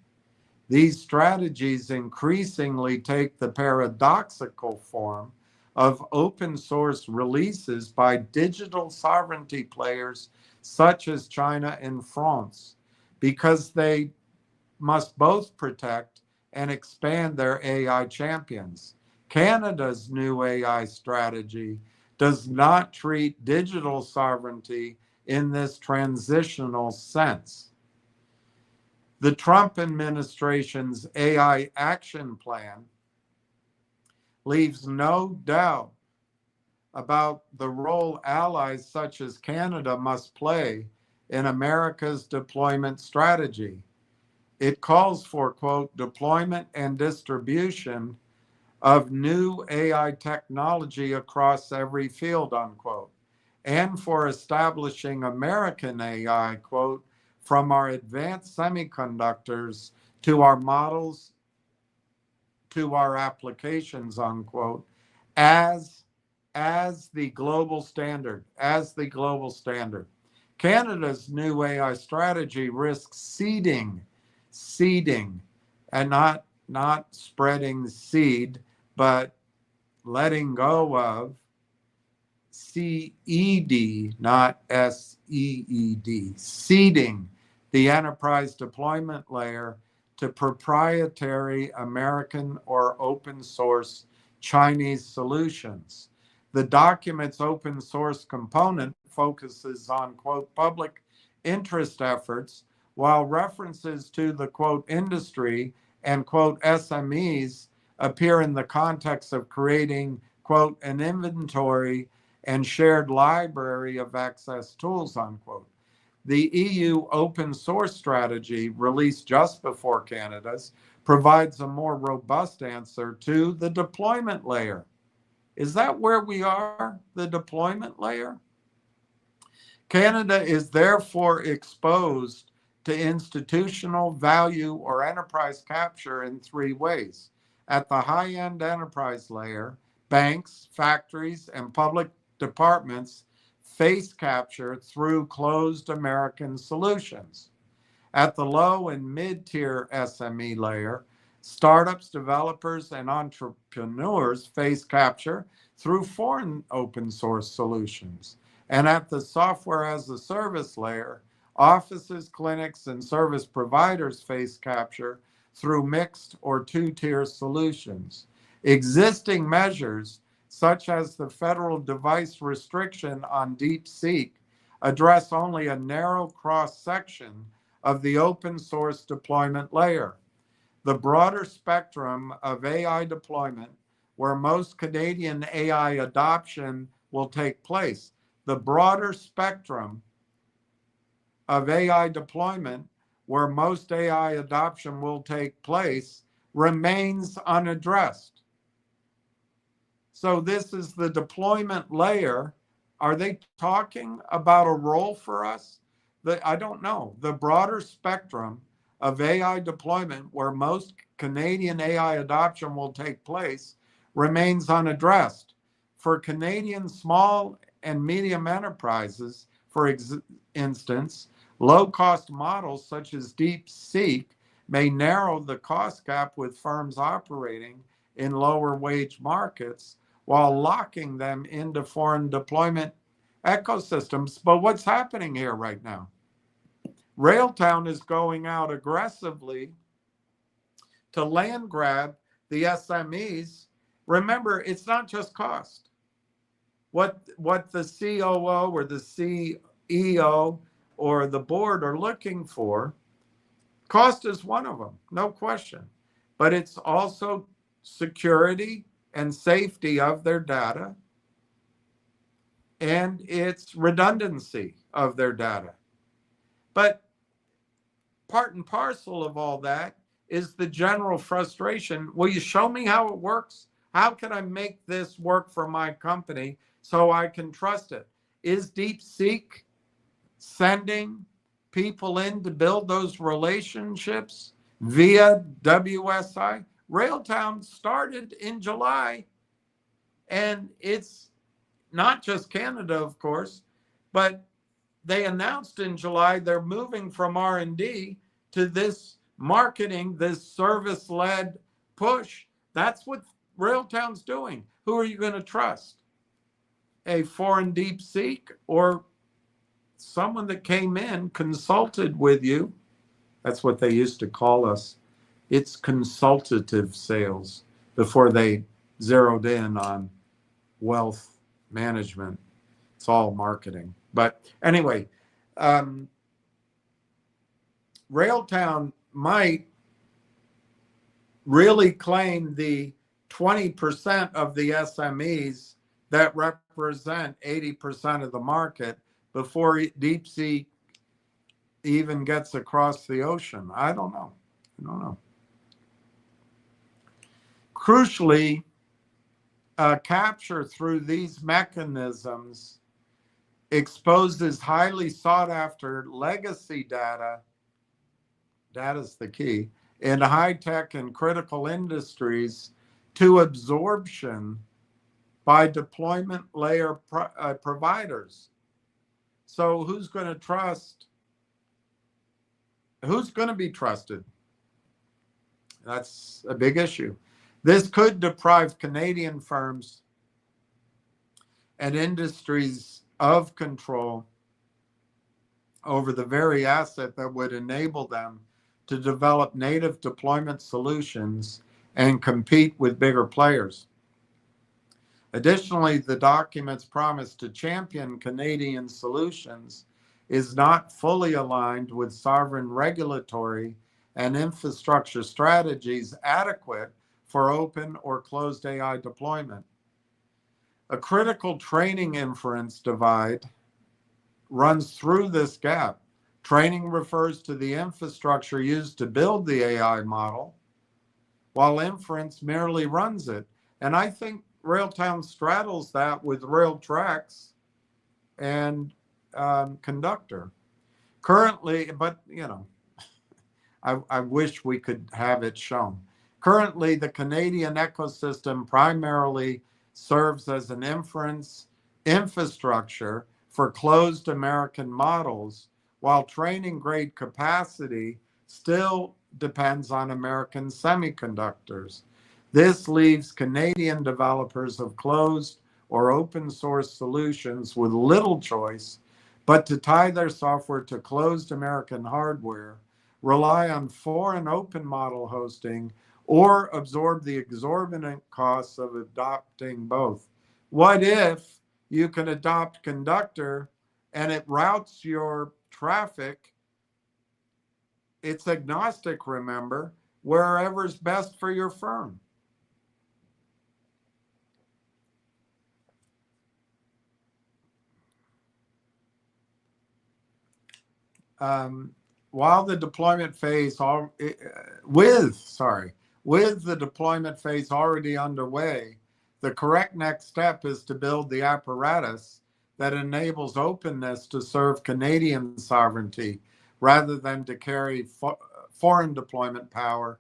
These strategies increasingly take the paradoxical form of open source releases by digital sovereignty players such as China and France, because they must both protect and expand their AI champions. Canada's new AI strategy does not treat digital sovereignty in this transitional sense. The Trump administration's AI action plan leaves no doubt about the role allies such as Canada must play in America's deployment strategy. It calls for, quote, deployment and distribution of new AI technology across every field, unquote, and for establishing American AI, quote, from our advanced semiconductors to our models to our applications, unquote, as the global standard, Canada's new AI strategy risks seeding, and not spreading seed, but letting go of CED, not SEED, seeding the enterprise deployment layer to proprietary American or open source Chinese solutions. The document's open source component focuses on, quote, public interest efforts, while references to the, quote, industry and, quote, SMEs appear in the context of creating, quote, an inventory and shared library of access tools, unquote. The EU open source strategy, released just before Canada's, provides a more robust answer to the deployment layer. Is that where we are, the deployment layer? Canada is therefore exposed to institutional value or enterprise capture in three ways. At the high-end enterprise layer, banks, factories, and public departments face capture through closed American solutions. At the low and mid-tier SME layer, startups, developers, and entrepreneurs face capture through foreign open source solutions. And at the software as a service layer, offices, clinics, and service providers face capture through mixed or two-tier solutions. Existing measures, such as the federal device restriction on DeepSeek, address only a narrow cross-section of the open source deployment layer. The broader spectrum of AI deployment, where most Canadian AI adoption will take place, the broader spectrum of AI deployment, where most AI adoption will take place, remains unaddressed. So this is the deployment layer. Are they talking about a role for us? I don't know. The broader spectrum of AI deployment, where most Canadian AI adoption will take place, remains unaddressed. For Canadian small and medium enterprises, for instance, low-cost models such as DeepSeek may narrow the cost gap with firms operating in lower wage markets while locking them into foreign deployment ecosystems. But what's happening here right now? Railtown is going out aggressively to land grab the SMEs. Remember, it's not just cost. What the COO or the CEO or the board are looking for, cost is one of them, no question. But it's also security and safety of their data, and it's redundancy of their data. But part and parcel of all that is the general frustration. Will you show me how it works? How can I make this work for my company so I can trust it? Is DeepSeek sending people in to build those relationships via WSI? Railtown started in July And it's not just Canada, of course, but they announced in July they're moving from R&D to this marketing, this service-led push. That's what Railtown's doing. Who are you going to trust? A foreign DeepSeek or someone that came in, consulted with you? That's what they used to call us. It's consultative sales before they zeroed in on wealth management. It's all marketing. But anyway, Railtown might really claim the 20% of the SMEs that represent 80% of the market before DeepSeek even gets across the ocean. I don't know. Crucially, capture through these mechanisms exposes highly sought after legacy data. Data's the key in high-tech and critical industries to absorption by deployment layer providers. So who's going to trust? Who's going to be trusted? That's a big issue. This could deprive Canadian firms and industries of control over the very asset that would enable them to develop native deployment solutions and compete with bigger players. Additionally, the document's promise to champion Canadian solutions is not fully aligned with sovereign regulatory and infrastructure strategies adequate for open or closed AI deployment. A critical training inference divide runs through this gap. Training refers to the infrastructure used to build the AI model, while inference merely runs it. And I think Railtown straddles that with Railtrax and Conductor. Currently, but I wish we could have it shown. Currently, the Canadian ecosystem primarily serves as an inference infrastructure for closed American models, while training grade capacity still depends on American semiconductors. This leaves Canadian developers of closed or open source solutions with little choice but to tie their software to closed American hardware, rely on foreign open model hosting, or absorb the exorbitant costs of adopting both. What if you can adopt Conductor and it routes your traffic? It's agnostic, remember, wherever's best for your firm. While the deployment phase with the deployment phase already underway, the correct next step is to build the apparatus that enables openness to serve Canadian sovereignty rather than to carry foreign deployment power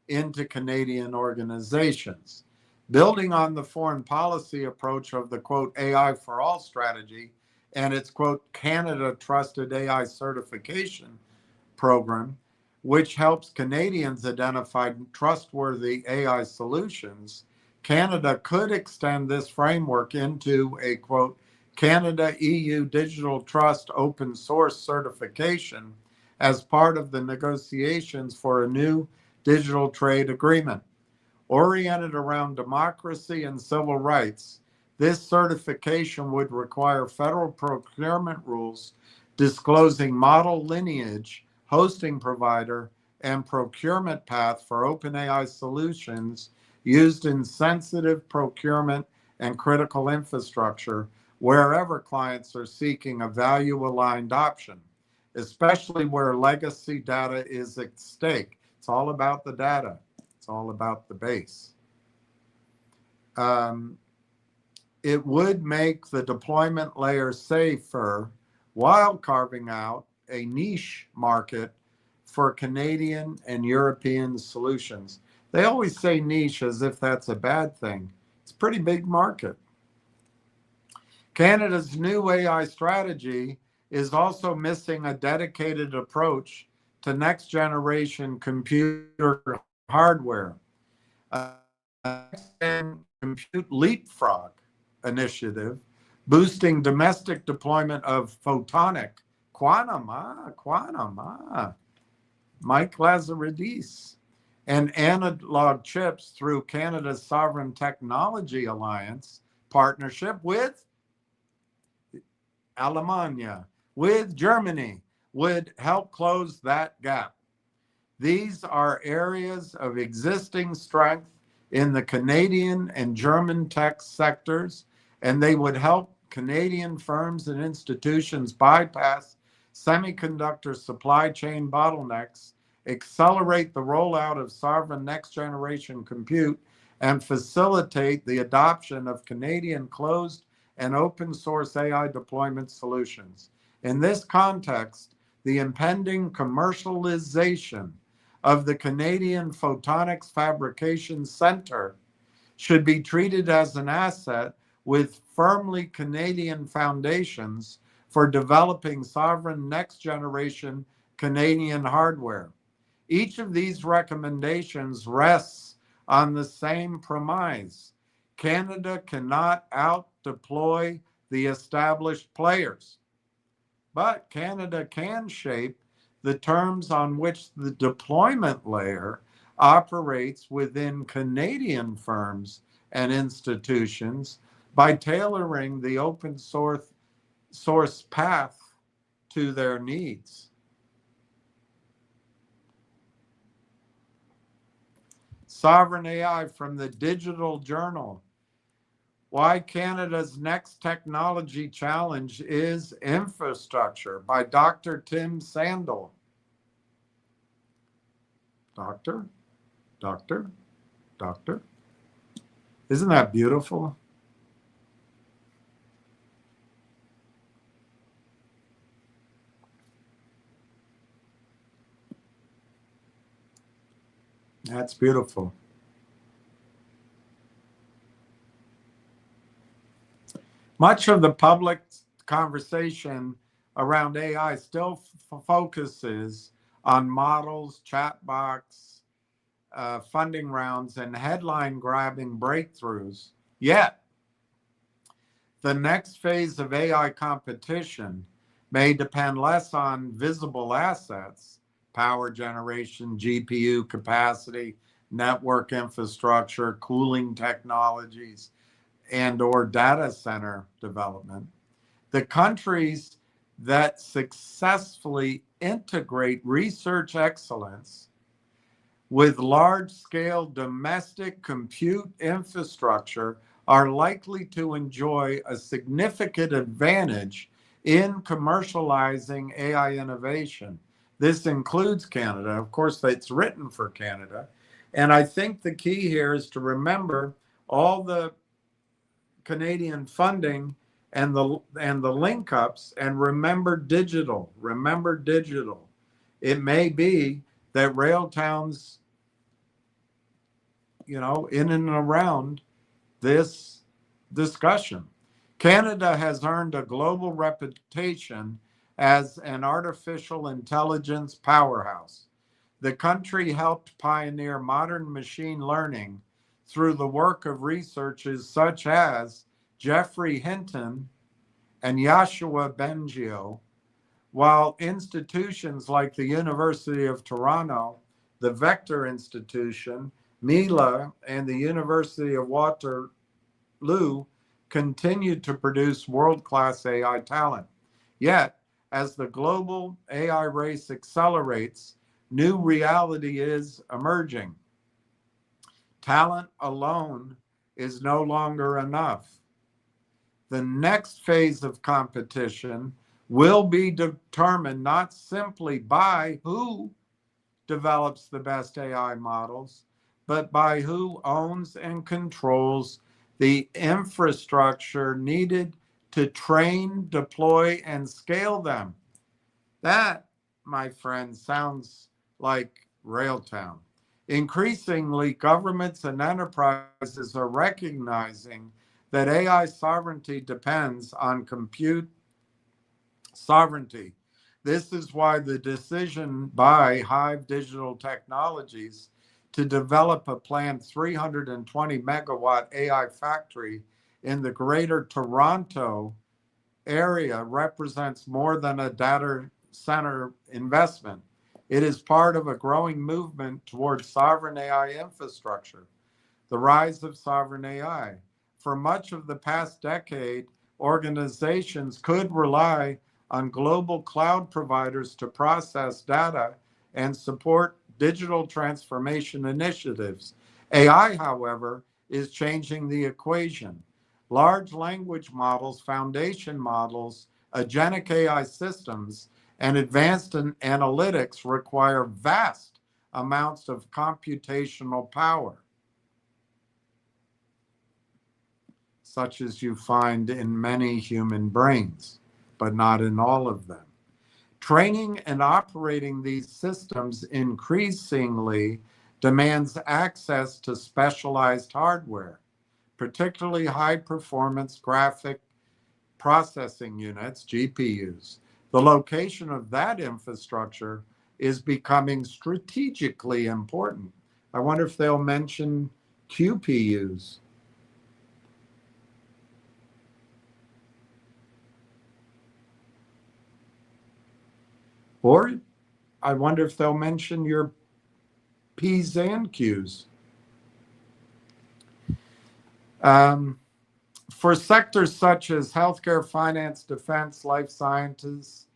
into Canadian organizations. Building on the foreign policy approach of the, quote, AI for all strategy and its, quote, Canada Trusted AI Certification program, which helps Canadians identify trustworthy AI solutions, Canada could extend this framework into a, quote, Canada EU Digital Trust Open Source Certification as part of the negotiations for a new digital trade agreement. Oriented around democracy and civil rights, this certification would require federal procurement rules disclosing model lineage, hosting provider, and procurement path for OpenAI solutions used in sensitive procurement and critical infrastructure wherever clients are seeking a value-aligned option, especially where legacy data is at stake. It's all about the data. It's all about the base. It would make the deployment layer safer while carving out a niche market for Canadian and European solutions. They always say niche as if that's a bad thing. It's a pretty big market. Canada's new AI strategy is also missing a dedicated approach to next generation computer hardware. A compute leapfrog initiative boosting domestic deployment of photonic quantum, Mike Lazaridis, and analog chips through Canada's Sovereign Technology Alliance partnership with Alemania, with Germany, would help close that gap. These are areas of existing strength in the Canadian and German tech sectors, and they would help Canadian firms and institutions bypass semiconductor supply chain bottlenecks, accelerate the rollout of sovereign next generation compute, and facilitate the adoption of Canadian closed and open source AI deployment solutions. In this context, the impending commercialization of the Canadian Photonics Fabrication Center should be treated as an asset with firmly Canadian foundations for developing sovereign next generation Canadian hardware. Each of these recommendations rests on the same premise. Canada cannot out-deploy the established players, but Canada can shape the terms on which the deployment layer operates within Canadian firms and institutions by tailoring the open source path to their needs. Sovereign AI from the Digital Journal. Why Canada's Next Technology Challenge is Infrastructure by Dr. Tim Sandel. Doctor. Isn't that beautiful? That's beautiful. Much of the public conversation around AI still focuses on models, chatbots, funding rounds, and headline-grabbing breakthroughs. Yet, the next phase of AI competition may depend less on visible assets, power generation, GPU capacity, network infrastructure, cooling technologies, and or data center development. The countries that successfully integrate research excellence with large-scale domestic compute infrastructure are likely to enjoy a significant advantage in commercializing AI innovation. This includes Canada. Of course, it's written for Canada. And I think the key here is to remember all the Canadian funding and the link ups, and remember digital. It may be that rail towns, in and around this discussion. Canada has earned a global reputation as an artificial intelligence powerhouse. The country helped pioneer modern machine learning through the work of researchers such as Geoffrey Hinton and Yoshua Bengio, while institutions like the University of Toronto, the Vector Institution, Mila, and the University of Waterloo continued to produce world-class AI talent. Yet, as the global AI race accelerates, new reality is emerging. Talent alone is no longer enough. The next phase of competition will be determined not simply by who develops the best AI models, but by who owns and controls the infrastructure needed to train, deploy, and scale them. That, my friend, sounds like Railtown. Increasingly, governments and enterprises are recognizing that AI sovereignty depends on compute sovereignty. This is why the decision by Hive Digital Technologies to develop a planned 320 megawatt AI factory in the greater Toronto area represents more than a data center investment. It is part of a growing movement towards sovereign AI infrastructure, the rise of sovereign AI. For much of the past decade, organizations could rely on global cloud providers to process data and support digital transformation initiatives. AI, however, is changing the equation. Large language models, foundation models, agentic AI systems, and advanced analytics require vast amounts of computational power, such as you find in many human brains, but not in all of them. Training and operating these systems increasingly demands access to specialized hardware, particularly high-performance graphic processing units, GPUs. The location of that infrastructure is becoming strategically important. I wonder if they'll mention QPUs. Or I wonder if they'll mention your P's and Q's. For sectors such as healthcare, finance, defense, life sciences,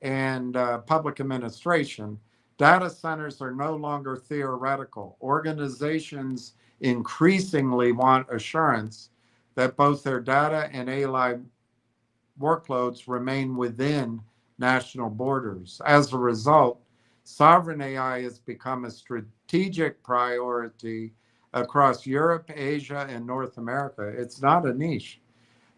and public administration, data centers are no longer theoretical. Organizations increasingly want assurance that both their data and AI workloads remain within national borders. As a result, sovereign AI has become a strategic priority across Europe, Asia, and North America. It's not a niche.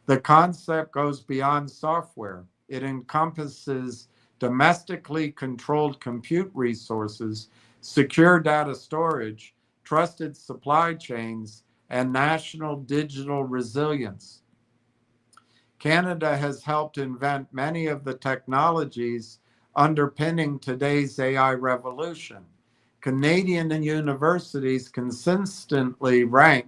The concept goes beyond software. It encompasses domestically controlled compute resources, secure data storage, trusted supply chains, and national digital resilience. Canada has helped invent many of the technologies underpinning today's AI revolution. Canadian universities consistently rank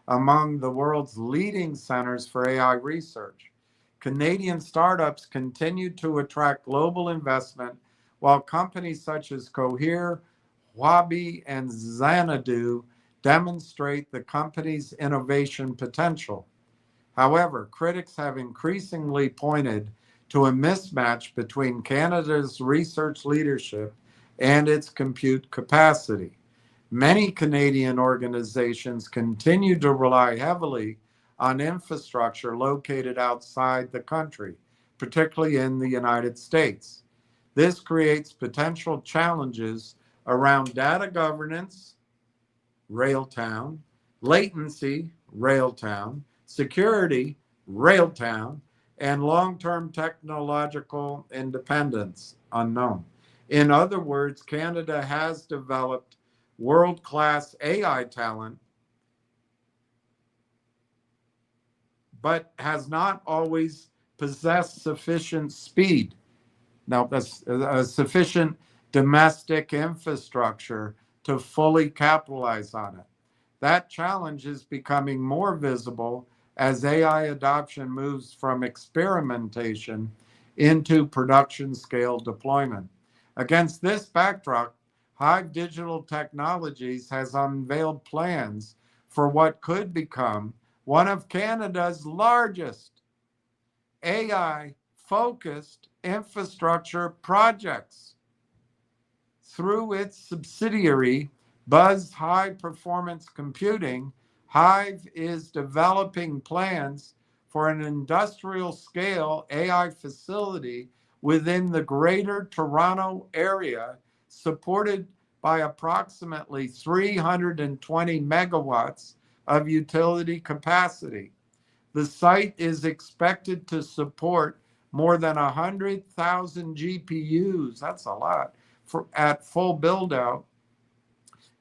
among the world's leading centers for AI research. Canadian startups continue to attract global investment, while companies such as Cohere, Huobi, and Xanadu demonstrate the company's innovation potential. However, critics have increasingly pointed to a mismatch between Canada's research leadership and its compute capacity. Many Canadian organizations continue to rely heavily on infrastructure located outside the country, particularly in the United States. This creates potential challenges around data governance, Railtown, latency, Railtown, security, Railtown, and long-term technological independence, unknown. In other words, Canada has developed world-class AI talent, but has not always possessed sufficient speed. Now, a sufficient domestic infrastructure to fully capitalize on it. That challenge is becoming more visible as AI adoption moves from experimentation into production scale deployment. Against this backdrop, Hive Digital Technologies has unveiled plans for what could become one of Canada's largest AI-focused infrastructure projects. Through its subsidiary, Buzz High Performance Computing, Hive is developing plans for an industrial-scale AI facility within the Greater Toronto Area, supported by approximately 320 megawatts of utility capacity. The site is expected to support more than 100,000 GPUs, that's a lot, at full build-out,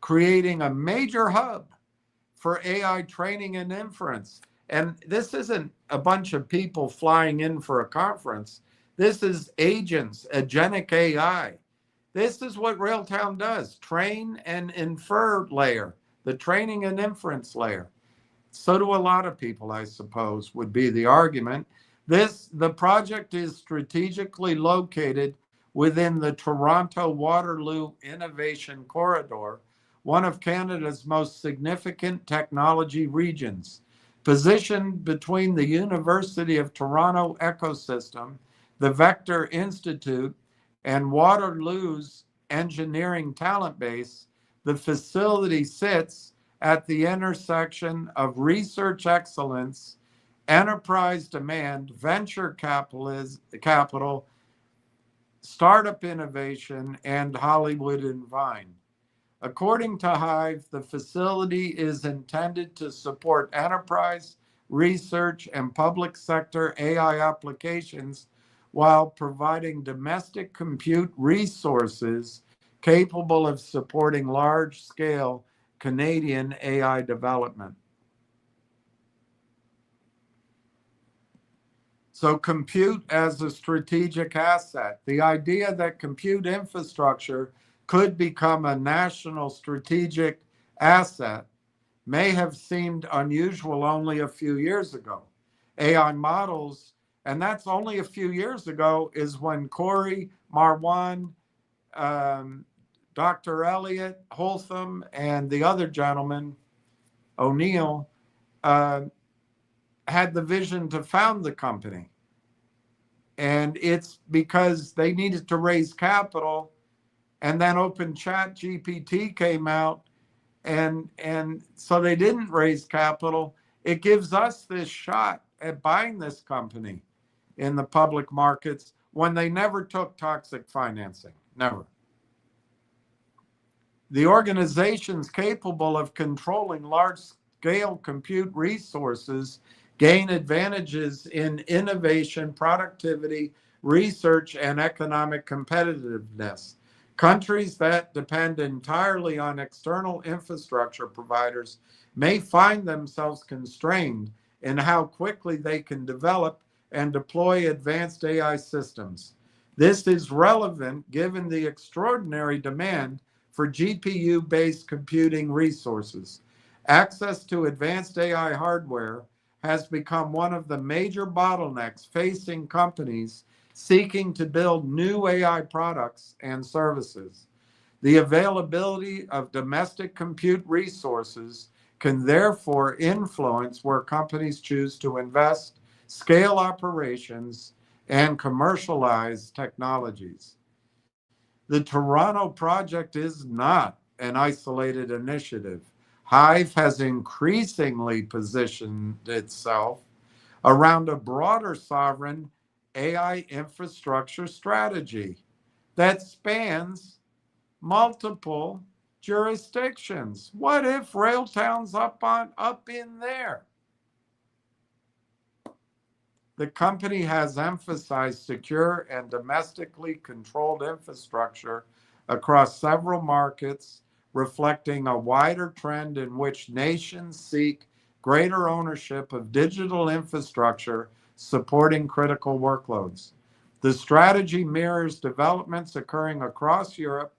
creating a major hub for AI training and inference. And this isn't a bunch of people flying in for a conference. This is agents, agentic AI. This is what Railtown does, train and infer layer, the training and inference layer. So do a lot of people, I suppose, would be the argument. The project is strategically located within the Toronto Waterloo Innovation Corridor, one of Canada's most significant technology regions. Positioned between the University of Toronto ecosystem, the Vector Institute, and Waterloo's engineering talent base, the facility sits at the intersection of research excellence, enterprise demand, venture capital, startup innovation, and Hollywood and Vine. According to Hive, the facility is intended to support enterprise, research, and public sector AI applications while providing domestic compute resources capable of supporting large-scale Canadian AI development. So compute as a strategic asset. The idea that compute infrastructure could become a national strategic asset may have seemed unusual only a few years ago. AI models, and that's only a few years ago, is when Corey, Marwan, Dr. Elliott, Holtham, and the other gentleman, O'Neill, had the vision to found the company. And it's because they needed to raise capital, and then OpenChatGPT came out, and so they didn't raise capital. It gives us this shot at buying this company in the public markets when they never took toxic financing, never. The organizations capable of controlling large-scale compute resources gain advantages in innovation, productivity, research, and economic competitiveness. Countries that depend entirely on external infrastructure providers may find themselves constrained in how quickly they can develop and deploy advanced AI systems. This is relevant given the extraordinary demand for GPU-based computing resources. Access to advanced AI hardware has become one of the major bottlenecks facing companies seeking to build new AI products and services. The availability of domestic compute resources can therefore influence where companies choose to invest, scale operations, and commercialize technologies. The Toronto project is not an isolated initiative. Hive has increasingly positioned itself around a broader sovereign AI infrastructure strategy that spans multiple jurisdictions. What if Railtown's up in there? The company has emphasized secure and domestically controlled infrastructure across several markets, reflecting a wider trend in which nations seek greater ownership of digital infrastructure supporting critical workloads. The strategy mirrors developments occurring across Europe,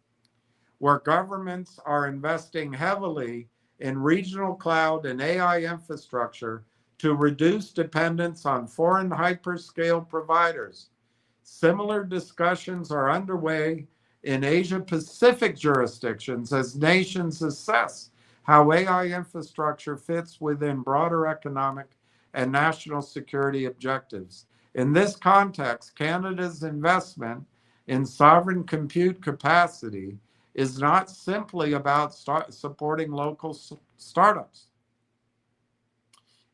where governments are investing heavily in regional cloud and AI infrastructure to reduce dependence on foreign hyperscale providers. Similar discussions are underway in Asia-Pacific jurisdictions as nations assess how AI infrastructure fits within broader economic and national security objectives. In this context, Canada's investment in sovereign compute capacity is not simply about supporting local startups.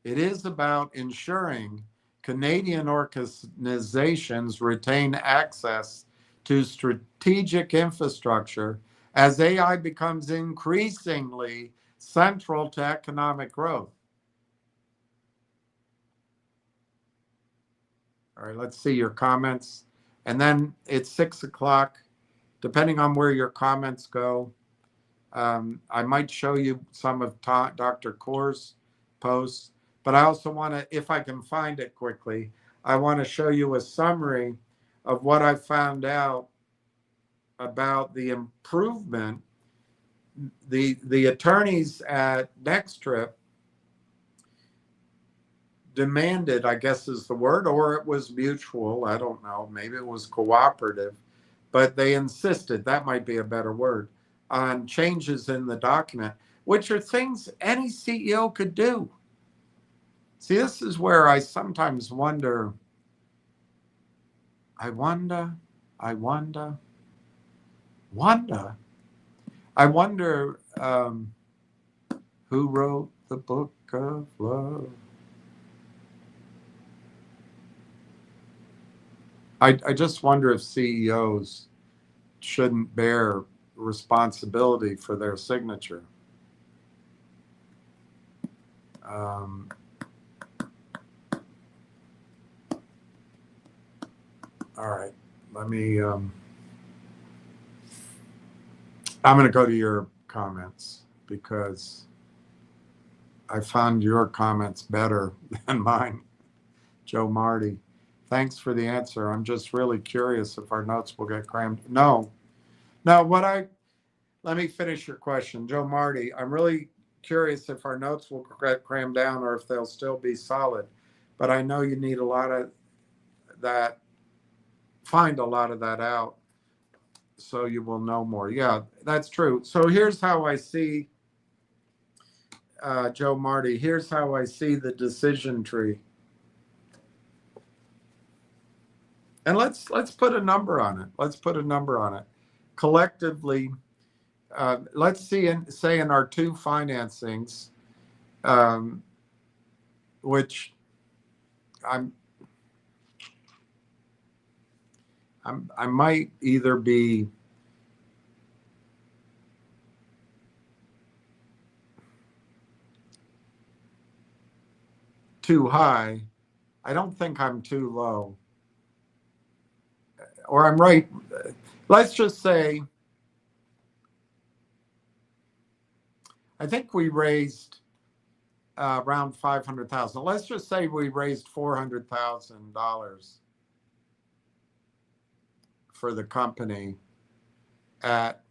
It is about ensuring Canadian organizations retain access to strategic infrastructure as AI becomes increasingly central to economic growth. All right, let's see your comments. And then it's 6 o'clock. Depending on where your comments go, I might show you some of Dr. Kaur's posts, but I also want to, if I can find it quickly, I want to show you a summary of what I found out about the improvement. The attorneys at ntrp demanded, I guess is the word, or it was mutual, I don't know, maybe it was cooperative, but they insisted, that might be a better word, on changes in the document, which are things any CEO could do. See, this is where I sometimes wonder, I wonder who wrote the book of love. I just wonder if CEOs shouldn't bear responsibility for their signature. All right, let me, I'm going to go to your comments because I found your comments better than mine. Joe Marty, thanks for the answer. I'm just really curious if our notes will get crammed. No, let me finish your question. Joe Marty, I'm really curious if our notes will get crammed down or if they'll still be solid. But I know you need a lot of that, find a lot of that out so you will know more. Yeah, that's true. So here's how I see, Joe Marty, here's how I see the decision tree. And let's put a number on it. Let's put a number on it. Collectively, let's say in our two financings, which I might either be too high. I don't think I'm too low. Or I'm right. Let's just say, I think we raised around 500,000. Let's just say we raised $400,000 for the company at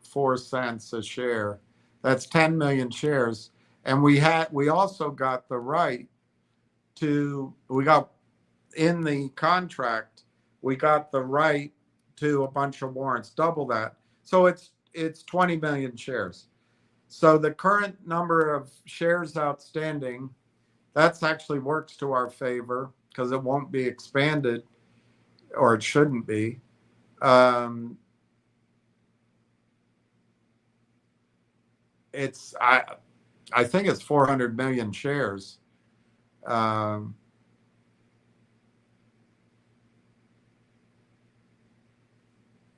4 cents a share. That's 10 million shares. And we also got the right to, we got in the contract, we got the right to a bunch of warrants, double that. So it's 20 million shares. So the current number of shares outstanding, that's actually works to our favor because it won't be expanded, or it shouldn't be. I think it's 400 million shares.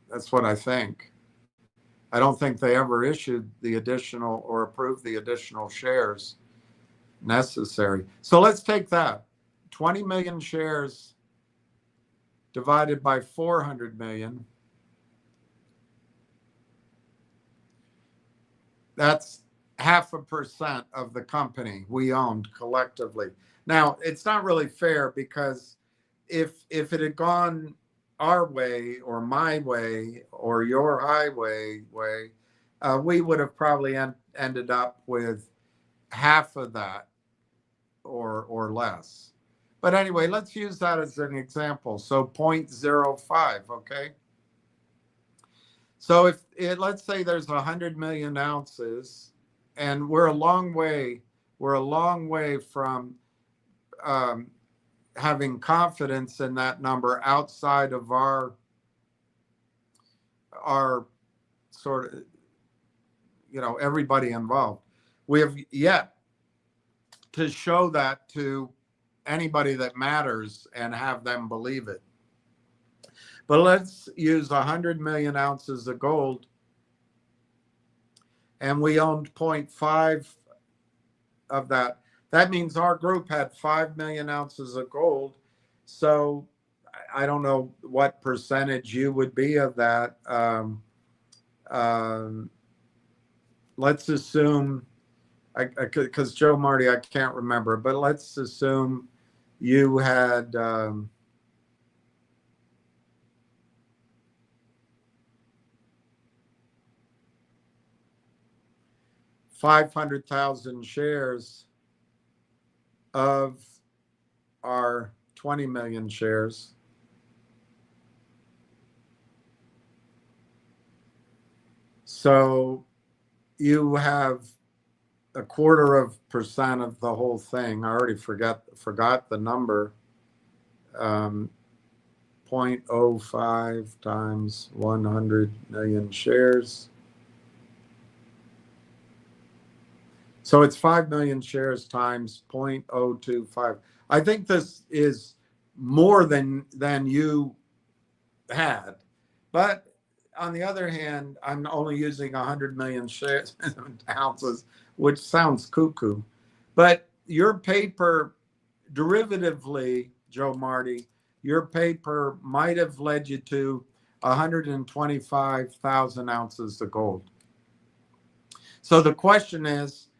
That's what I think. I don't think they ever issued the additional or approved the additional shares necessary. So let's take that. 20 million shares divided by 400 million. That's 0.5% of the company we owned collectively. Now, it's not really fair because if it had gone our way or my way or your highway way, we would have probably ended up with half of that or less. But anyway, let's use that as an example. So 0.05, okay? So let's say there's 100 million ounces, and we're a long way from having confidence in that number outside of our sort of, everybody involved. We have yet to show that to anybody that matters and have them believe it. But let's use 100 million ounces of gold, and we owned 0.5 of that. That means our group had 5 million ounces of gold. So I don't know what percentage you would be of that. let's assume, because Joe Marty, I can't remember, but let's assume you had 500,000 shares of our 20 million shares. So you have 0.25% of the whole thing. I already forgot the number. 0.05 times 100 million shares. So it's 5 million shares times 0.025. I think this is more than you had. But on the other hand, I'm only using 100 million shares ounces, which sounds cuckoo. But your paper, derivatively, Joe Marty, your paper might have led you to 125,000 ounces of gold. So the question is,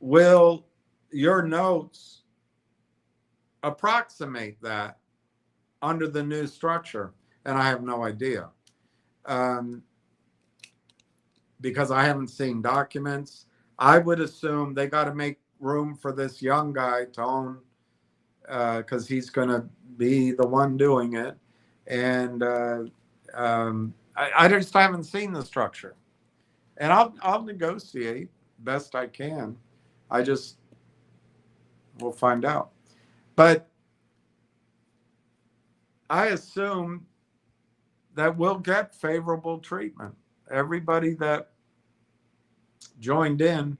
will your notes approximate that under the new structure? And I have no idea, because I haven't seen documents. I would assume they got to make room for this young guy to own, because he's going to be the one doing it. And I just haven't seen the structure. And I'll negotiate best I can. We'll find out. But I assume that we'll get favorable treatment. Everybody that joined in,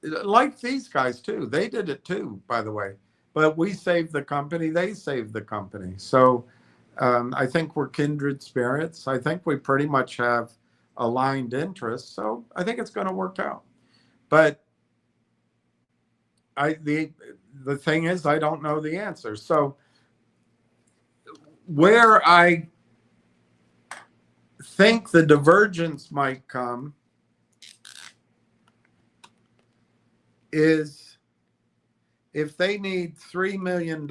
like these guys too, they did it too, by the way. But we saved the company, they saved the company. So I think we're kindred spirits. I think we pretty much have aligned interests. So I think it's going to work out. But the thing is, I don't know the answer. So where I think the divergence might come is if they need $3 million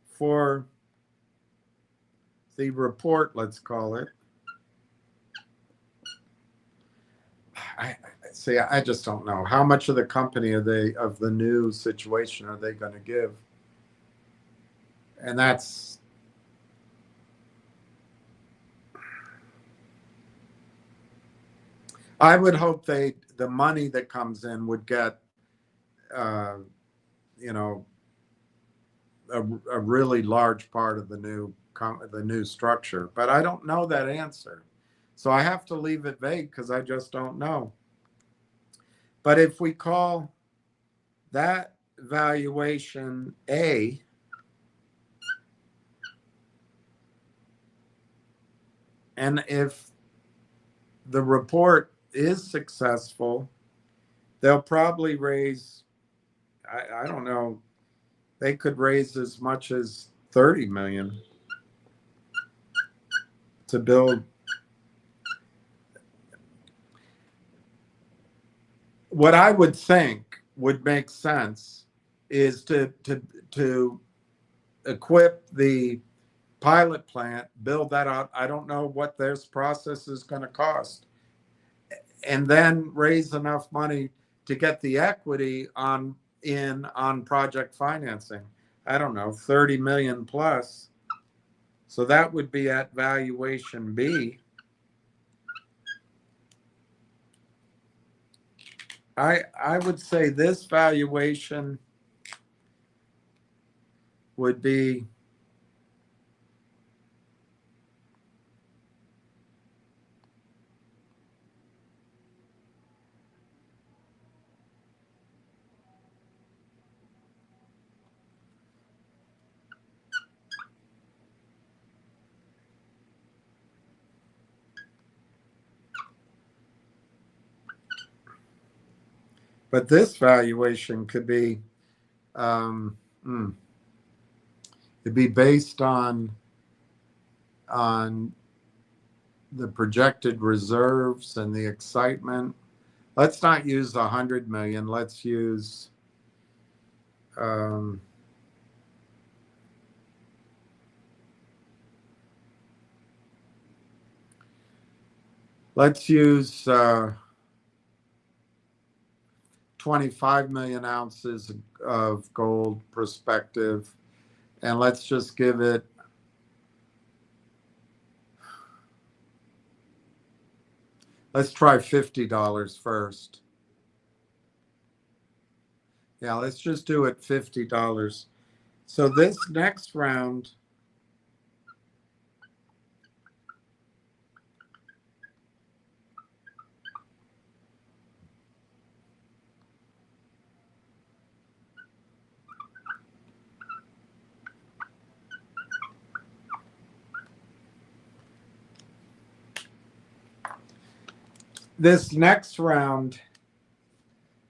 for the report, let's call it. I just don't know. How much of the company of the new situation are they going to give? And that's, I would hope the money that comes in would get, a really large part of the new structure. But I don't know that answer. So I have to leave it vague because I just don't know. But if we call that valuation A, and if the report is successful, they'll probably raise, I don't know, they could raise as much as 30 million to build. What I would think would make sense is to equip the pilot plant, build that out. I don't know what this process is going to cost, and then raise enough money to get the equity on project financing. I don't know, 30 million plus. So that would be at valuation B. I would say this valuation would be but this valuation could be It'd be based on the projected reserves and the excitement. Let's not use 100 million. Let's use let's use 25 million ounces of gold prospective, and let's just give it let's try $50 first. Yeah, let's just do it $50. So this next round,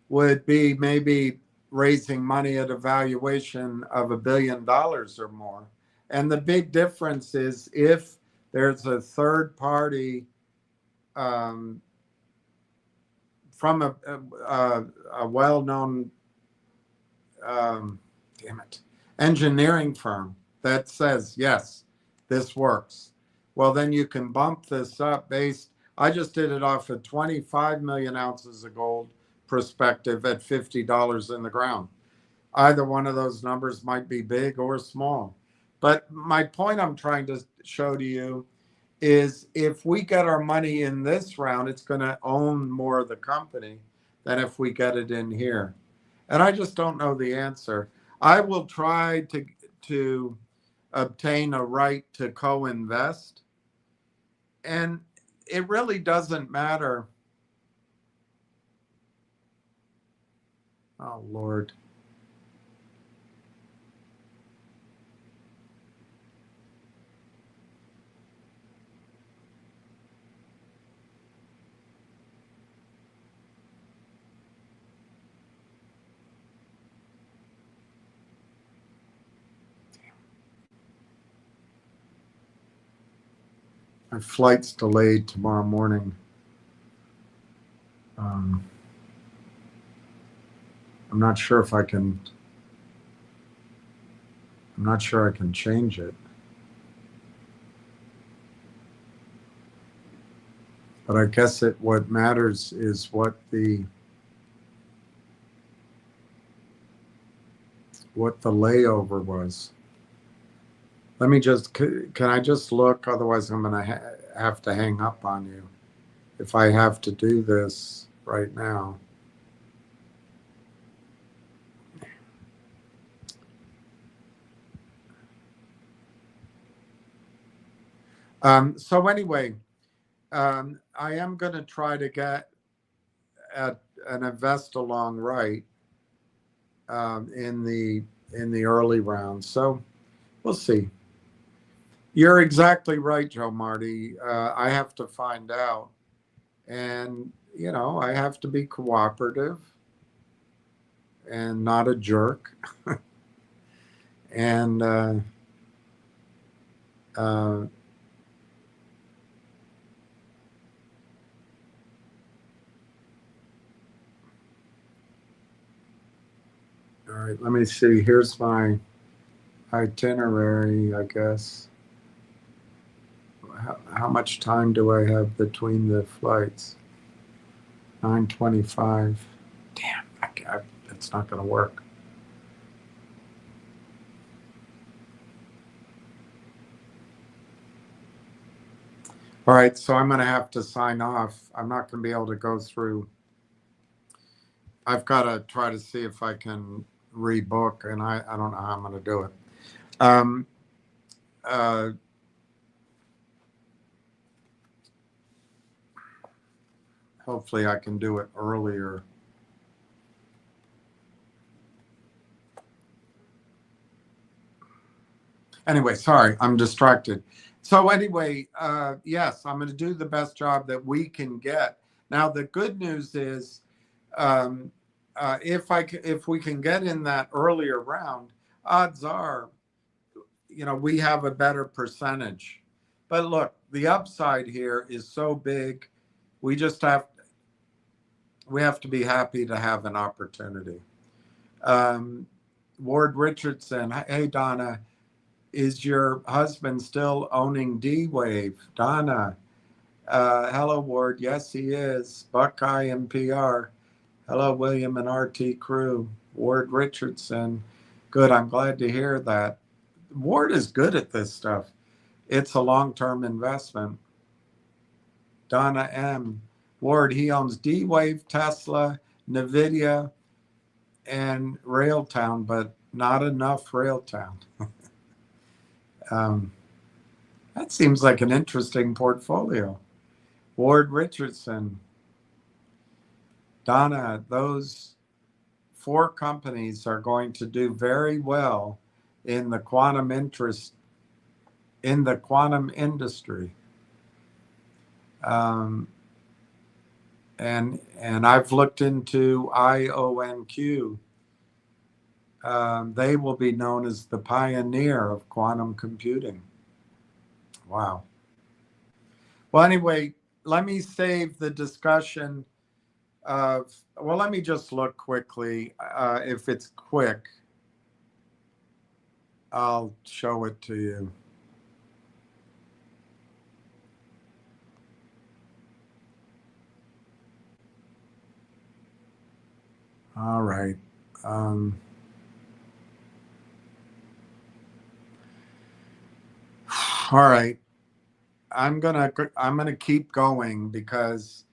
would be maybe raising money at a valuation of $1 billion or more. And the big difference is if there's a third party from a well-known engineering firm that says, yes, this works. Well, then you can bump this up I just did it off of 25 million ounces of gold prospective at $50 in the ground. Either one of those numbers might be big or small. But my point I'm trying to show to you is if we get our money in this round, it's going to own more of the company than if we get it in here. And I just don't know the answer. I will try to obtain a right to co-invest. And it really doesn't matter. Oh, Lord. My flight's delayed tomorrow morning. I'm not sure I can change it. But I guess what matters is what the layover was. Let me just, can I just look? Otherwise, I'm going to have to hang up on you if I have to do this right now. So anyway, I am going to try to get an invest along right in the early rounds. So we'll see. You're exactly right, Joe Marty. I have to find out. And, I have to be cooperative and not a jerk. And all right, let me see. Here's my itinerary, I guess. How much time do I have between the flights? 9:25. Damn, it's not going to work. All right, so I'm going to have to sign off. I'm not going to be able to go through. I've got to try to see if I can rebook, and I don't know how I'm going to do it. Hopefully I can do it earlier. Anyway, sorry, I'm distracted. So anyway, yes, I'm going to do the best job that we can get. Now, the good news is if we can get in that earlier round, odds are, we have a better percentage. But look, the upside here is so big. We just we have to be happy to have an opportunity. Ward Richardson, hey Donna, is your husband still owning D-Wave? Donna, hello Ward, yes he is. Buckeye and PR. Hello William and RT crew. Ward Richardson, good, I'm glad to hear that. Ward is good at this stuff. It's a long-term investment. Donna M. Ward, he owns D-Wave, Tesla, NVIDIA, and Railtown, but not enough Railtown. That seems like an interesting portfolio. Ward Richardson. Donna, those 4 companies are going to do very well in the quantum industry. And I've looked into IONQ. They will be known as the pioneer of quantum computing. Wow. Well, anyway, let me save the discussion of, well, let me just look quickly. If it's quick, I'll show it to you. All right. All right. I'm gonna keep going because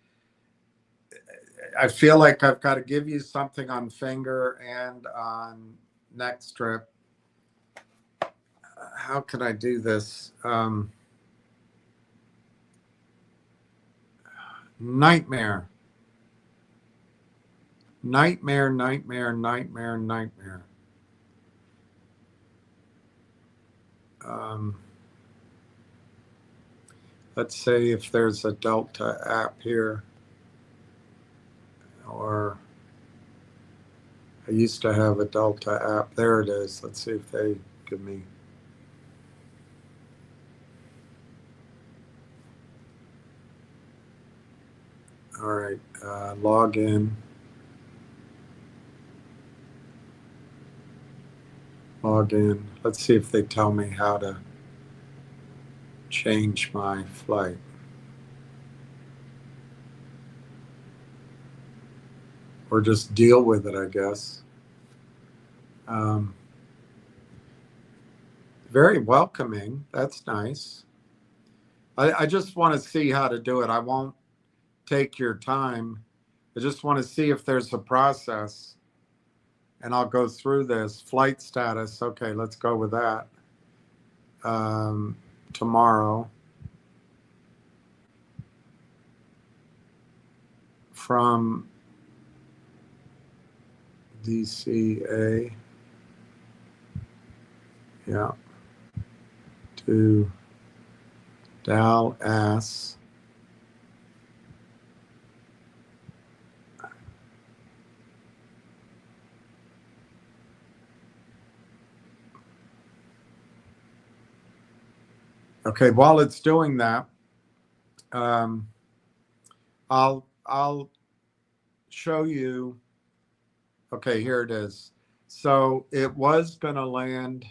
I feel like I've got to give you something on fngr and on next trip. How can I do this? Nightmare. Nightmare, nightmare, nightmare, nightmare. Let's say if there's a Delta app here, or I used to have a Delta app. There it is. Let's see if they give me. All right, log in. Log in. Let's see if they tell me how to change my flight. Or just deal with it, I guess. Very welcoming. That's nice. I just want to see how to do it. I won't take your time. I just want to see if there's a process. And I'll go through this. Flight status. Okay, let's go with that. Tomorrow. From DCA. Yeah. To Dallas. Okay, while it's doing that, I'll show you. Okay, here it is. So it was going to land.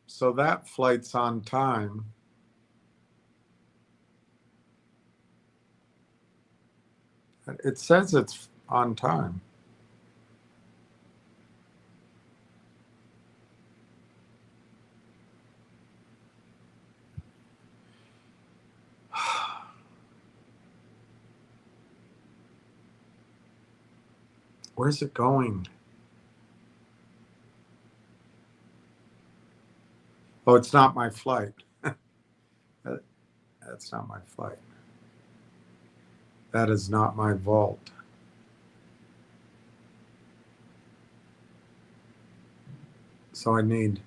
So that flight's on time. It says it's on time. Where's it going? Oh, it's not my flight. That's not my flight. That is not my vault. So I need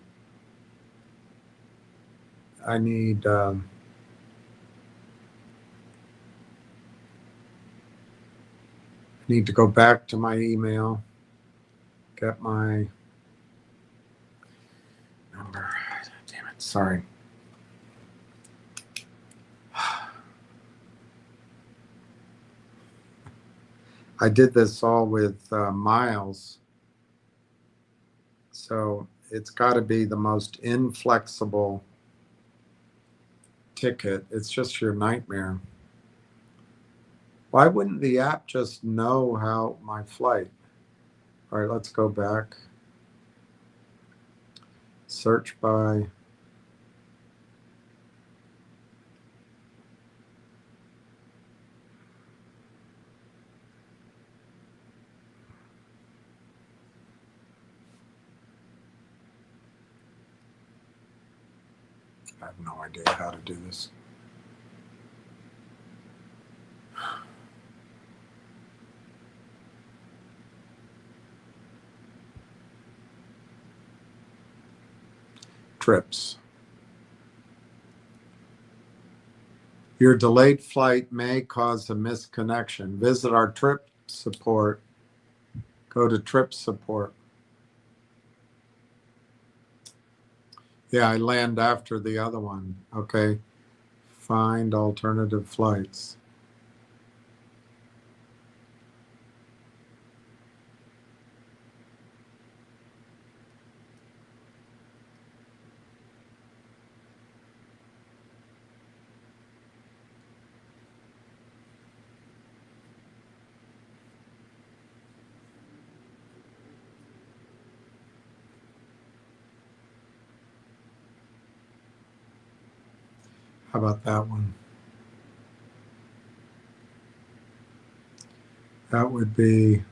Need to go back to my email, get my number. Damn it, sorry. I did this all with miles, so it's got to be the most inflexible ticket. It's just your nightmare. Why wouldn't the app just know how my flight? All right, let's go back. Search by. I have no idea how to do this. Trips. Your delayed flight may cause a misconnection. Visit our trip support. Go to trip support. Yeah, I land after the other one. Okay. Find alternative flights. How about that one? That would be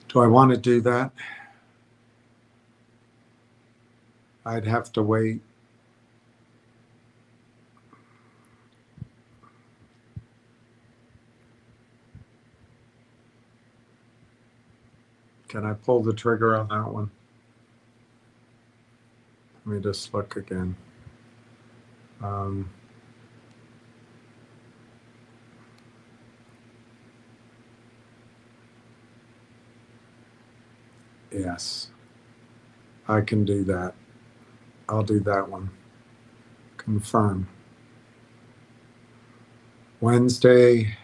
do I want to do that? I'd have to wait. Can I pull the trigger on that one? Let me just look again. Yes, I can do that. I'll do that one. Confirm. Wednesday,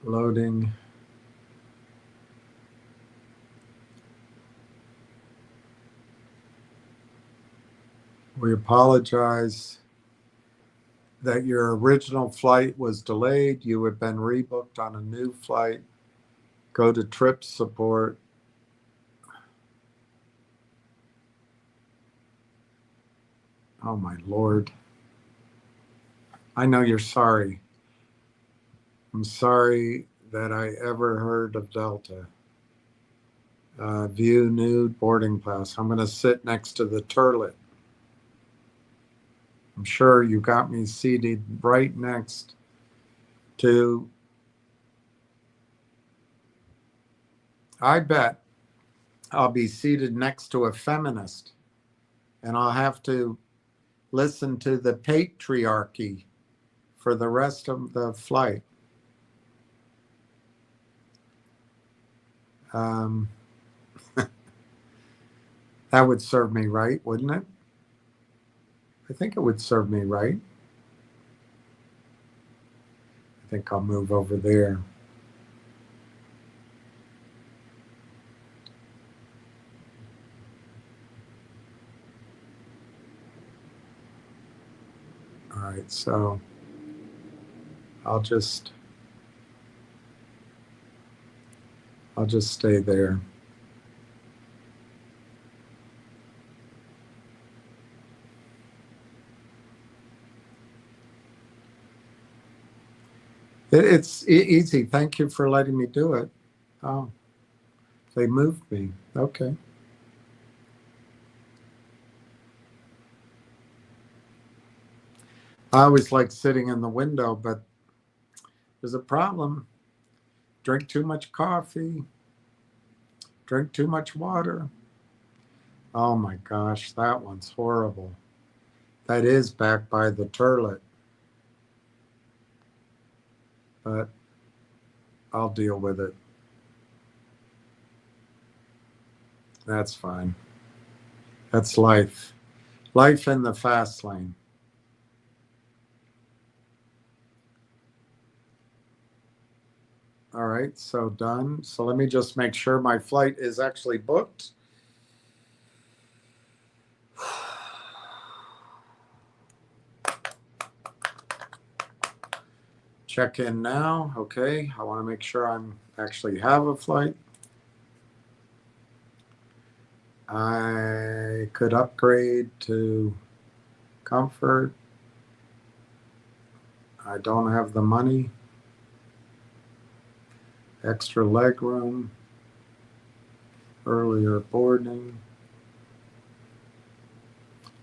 loading. We apologize that your original flight was delayed. You have been rebooked on a new flight. Go to trip support. Oh my Lord. I know you're sorry. I'm sorry that I ever heard of Delta. View nude boarding pass. I'm going to sit next to the turlet. I'm sure you got me seated right next to, I bet I'll be seated next to a feminist and I'll have to listen to the patriarchy for the rest of the flight. That would serve me right, wouldn't it? I think it would serve me right. I think I'll move over there. All right, so I'll just stay there. It's easy. Thank you for letting me do it. Oh, they moved me. Okay. I always like sitting in the window, but there's a problem. drink too much coffee, drink too much water. Oh my gosh, that one's horrible. That is backed by the turlet. But I'll deal with it. That's fine. That's life. Life in the fast lane. All right, so done. So let me just make sure my flight is actually booked. Check in now. Okay, I want to make sure I'm actually have a flight. I could upgrade to comfort. I don't have the money. Extra leg room. Earlier boarding.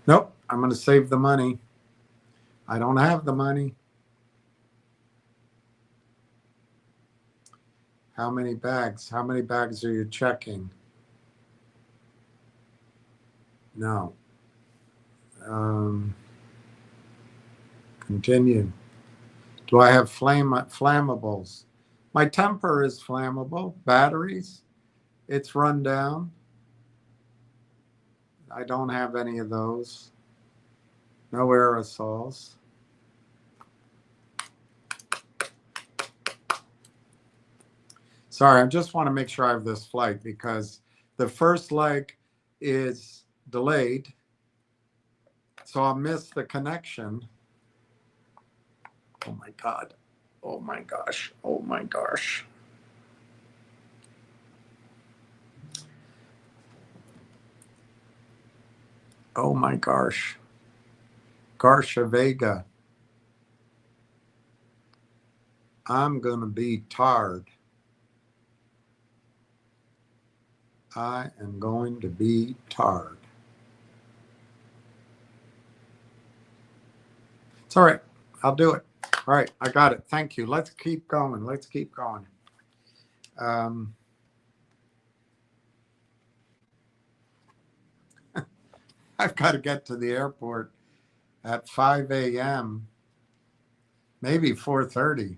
Nope, I'm going to save the money. I don't have the money. How many bags? How many bags are you checking? No. Continue. Do I have flammables? My temper is flammable. Batteries, it's run down. I don't have any of those. No aerosols. Sorry, I just want to make sure I have this flight because the first leg is delayed. So I'll miss the connection. Oh my God. Oh my gosh. Oh my gosh. Oh my gosh. Garcia Vega. I'm going to be tired. I am going to be tired. It's all right. I'll do it. All right. I got it. Thank you. Let's keep going. Let's keep going. I've got to get to the airport at 5 a.m., maybe 4:30.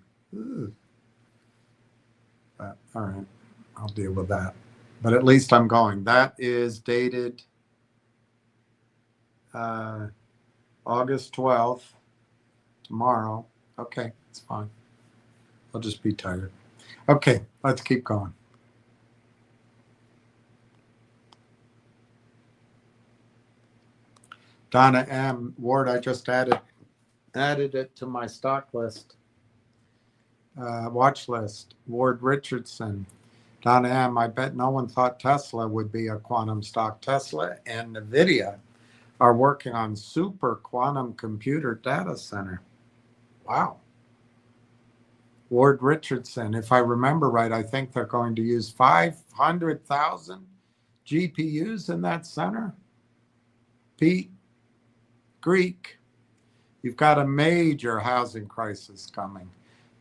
But all right. I'll deal with that. But at least I'm going. That is dated August 12th, tomorrow. Okay, it's fine. I'll just be tired. Okay, let's keep going. Donna M. Ward, I just added it to my stock list, watch list. Ward Richardson. Donna M., I bet no one thought Tesla would be a quantum stock. Tesla and NVIDIA are working on super quantum computer data center. Wow. Ward Richardson, if I remember right, I think they're going to use 500,000 GPUs in that center. Pete Greek, you've got a major housing crisis coming.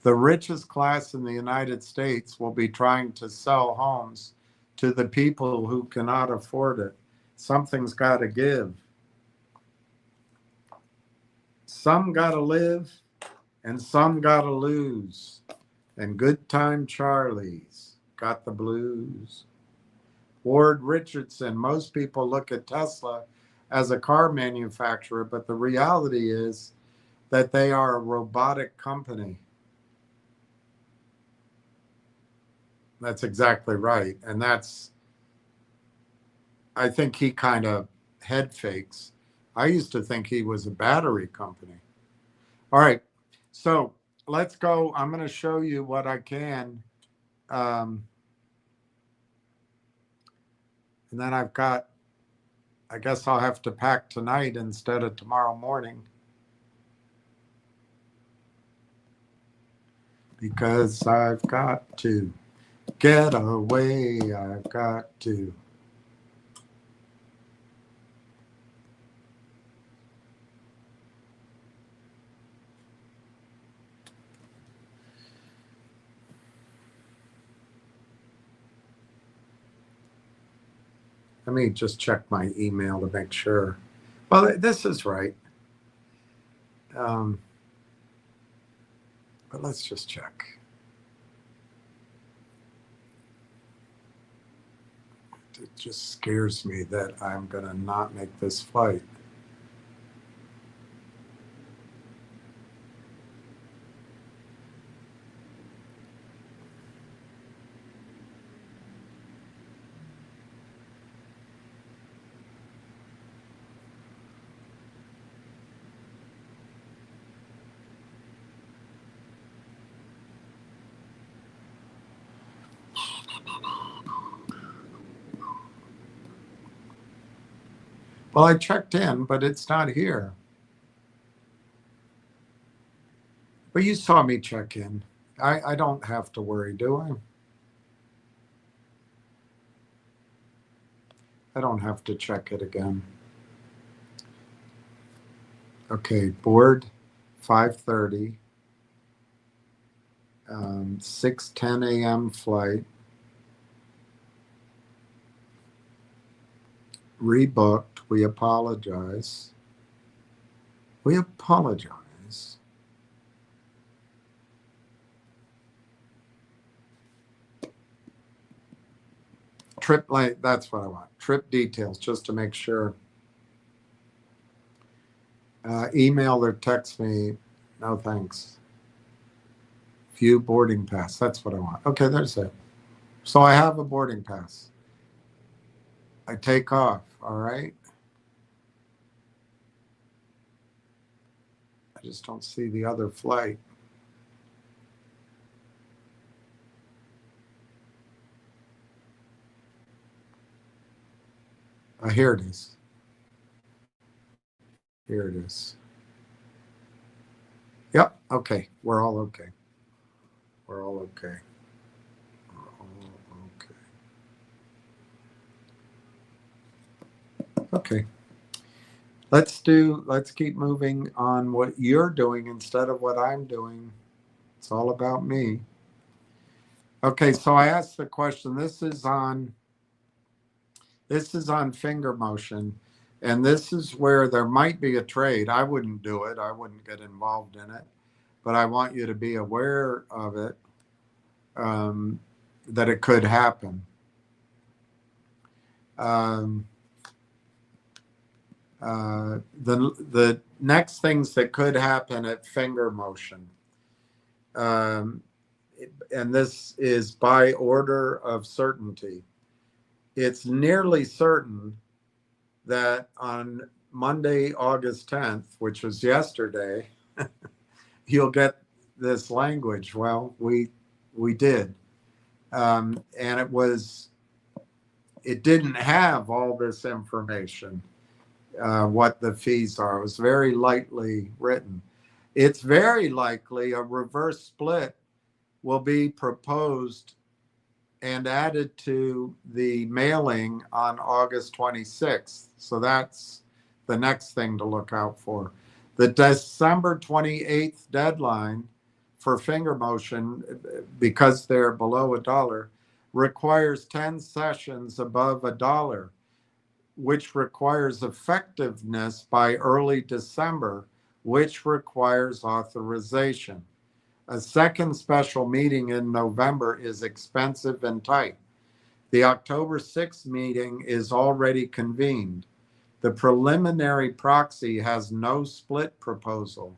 The richest class in the United States will be trying to sell homes to the people who cannot afford it. Something's got to give. Some got to live and some got to lose. And Good Time Charlie's got the blues. Ward Richardson, most people look at Tesla as a car manufacturer, but the reality is that they are a robotic company. That's exactly right. And I think he kind of head fakes. I used to think he was a battery company. All right. So let's go. I'm going to show you what I can. And then I guess I'll have to pack tonight instead of tomorrow morning. Because I've got to get away. I've got to. Let me just check my email to make sure. Well, this is right. But let's just check. It just scares me that I'm going to not make this flight. Well, I checked in, but it's not here. But you saw me check in. I don't have to worry, do I? I don't have to check it again. Okay, board 5:30, 6:10 a.m. flight. Rebooked. We apologize. We apologize. Trip, like, that's what I want. Trip details, just to make sure. Email or text me. No thanks. View boarding pass. That's what I want. Okay, there's it. So I have a boarding pass. I take off. All right. I just don't see the other flight. Here it is. Here it is. Yep. Okay. We're all okay. We're all okay. We're all okay. Okay. Let's keep moving on what you're doing instead of what I'm doing. It's all about me. Okay, so I asked the question. This is on finger motion, and this is where there might be a trade. I wouldn't do it. I wouldn't get involved in it, but I want you to be aware of it, that it could happen. The next things that could happen at finger motion, and this is by order of certainty. It's nearly certain that on Monday, August 10th, which was yesterday, you'll get this language. Well, we did, and it didn't have all this information. What the fees are. It was very lightly written. It's very likely a reverse split will be proposed and added to the mailing on August 26th. So that's the next thing to look out for. The December 28th deadline for finger motion, because they're below $1, requires 10 sessions above $1, which requires effectiveness by early December, which requires authorization. A second special meeting in November is expensive and tight. The October 6th meeting is already convened. The preliminary proxy has no split proposal.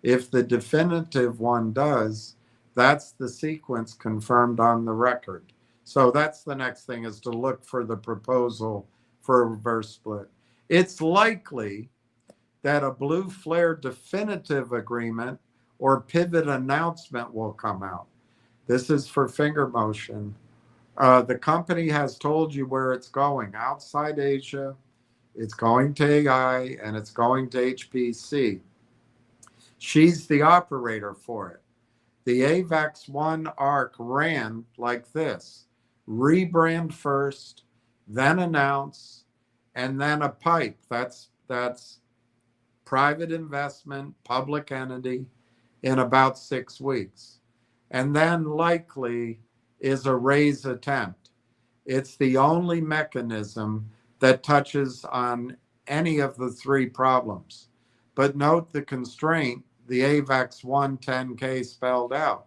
If the definitive one does, that's the sequence confirmed on the record. So that's the next thing, is to look for the proposal for a reverse split. It's likely that a blue flare definitive agreement or pivot announcement will come out. This is for finger motion. The company has told you where it's going. Outside Asia, it's going to AI, and it's going to HPC. She's the operator for it. The AVAX 1 ARC ran like this: rebrand first, then announce, and then a pipe. That's private investment, public entity, in about 6 weeks. And then likely is a raise attempt. It's the only mechanism that touches on any of the three problems. But note the constraint the AVAX 110K spelled out.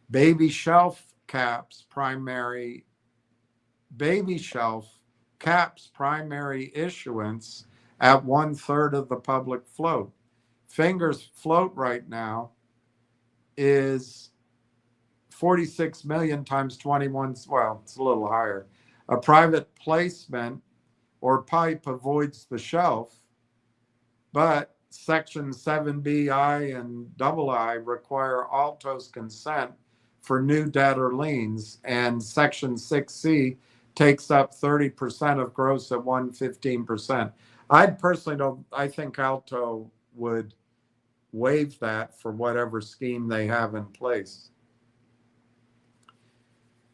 Baby shelf caps primary issuance at 1/3 of the public float. Fingers float right now is 46 million times 21. Well, it's a little higher. A private placement or pipe avoids the shelf, but Section 7BI and II require Alto's consent for new debt or liens, and Section 6C takes up 30% of gross at 115%. I think Alto would waive that for whatever scheme they have in place.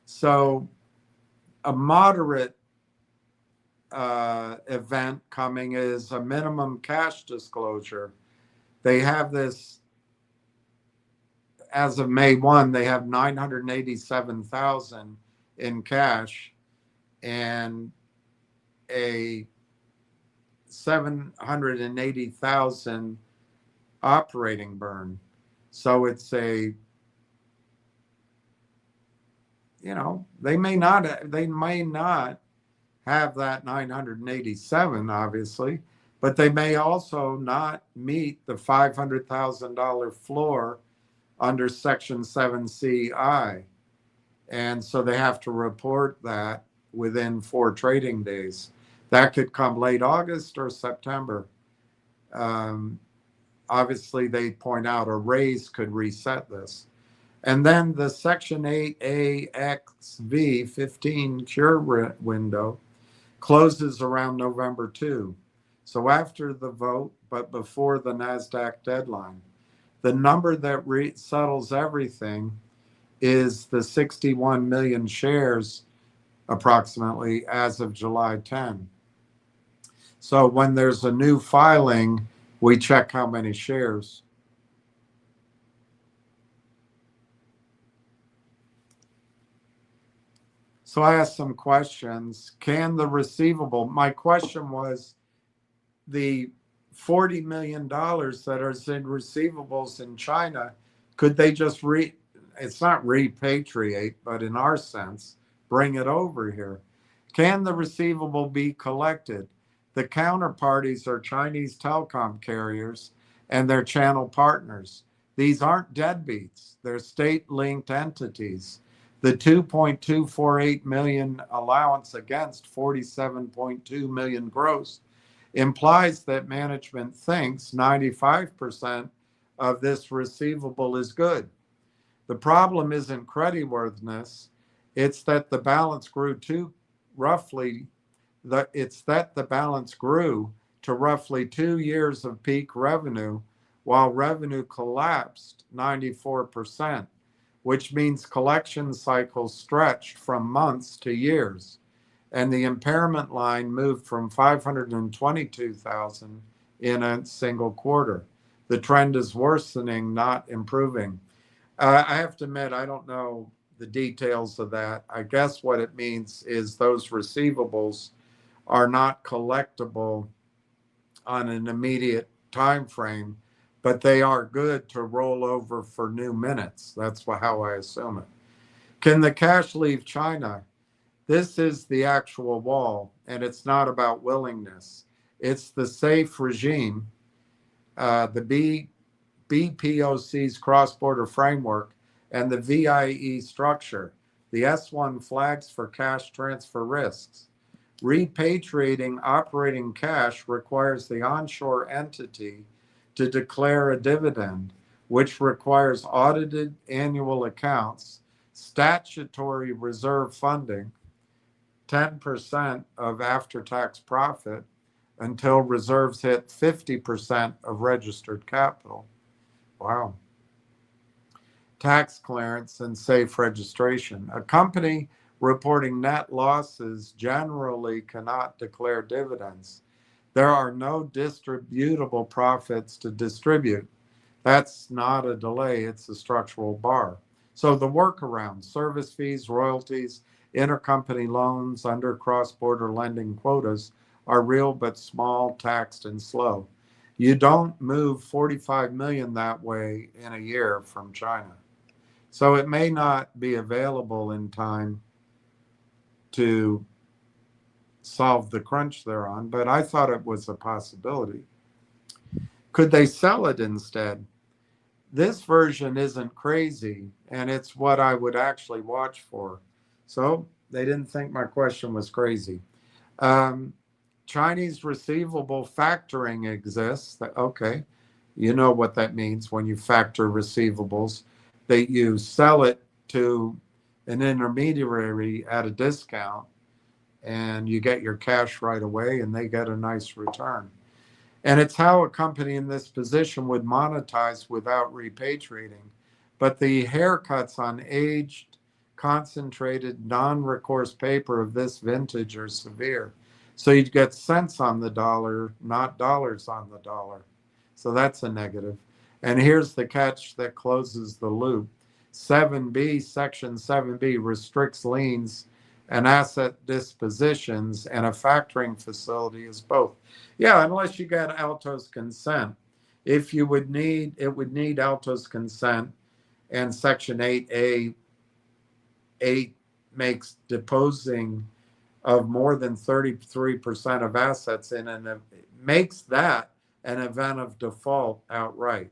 So a moderate event coming is a minimum cash disclosure. They have this, as of May 1, they have 987,000 in cash and a 780,000 operating burn. So it's they may not have that 987, obviously, but they may also not meet the $500,000 floor under Section 7CI. And so they have to report that within 4 trading days. That could come late August or September. Obviously, they point out a raise could reset this. And then the Section 8AXV 15 cure window closes around November 2. So after the vote, but before the NASDAQ deadline. The number that settles everything is the 61 million shares approximately as of July 10. So when there's a new filing, we check how many shares. So I asked some questions. Can the receivable, my question was the $40 million that are in receivables in China, could they just it's not repatriate, but in our sense, bring it over here? Can the receivable be collected? The counterparties are Chinese telecom carriers and their channel partners. These aren't deadbeats. They're state-linked entities. The 2.248 million allowance against 47.2 million gross implies that management thinks 95% of this receivable is good. The problem isn't creditworthiness. It's that the balance grew to roughly 2 years of peak revenue, while revenue collapsed 94%, which means collection cycles stretched from months to years. And the impairment line moved from 522,000 in a single quarter. The trend is worsening, not improving. I have to admit, I don't know the details of that. I guess what it means is those receivables are not collectible on an immediate time frame, but they are good to roll over for new minutes. That's how I assume it. Can the cash leave China? This is the actual wall, and it's not about willingness. It's the SAFE regime, the BPOC's cross-border framework, and the VIE structure. The S1 flags for cash transfer risks. Repatriating operating cash requires the onshore entity to declare a dividend, which requires audited annual accounts, statutory reserve funding, 10% of after-tax profit until reserves hit 50% of registered capital. Wow. Tax clearance and safe registration. A company reporting net losses generally cannot declare dividends. There are no distributable profits to distribute. That's not a delay, it's a structural bar. So the workaround, service fees, royalties, intercompany loans under cross-border lending quotas are real but small, taxed, and slow. You don't move 45 million that way in a year from China. So it may not be available in time to solve the crunch they're on, but I thought it was a possibility. Could they sell it instead? This version isn't crazy, and it's what I would actually watch for. So they didn't think my question was crazy. Chinese receivable factoring exists. Okay, you know what that means when you factor receivables, that you sell it to an intermediary at a discount and you get your cash right away and they get a nice return. And it's how a company in this position would monetize without repatriating. But the haircuts on aged, concentrated, non-recourse paper of this vintage are severe. So you'd get cents on the dollar, not dollars on the dollar. So that's a negative. And here's the catch that closes the loop. 7B, Section 7B restricts liens and asset dispositions, and a factoring facility is both. Yeah, unless you get Alto's consent. If you would need, it would need Alto's consent, and Section 8A 8 makes deposing of more than 33% of assets in an makes that an event of default outright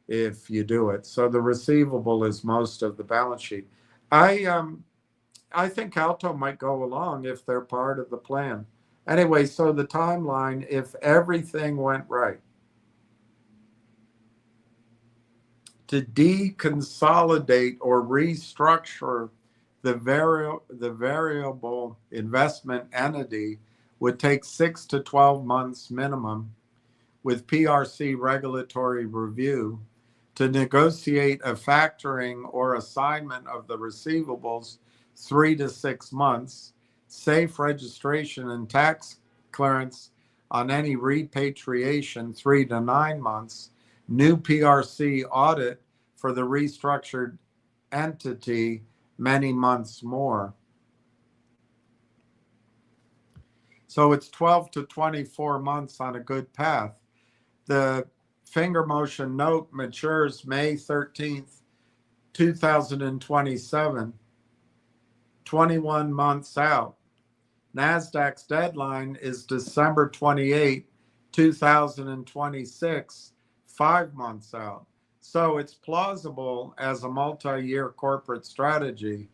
if you do it. So the receivable is most of the balance sheet. I think Alto might go along if they're part of the plan. Anyway, so the timeline, if everything went right, to deconsolidate or restructure the variable investment entity would take 6 to 12 months minimum with PRC regulatory review. To negotiate a factoring or assignment of the receivables, 3 to 6 months, safe registration and tax clearance on any repatriation, 3 to 9 months, new PRC audit for the restructured entity, many months more. So it's 12 to 24 months on a good path. The finger motion note matures May 13th, 2027, 21 months out. NASDAQ's deadline is December 28, 2026, 5 months out. So it's plausible as a multi-year corporate strategy.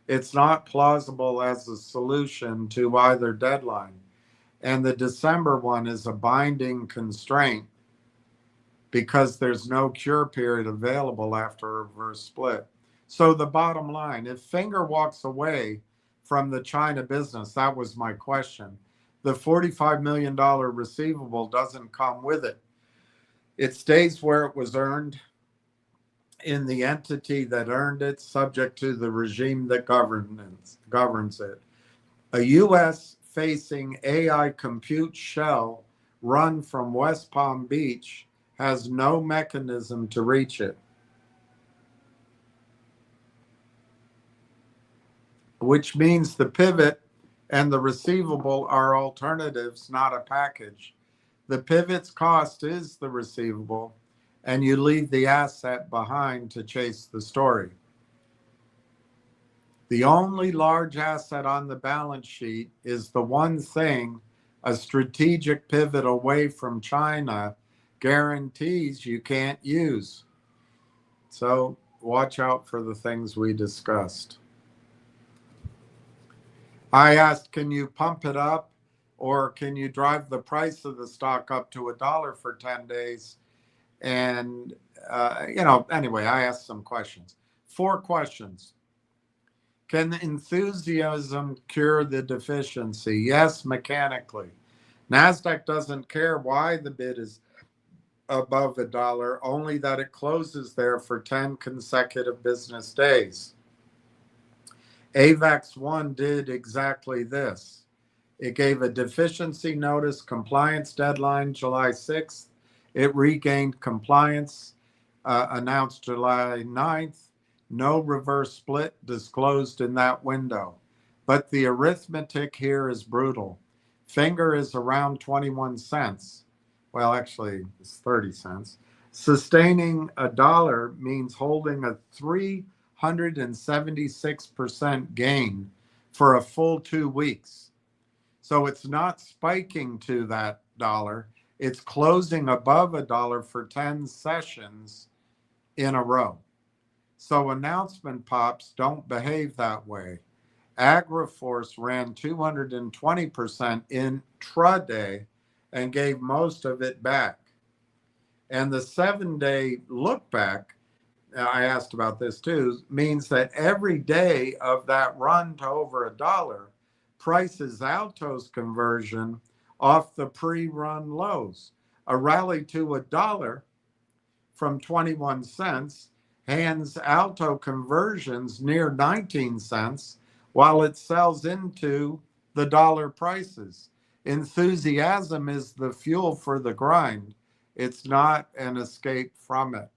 It's not plausible as a solution to either deadline. And the December one is a binding constraint because there's no cure period available after a reverse split. So the bottom line, if Finger walks away from the China business, that was my question, the $45 million receivable doesn't come with it. It stays where it was earned in the entity that earned it, subject to the regime that governs it. A U.S.-facing AI compute shell run from West Palm Beach has no mechanism to reach it, which means the pivot and the receivable are alternatives, not a package. The pivot's cost is the receivable, and you leave the asset behind to chase the story. The only large asset on the balance sheet is the one thing a strategic pivot away from China guarantees you can't use. So watch out for the things we discussed. I asked, can you pump it up or can you drive the price of the stock up to $1 for 10 days? And, anyway, I asked some questions. 4 questions. Can enthusiasm cure the deficiency? Yes, mechanically. NASDAQ doesn't care why the bid is above $1, only that it closes there for 10 consecutive business days. AVAX 1 did exactly this. It gave a deficiency notice compliance deadline July 6th. It regained compliance, announced July 9th. No reverse split disclosed in that window. But the arithmetic here is brutal. Finger is around 21 cents. Well, actually, it's 30 cents. Sustaining a dollar means holding a 376% gain for a full 2 weeks. So it's not spiking to that dollar. It's closing above a dollar for 10 sessions in a row. So announcement pops don't behave that way. AgriForce ran 220% intraday and gave most of it back. And the 7-day look back, I asked about this too, means that every day of that run to over a dollar prices Alto's conversion off the pre-run lows. A rally to a dollar from 21 cents hands Alto conversions near 19 cents while it sells into the dollar prices. Enthusiasm is the fuel for the grind. It's not an escape from it.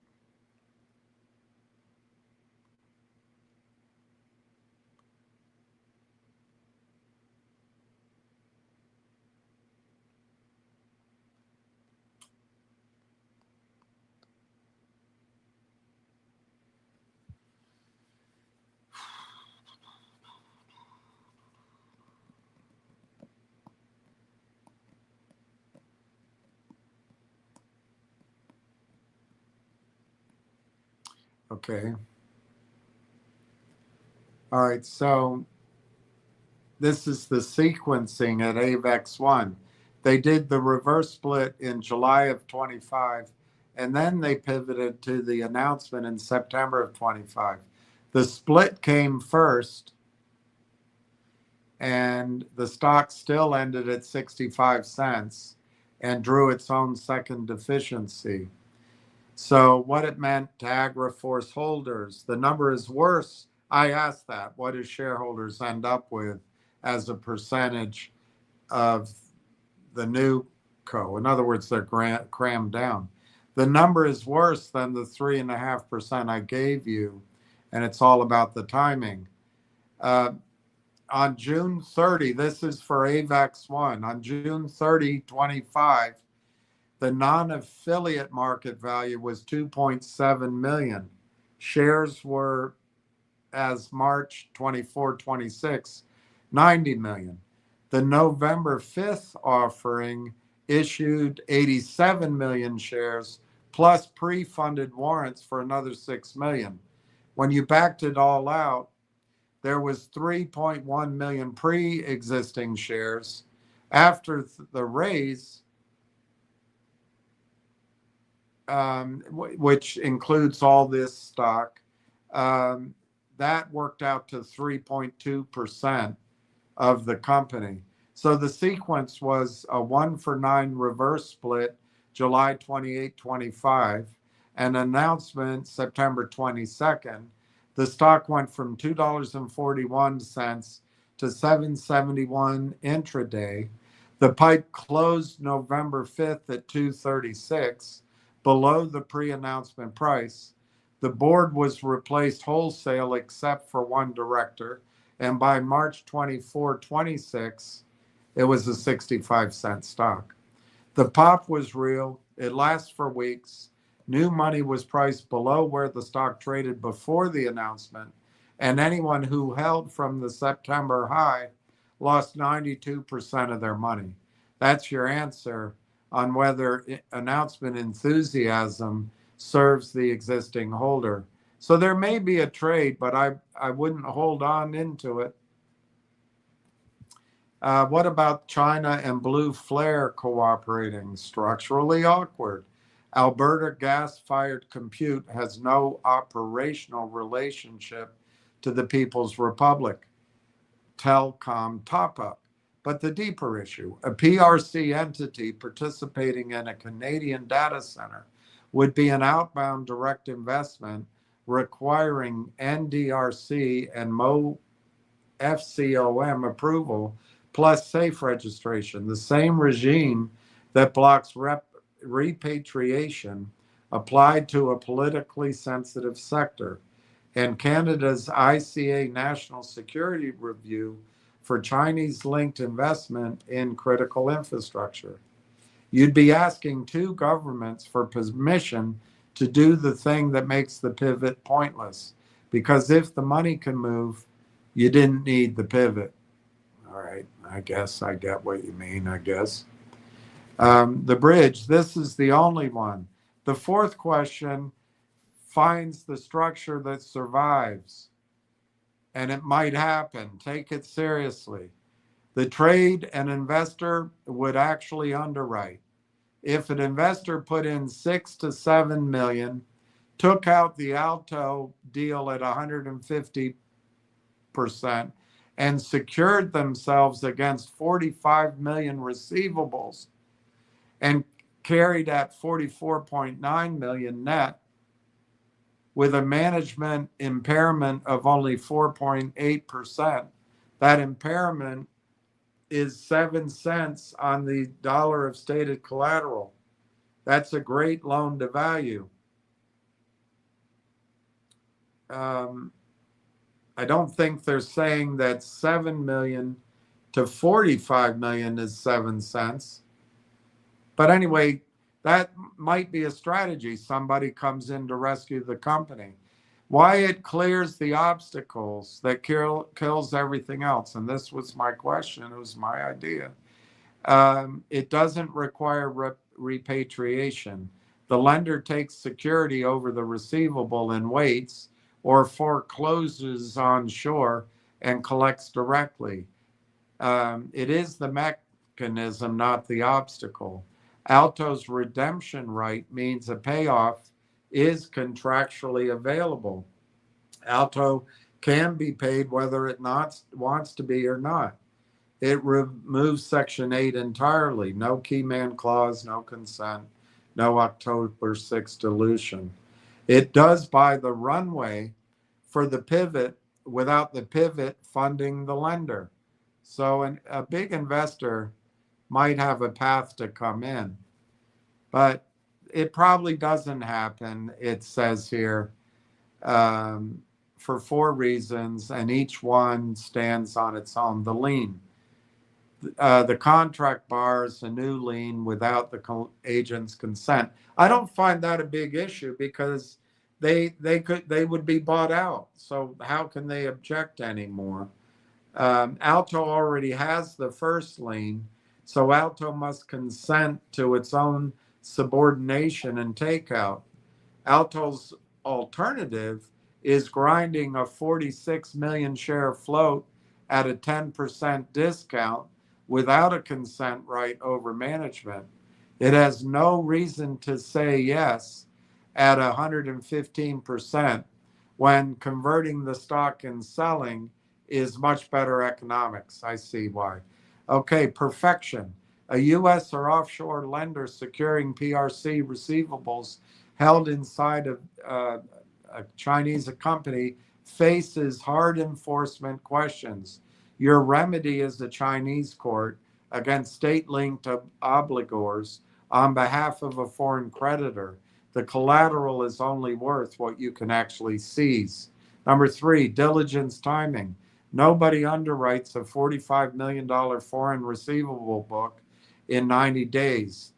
Okay. All right, so this is the sequencing at AVEX1. They did the reverse split in July of 25, and then they pivoted to the announcement in September of 25. The split came first, and the stock still ended at 65 cents and drew its own second deficiency. So what it meant to AgriForce holders, the number is worse. I asked that. What do shareholders end up with as a percentage of the new co? In other words, they're crammed down. The number is worse than the 3.5% I gave you, and it's all about the timing. On June 30, this is for AVEX1, on June 30, 25, the non-affiliate market value was 2.7 million. Shares were, as March 24, 26, 90 million. The November 5th offering issued 87 million shares plus pre-funded warrants for another 6 million. When you backed it all out, there was 3.1 million pre-existing shares. After the raise, which includes all this stock, that worked out to 3.2% of the company. So the sequence was a 1-for-9 reverse split, July 28, 25, an announcement September 22nd. The stock went from $2.41 to $7.71 intraday. The pipe closed November 5th at 236, below the pre-announcement price. The board was replaced wholesale except for one director, and by March 24, 26, it was a 65-cent stock. The pop was real. It lasts for weeks. New money was priced below where the stock traded before the announcement, and anyone who held from the September high lost 92% of their money. That's your answer on whether announcement enthusiasm serves the existing holder. So there may be a trade, but I wouldn't hold on into it. What about China and Blue Flare cooperating? Structurally awkward. Alberta gas-fired compute has no operational relationship to the People's Republic. Telecom top-up. But the deeper issue, a PRC entity participating in a Canadian data center would be an outbound direct investment requiring NDRC and FCOM approval plus SAFE registration, the same regime that blocks repatriation applied to a politically sensitive sector. And Canada's ICA National Security Review for Chinese linked investment in critical infrastructure. You'd be asking two governments for permission to do the thing that makes the pivot pointless. Because if the money can move, you didn't need the pivot. All right, I guess I get what you mean, I guess. The bridge, this is the only one. The fourth question finds the structure that survives. And it might happen. Take it seriously. The trade an investor would actually underwrite. If an investor put in 6 to 7 million, took out the Alto deal at 150%, and secured themselves against 45 million receivables and carried at 44.9 million net with a management impairment of only 4.8%. That impairment is 7 cents on the dollar of stated collateral. That's a great loan to value. I don't think they're saying that 7 million to 45 million is 7 cents. But anyway, that might be a strategy. Somebody comes in to rescue the company. Why it clears the obstacles that kills everything else. And this was my question. It was my idea. It doesn't require repatriation. The lender takes security over the receivable and waits or forecloses on shore and collects directly. It is the mechanism, not the obstacle. Alto's redemption right means a payoff is contractually available. Alto can be paid whether it wants to be or not. It removes Section 8 entirely. No key man clause, no consent, no October 6 dilution. It does buy the runway for the pivot without the pivot funding the lender. So a big investor might have a path to come in, but it probably doesn't happen, it says here, for 4 reasons, and each one stands on its own. The lien. The contract bars a new lien without the agent's consent. I don't find that a big issue because they would be bought out. So how can they object anymore? Alto already has the first lien, so Alto must consent to its own subordination and takeout. Alto's alternative is grinding a 46 million share float at a 10% discount without a consent right over management. It has no reason to say yes at 115% when converting the stock and selling is much better economics. I see why. Okay, perfection. A U.S. or offshore lender securing PRC receivables held inside of a Chinese company faces hard enforcement questions. Your remedy is the Chinese court against state-linked obligors on behalf of a foreign creditor. The collateral is only worth what you can actually seize. Number 3, diligence timing. Nobody underwrites a $45 million foreign receivable book in 90 days.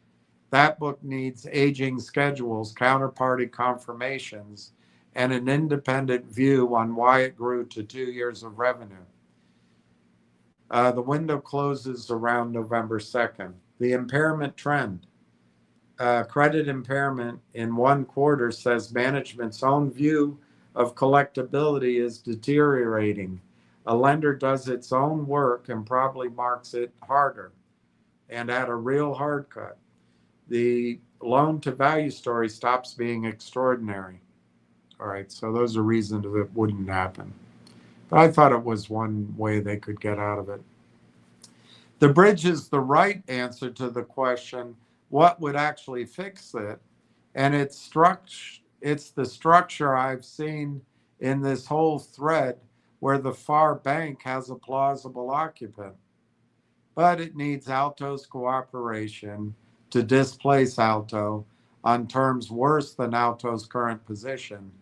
That book needs aging schedules, counterparty confirmations, and an independent view on why it grew to 2 years of revenue. The window closes around November 2nd. The impairment trend. Credit impairment in 1 quarter says management's own view of collectability is deteriorating. A lender does its own work and probably marks it harder and at a real hard cut. The loan to value story stops being extraordinary. All right, so those are reasons it wouldn't happen. But I thought it was one way they could get out of it. The bridge is the right answer to the question, what would actually fix it? And it's the structure I've seen in this whole thread where the far bank has a plausible occupant. But it needs Alto's cooperation to displace Alto on terms worse than Alto's current position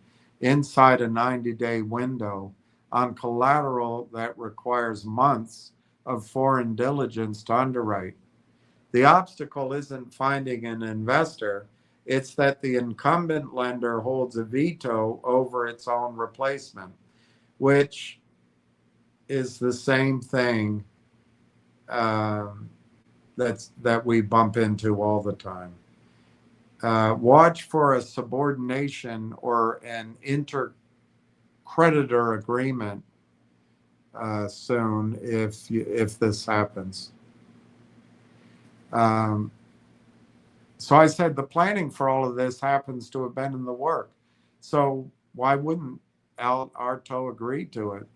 inside a 90-day window on collateral that requires months of foreign diligence to underwrite. The obstacle isn't finding an investor, it's that the incumbent lender holds a veto over its own replacement, which is the same thing that we bump into all the time. Watch for a subordination or an inter-creditor agreement soon if this happens. So I said the planning for all of this happens to have been in the work. So why wouldn't Arto agree to it?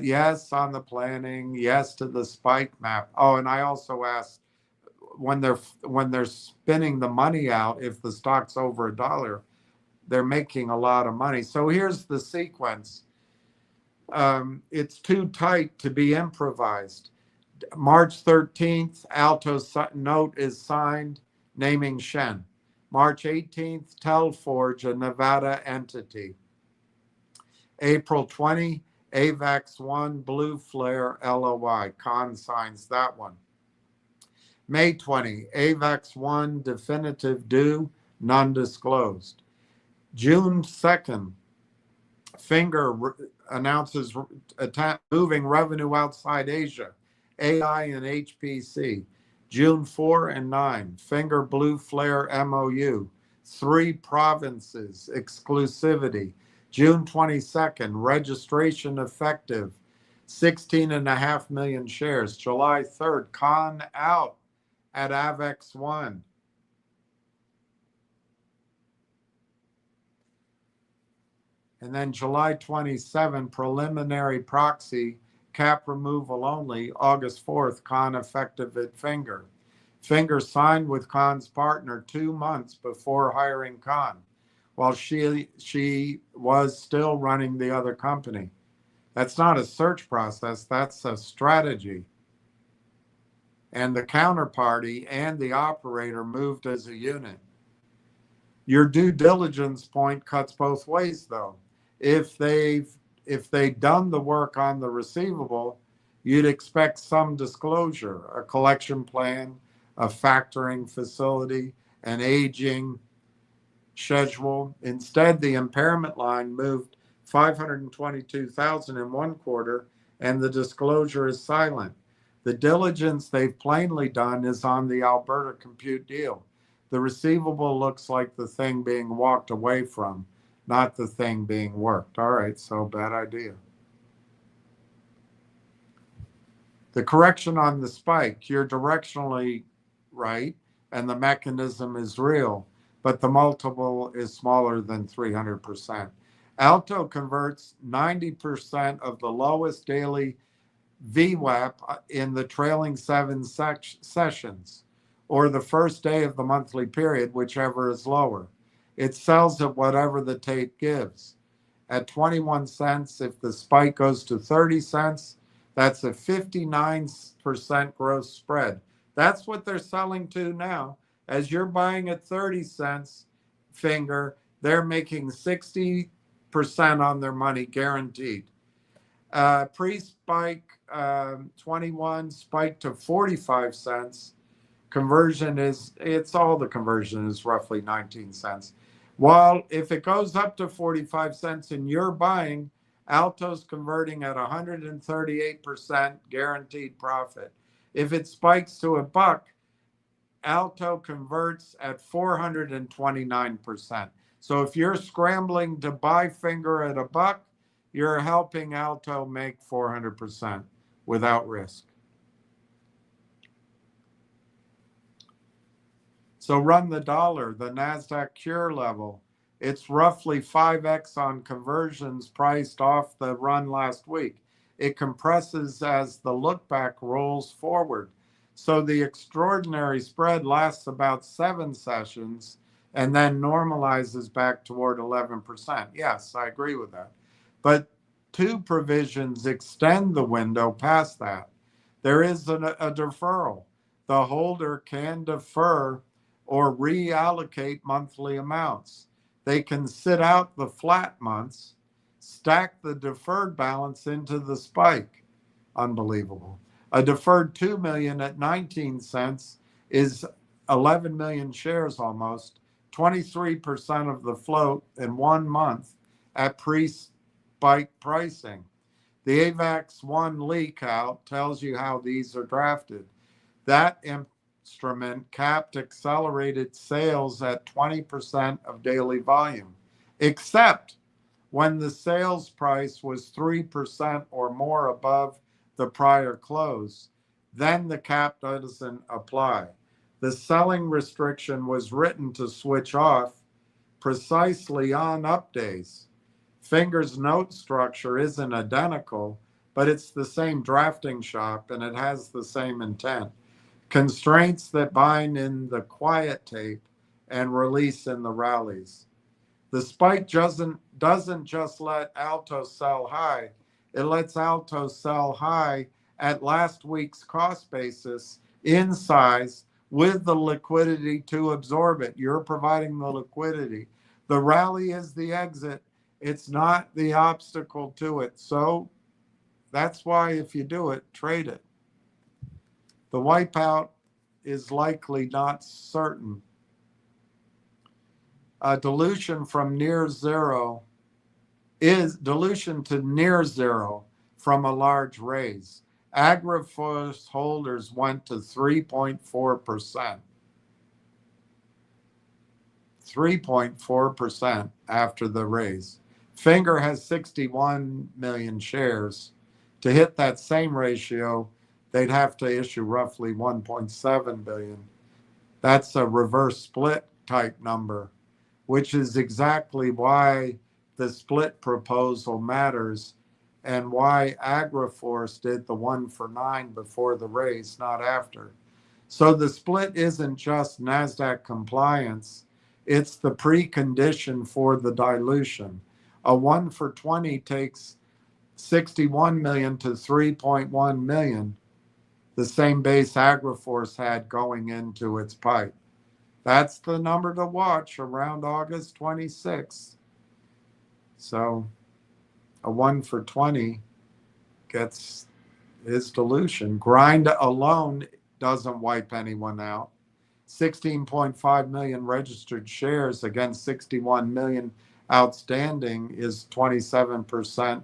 Yes, on the planning. Yes to the spike map. Oh, and I also asked when they're spinning the money out, if the stock's over $1, they're making a lot of money. So here's the sequence. It's too tight to be improvised. March 13th, Alto's note is signed naming Shen. March 18th, Telforge, a Nevada entity. April 20, AVAX 1, Blue Flare LOI. Khan signs that one. May 20, AVAX 1, definitive due, none disclosed. June 2nd, fngr announces moving revenue outside Asia, AI and HPC. June 4 and 9, fngr Blue Flare MOU, 3 provinces, exclusivity. June 22nd, registration effective, 16.5 million shares. July 3rd, Khan out at AVAX 1. And then July 27, preliminary proxy, cap removal only. August 4th, Khan effective at fngr. fngr signed with Khan's partner 2 months before hiring Khan, while she was still running the other company. That's not a search process, that's a strategy. And the counterparty and the operator moved as a unit. Your due diligence point cuts both ways, though. If they'd done the work on the receivable, you'd expect some disclosure, a collection plan, a factoring facility, an aging schedule. Instead, the impairment line moved 522,000 in one quarter, and the disclosure is silent. The diligence they've plainly done is on the Alberta Compute deal. The receivable looks like the thing being walked away from, not the thing being worked. All right, so bad idea. The correction on the spike, you're directionally right, and the mechanism is real, but the multiple is smaller than 300%. Alto converts 90% of the lowest daily VWAP in the trailing 7 sessions, or the first day of the monthly period, whichever is lower. It sells at whatever the tape gives. At 21 cents, if the spike goes to 30 cents, that's a 59% gross spread. That's what they're selling to now. As you're buying at 30 cents, fngr, they're making 60% on their money guaranteed. Pre-spike 21, spike to 45 cents. Conversion it's all the conversion is roughly 19 cents. While if it goes up to 45 cents and you're buying, Alto's converting at 138% guaranteed profit. If it spikes to $1, Alto converts at 429%. So if you're scrambling to buy fngr at $1, you're helping Alto make 400% without risk. So run the dollar, the NASDAQ cure level. It's roughly 5x on conversions priced off the run last week. It compresses as the look back rolls forward. So the extraordinary spread lasts about 7 sessions and then normalizes back toward 11%. Yes, I agree with that. But 2 provisions extend the window past that. There is a deferral. The holder can defer or reallocate monthly amounts. They can sit out the flat months, stack the deferred balance into the spike. Unbelievable. A deferred 2 million at 19 cents is 11 million shares almost, 23% of the float in 1 month at pre-spike pricing. The AVAX 1 leak out tells you how these are drafted. That instrument capped accelerated sales at 20% of daily volume, except when the sales price was 3% or more above the prior close. Then the cap doesn't apply. The selling restriction was written to switch off precisely on up days. Finger's note structure isn't identical, but it's the same drafting shop and it has the same intent. Constraints that bind in the quiet tape and release in the rallies. The spike doesn't just let Alto sell high, it lets Alto sell high at last week's cost basis in size with the liquidity to absorb it. You're providing the liquidity. The rally is the exit. It's not the obstacle to it. So that's why if you do it, trade it. The wipeout is likely not certain. Dilution from near zero is dilution to near zero from a large raise. AgriForce holders went to 3.4%. 3.4% after the raise. Finger has 61 million shares. To hit that same ratio, they'd have to issue roughly 1.7 billion. That's a reverse split type number, which is exactly why the split proposal matters and why AgriForce did the 1-for-9 before the raise, not after. So the split isn't just NASDAQ compliance, it's the precondition for the dilution. A 1-for-20 takes 61 million to 3.1 million, the same base AgriForce had going into its pipe. That's the number to watch around August 26th. So a 1-for-20 gets his dilution. Grind alone doesn't wipe anyone out. 16.5 million registered shares against 61 million outstanding is 27%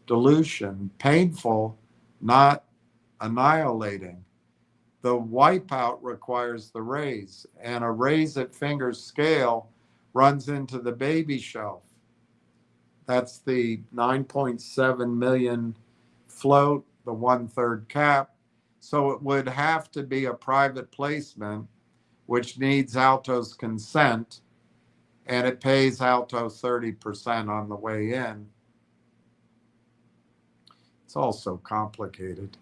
dilution. Painful, not annihilating. The wipeout requires the raise, and a raise at Finger's scale runs into the baby shelf. That's the 9.7 million float, the 1/3 cap. So it would have to be a private placement, which needs Alto's consent, and it pays Alto 30% on the way in. It's also complicated.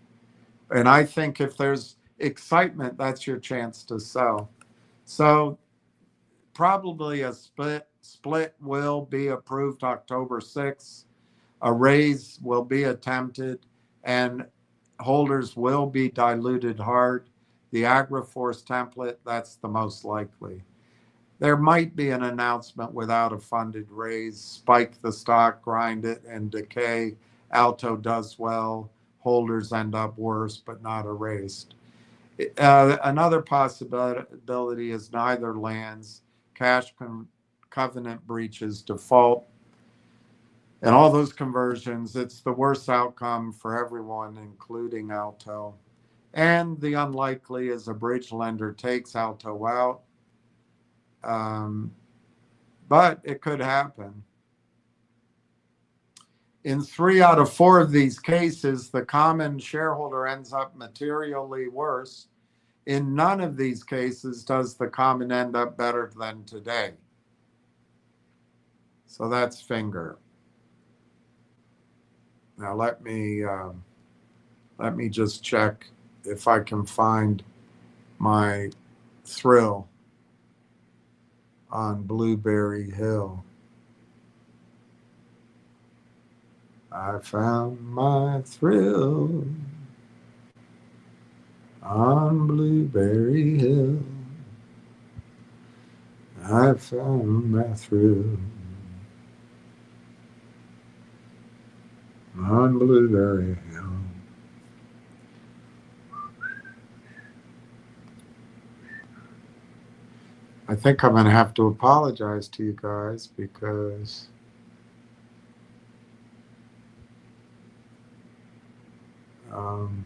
And I think if there's excitement, that's your chance to sell. So probably a split will be approved October 6th. A raise will be attempted and holders will be diluted hard. The AgriForce template, that's the most likely. There might be an announcement without a funded raise, spike the stock, grind it, and decay. Alto does well. Holders end up worse, but not erased. Another possibility is neither lands, cash covenant breaches, default, and all those conversions. It's the worst outcome for everyone, including Alto. And the unlikely is a bridge lender takes Alto out. But it could happen. In 3 out of 4 of these cases, the common shareholder ends up materially worse. In none of these cases does the common end up better than today. So that's Finger. Now let me just check if I can find my thrill on Blueberry Hill. I found my thrill on Blueberry Hill. I found my thrill on Blueberry Hill. I think I'm going to have to apologize to you guys because um,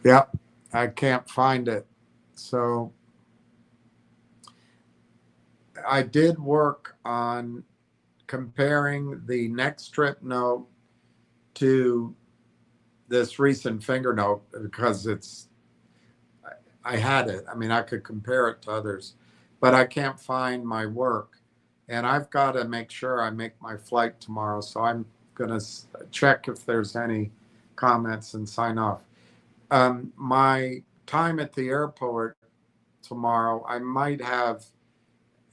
yeah, I can't find it. So I did work on comparing the next trip note to this recent finger note because I had it. I mean, I could compare it to others, but I can't find my work. And I've got to make sure I make my flight tomorrow. So I'm going to check if there's any comments and sign off. My time at the airport tomorrow, I might have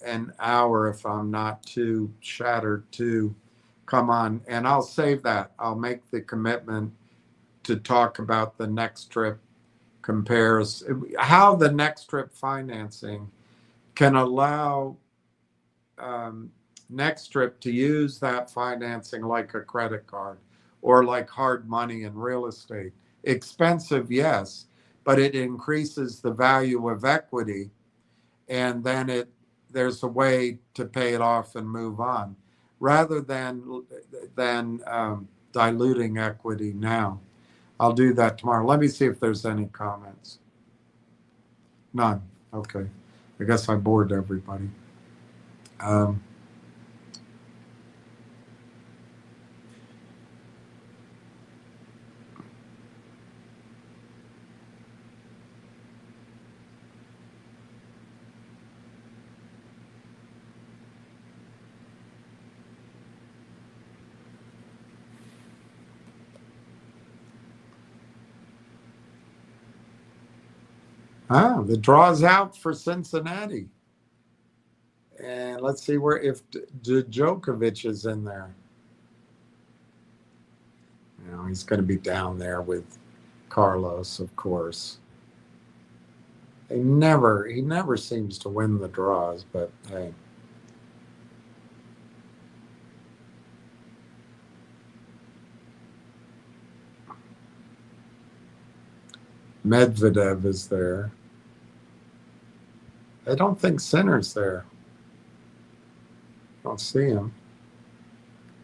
an hour if I'm not too shattered to come on. And I'll save that. I'll make the commitment to talk about the next trip compares how the next trip financing can allow next trip to use that financing like a credit card or like hard money in real estate. Expensive, yes, but it increases the value of equity, and then there's a way to pay it off and move on rather than diluting equity now. I'll do that tomorrow. Let me see if there's any comments. None. Okay. I guess I bored everybody. The draw's out for Cincinnati. And let's see if Djokovic is in there. You know, he's going to be down there with Carlos, of course. He never seems to win the draws, but hey. Medvedev is there. I don't think Sinner's there. I don't see him.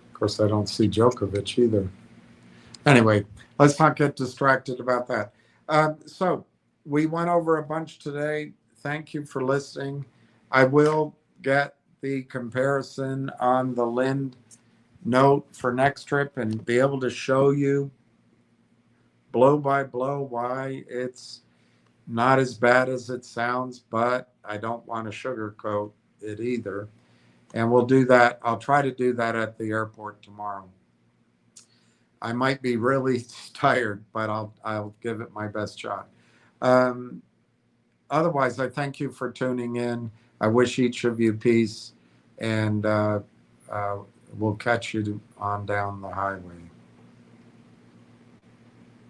Of course, I don't see Djokovic either. Anyway, let's not get distracted about that. So we went over a bunch today. Thank you for listening. I will get the comparison on the Lind note for next trip and be able to show you blow by blow why it's not as bad as it sounds, but I don't want to sugarcoat it either. And we'll do that. I'll try to do that at the airport tomorrow. I might be really tired, but I'll give it my best shot. Otherwise, I thank you for tuning in. I wish each of you peace, and we'll catch you on down the highway.